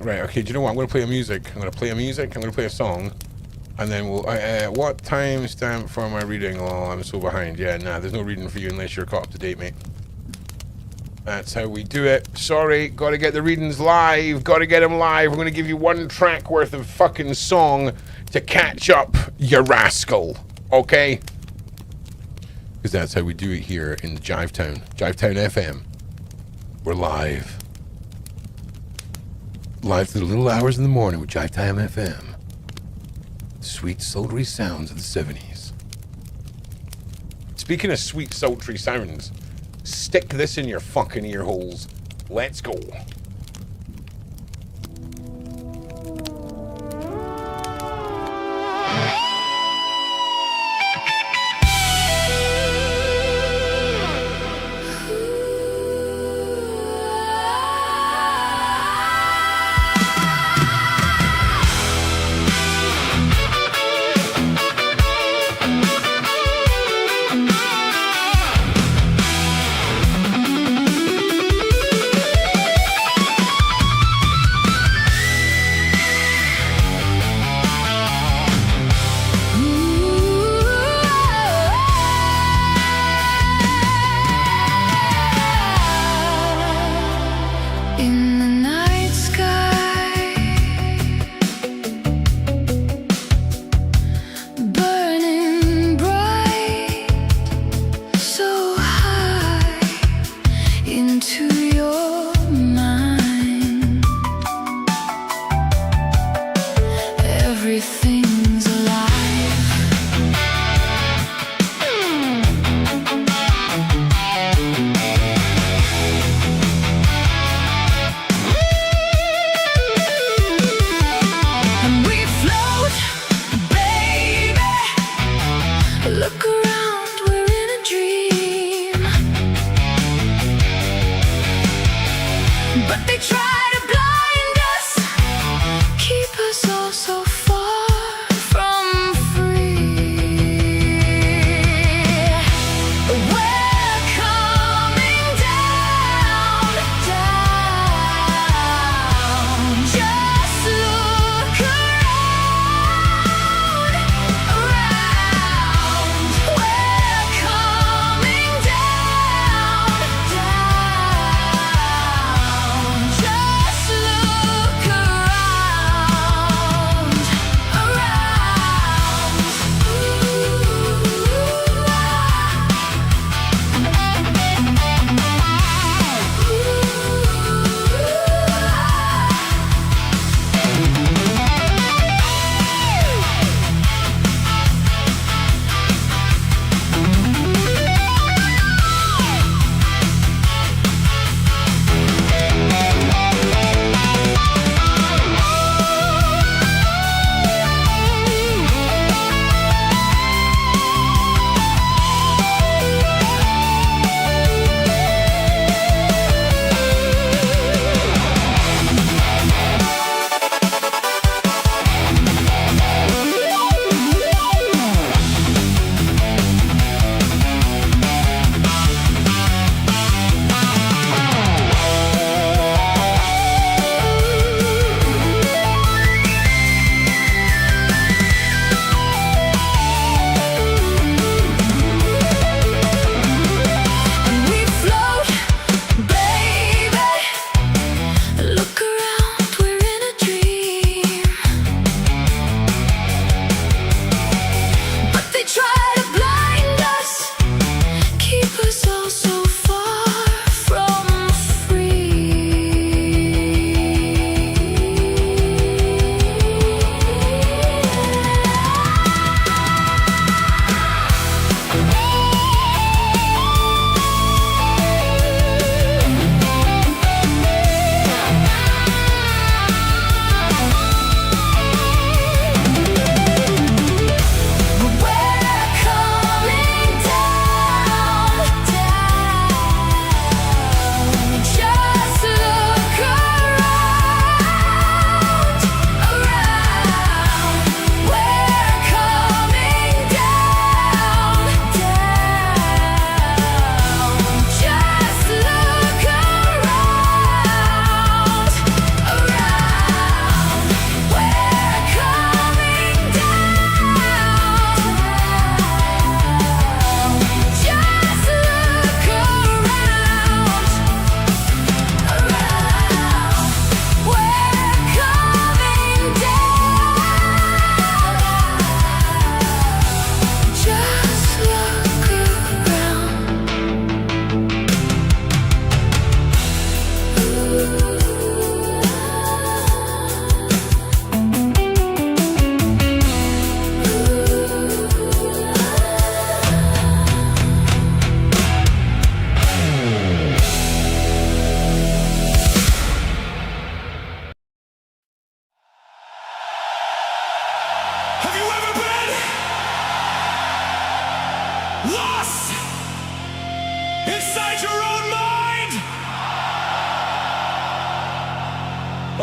Right, okay, do you know what? I'm going to play a music. I'm going to play a song. And then we'll... what time stamp for my reading? Oh, I'm so behind. Yeah, nah, there's no reading for you unless you're caught up to date, mate. That's how we do it. Sorry, got to get the readings live. Got to get them live. We're going to give you one track worth of fucking song to catch up, you rascal. Okay? Because that's how we do it here in the Jivetown. Jivetown FM. We're live. Live through the little hours in the morning with Jivetown FM. Sweet, sultry sounds of the 70s. Speaking of sweet, sultry sounds, stick this in your fucking ear holes. Let's go.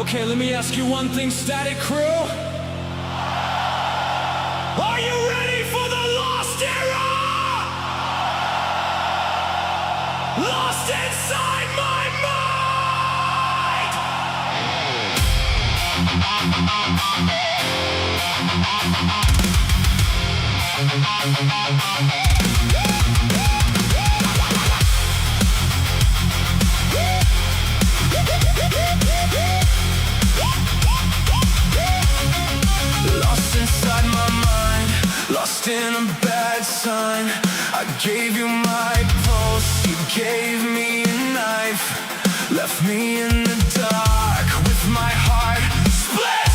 Okay, let me ask you one thing, Static Crew. Are you ready for the Lost Era? Lost inside my Lost inside my mind, lost in a bad sign. I gave you my pulse, you gave me a knife. Left me in the dark with my heart split.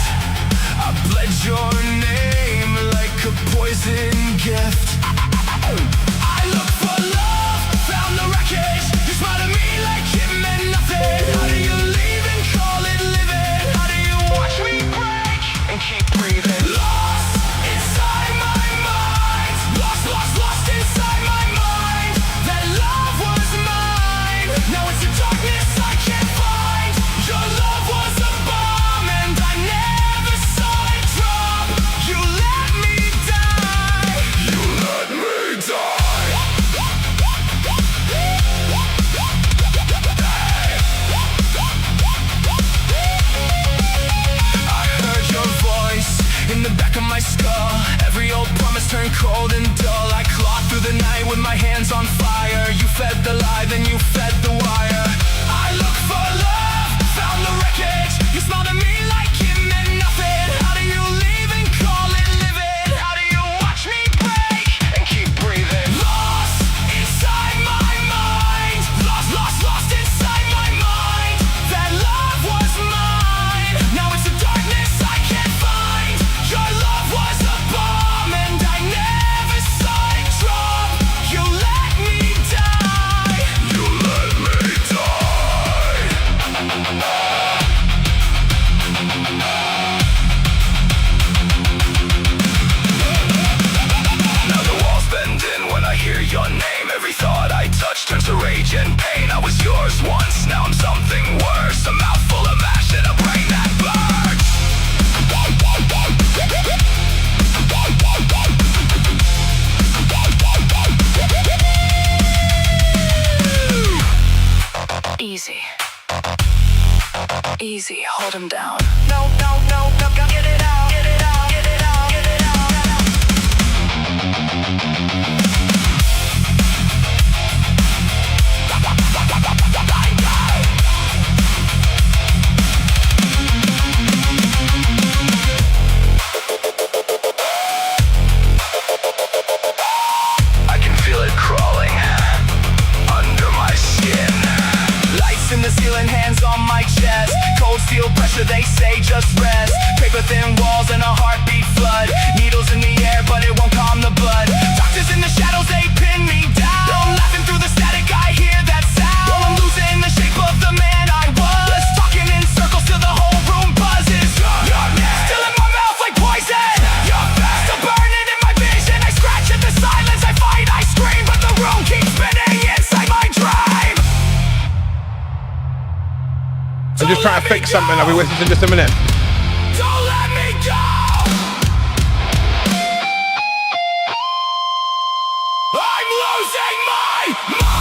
I bled your name like a poison gift. I looked for love, found the wreckage. You smiled at me like it meant nothing. How do you leave and call it living? How do you watch me break and keep breathing? Lost inside my mind. Lost inside my mind. That love was mine. Now it's the darkness I can't find. Your love was a bomb and I never saw it drop. You let me die. You let me die. I heard your voice in the back of my skull. Every old promise turned cold and dull. I clawed through the night with my hands on fire. You fed the lie, then you fed the wire. I looked for love, found the wreckage. You smiled at me like it meant nothing. How do you leave and call it living? How do you watch me break and keep breathing? Lost inside my mind. Lost inside my mind. That love was mine. Now it's the darkness I can't find. Your love was a bomb and I never saw it drop. You let me die. You let me die. Now the walls bend in when I hear your name. Every thought I touch turns to rage and pain. I was yours once, now I'm something worse. A mouthful of mash and a brain that burns. Easy. Easy, hold him down. No, get it out, get it out, get it out, get it out. I can feel it crawling under my skin. Lights in the ceiling, hands on my chest. Cold steel pressure, they say just rest. Paper thin walls and a heartbeat flood. Needles in the air, but it won't calm the blood. Doctors in the shadows, they pin me down. Laughing through the static, I hear that sound. I'm losing the shape of the man I was. Talking in circles till the whole room buzzes. Still in my mouth like poison. Still burning in my vision. I scratch at the silence, I fight, I scream, but the room keeps spinning inside my drive. I'm just trying to fix something. I'll be with you in just a minute. Don't let me go. I'm losing my mind.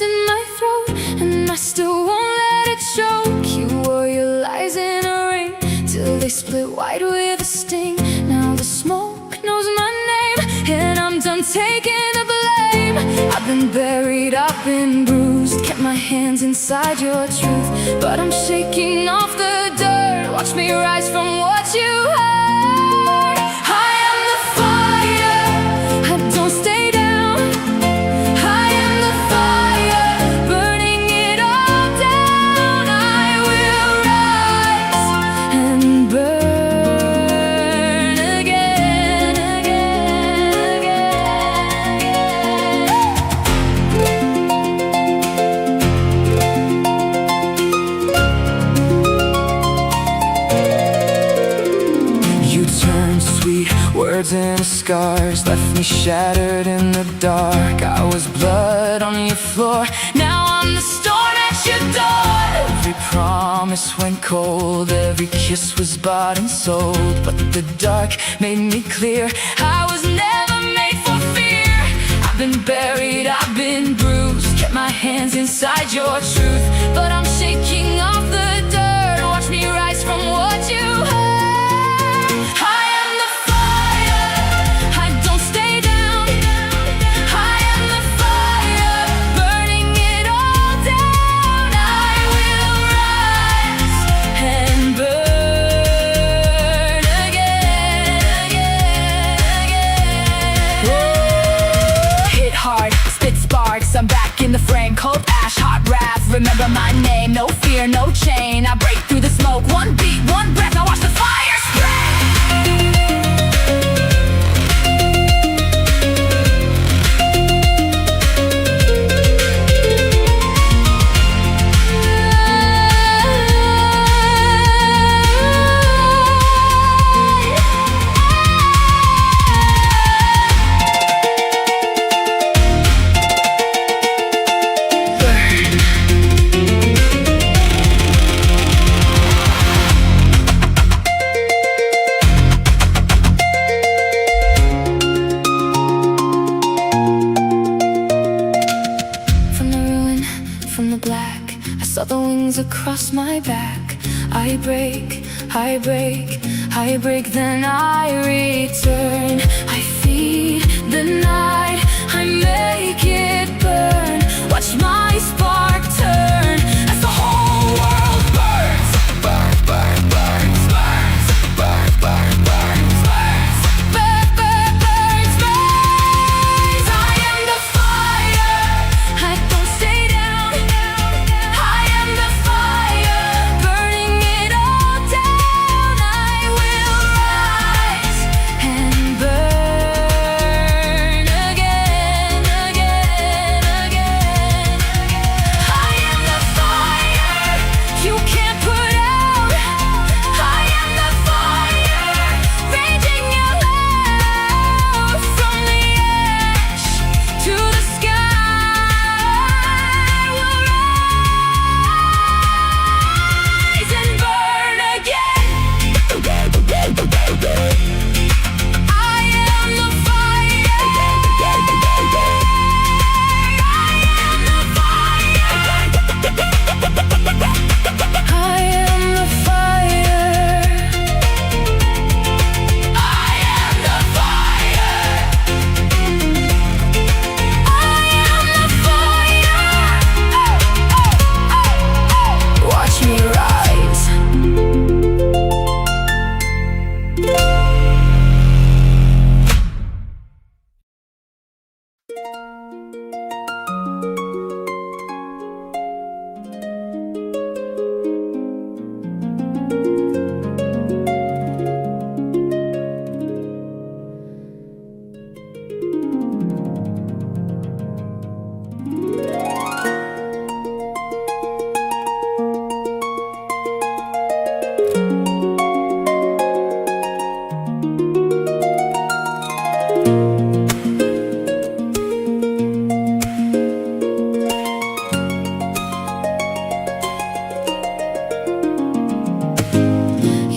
in my throat, and I still won't let it choke. You wore your lies in a ring till they split white with a sting. Now the smoke knows my name, and I'm done taking the blame. I've been buried, I've been bruised, kept my hands inside your truth, but I'm shaking off the dirt. Watch me rise from what you heard. I am the fire, I don't stay down. I am the fire, burning it all down. I will rise and burn again, again, again. You turned sweet words into scars, left me shattered in the dark. I was blood on your floor, now I'm the storm at your door. Every promise went cold, every kiss was bought and sold, but the dark made me clear. I was never made for fear. I've been buried, I've been bruised, kept my hands inside your truth, but I'm shaking off the dirt. Watch me rise from what you heard. I am the fire, I don't stay down. I am the fire, burning it all down. I will rise and burn again, again, again. Hit hard, spit sparks, I'm back in the frame. Cold ash, hot wrath, remember my name. No fear, no chain, I break through the smoke. One beat, one breath, now watch the fire spread. Saw the wings across my back. I break, I break, I break, then I return. I feed the night, I make it burn. Watch my spark turn as the whole world burns. Burn, burn, burns, burns, burn, burn, burns, burns, burn, burn, burns, burns. I am the fire, I don't stay down. I am the fire, burning it all down. I will rise and burn again, again, again. I am the fire you can't put out. I am the fire, raging out loud. From the ash to the sky, will rise and burn again. I am the fire. I am the fire. I am the fire. I am the fire. Watch me rise.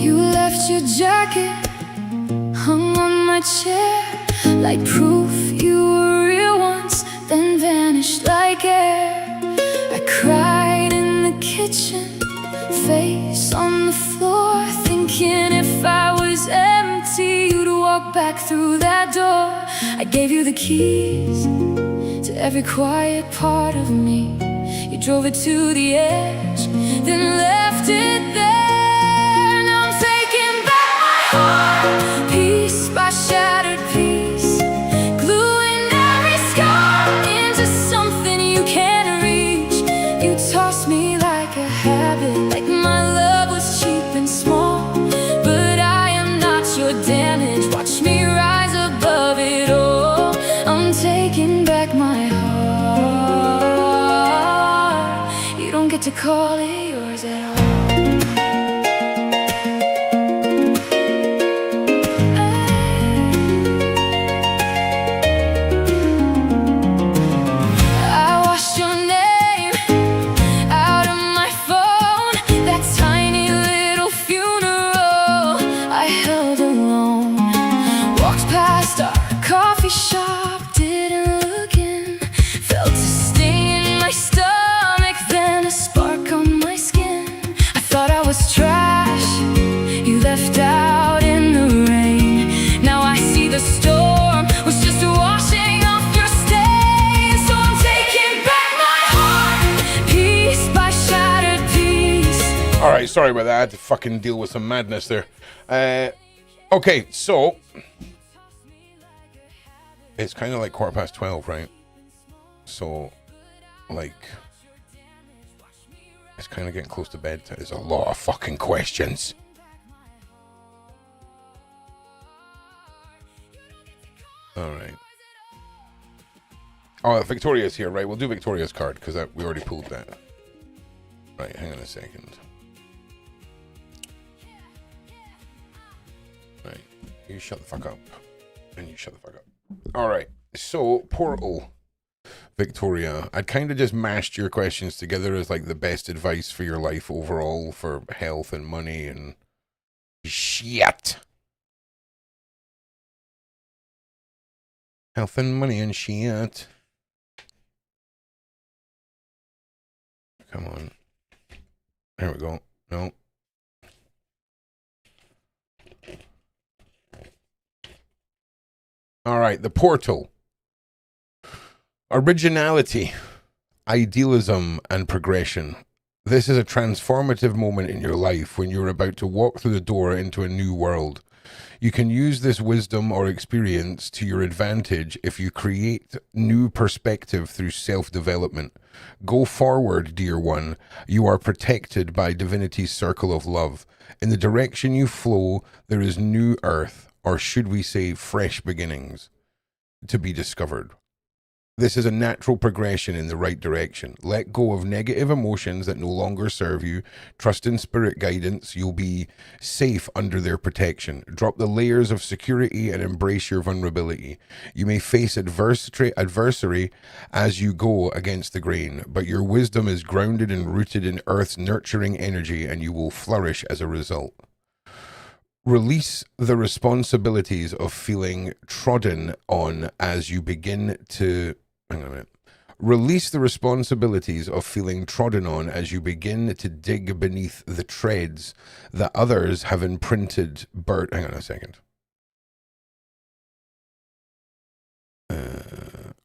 You left your jacket hung on my chair, like proof you were real once, then vanished like air. kitchen, face on the floor, thinking if I was empty, you'd walk back through that door. I gave you the keys to every quiet part of me. You drove it to the edge, then left it there. Now I'm taking back my heart, piece by shattered piece, gluing every scar into something you can't reach. You tossed me like a habit, like my love was cheap and small. But I am not your damage, watch me rise above it all. I'm taking back my heart. You don't get to call it yours at all. I washed your name out of my phone, that tiny little funeral I held alone. Walked past our coffee shop, didn't look in, felt a sting in my stomach, then a spark on my skin. I thought I was trash, you left out in the rain. Now I see the storm was just washing off your stains. So I'm taking back my heart, piece by shattered piece. All right, sorry about that. I had to fucking deal with some madness there. Okay, so it's kind of like 12:15, right? So, like, it's kind of getting close to bed. There's a lot of fucking questions. All right. Oh, Victoria's here, right? We'll do Victoria's card because we already pulled that. Right, hang on a second. Right, you shut the fuck up. And you shut the fuck up. All right, so Portal, Victoria. I'd kind of just mashed your questions together as like the best advice for your life overall for health and money and shit. Health and money and shit. Come on. There we go. No. All right, the portal. Originality, idealism, and progression. This is a transformative moment in your life when you're about to walk through the door into a new world. You can use this wisdom or experience to your advantage if you create new perspective through self-development. Go forward, dear one. You are protected by divinity's circle of love. In the direction you flow, there is new earth, or should we say fresh beginnings, to be discovered. This is a natural progression in the right direction. Let go of negative emotions that no longer serve you. Trust in spirit guidance. You'll be safe under their protection. Drop the layers of security and embrace your vulnerability. You may face adversary as you go against the grain, but your wisdom is grounded and rooted in Earth's nurturing energy, and you will flourish as a result. Release the responsibilities of feeling trodden on as you begin to... Hang on a minute. Release the responsibilities of feeling trodden on as you begin to dig beneath the treads that others have imprinted. Hang on a second.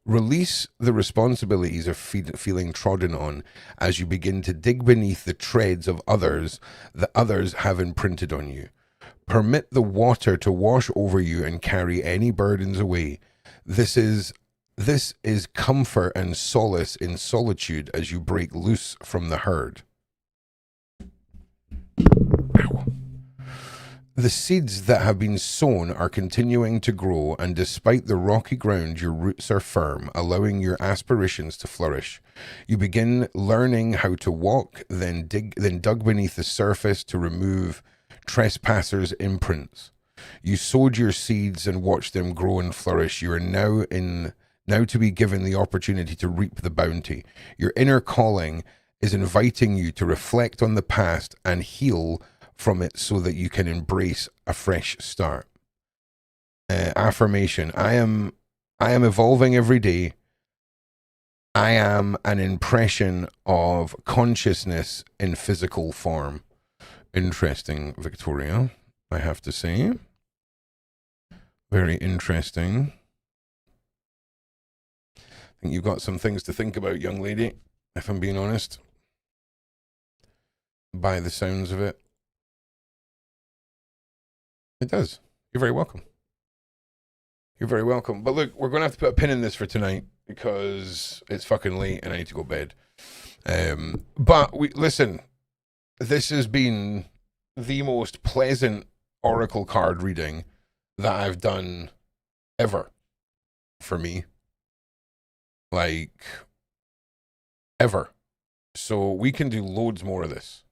Release the responsibilities of feeling trodden on as you begin to dig beneath the treads of others that others have imprinted on you. Permit the water to wash over you and carry any burdens away. This is comfort and solace in solitude as you break loose from the herd. Ow. The seeds that have been sown are continuing to grow, and despite the rocky ground, your roots are firm, allowing your aspirations to flourish. You begin learning how to walk, then dug beneath the surface to remove trespassers' imprints. You sowed your seeds and watched them grow and flourish. You are now to be given the opportunity to reap the bounty. Your inner calling is inviting you to reflect on the past and heal from it so that you can embrace a fresh start. Affirmation. I am evolving every day. I am an impression of consciousness in physical form. Interesting, Victoria, I have to say. Very interesting. I think you've got some things to think about, young lady, if I'm being honest. By the sounds of it. It does. You're very welcome. You're very welcome. But look, we're going to have to put a pin in this for tonight because it's fucking late and I need to go to bed. But listen, this has been the most pleasant oracle card reading that I've done ever for me. Like, ever. So we can do loads more of this.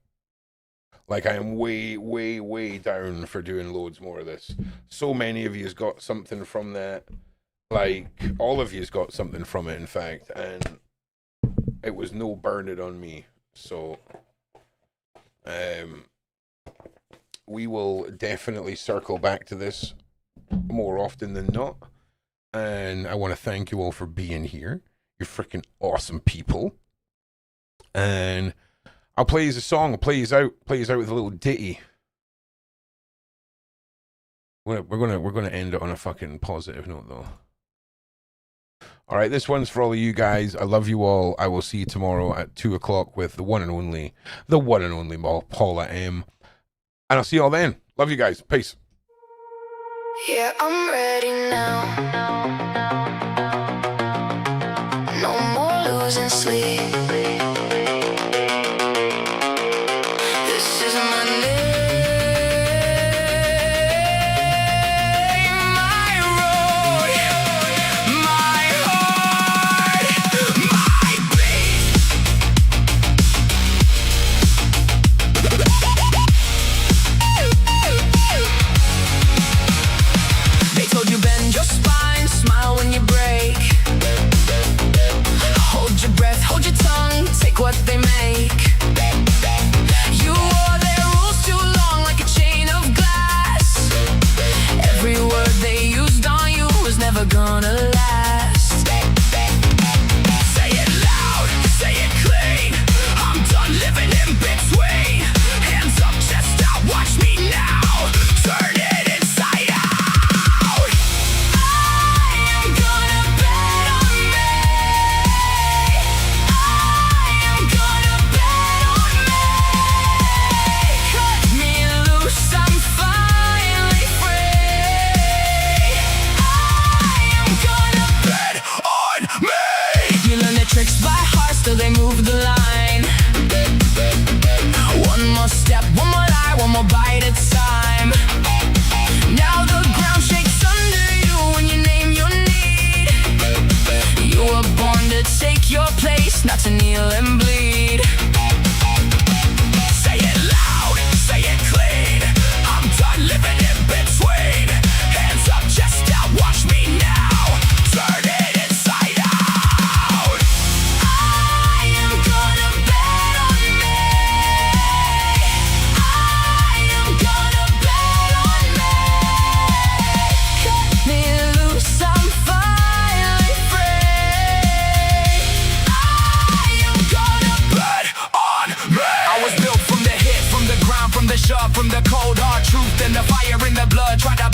Like, I am way, way, way down for doing loads more of this. So many of you's got something from that. Like, all of you's got something from it, in fact. And it was no burn it on me. So, we will definitely circle back to this more often than not. And I want to thank you all for being here. You're freaking awesome people. And I'll play you a song. I'll play you out with a little ditty. We're gonna end it on a fucking positive note, though. All right, this one's for all of you guys. I love you all. I will see you tomorrow at 2 o'clock with the one and only Paula M. And I'll see you all then. Love you guys. Peace. Yeah, I'm ready now. No more losing sleep. This is my name, my road, my heart, my beat. They told you bend your spine, smile when you break. Hold your breath, hold your tongue, take what they make. You wore their rules too long like a chain of glass. Every word they used on you was never gonna last. Say it loud, say it clean. I'm done living in between. Hands up, chest out, watch me now. Turn it inside out. I am gonna bet on me. I am gonna bet on me. Cut me loose, I'm finally free. I am gonna bet on me. You learn their tricks by heart, still they move the line. One more step, one more lie, one more bite at time. Now the ground shakes under you when you name your need. You were born to take your place, not to kneel and bleed. Say it loud, say it clean. I'm done living in between. Hands up, chest out, watch me now. Turn it inside out. I am gonna bet on me. I am gonna bet on me. Cut me loose, I'm finally free. I am gonna bet on me. I was built from the hit, from the ground, from the sharp, from the cold hard truth and the fire in the blood. Tried to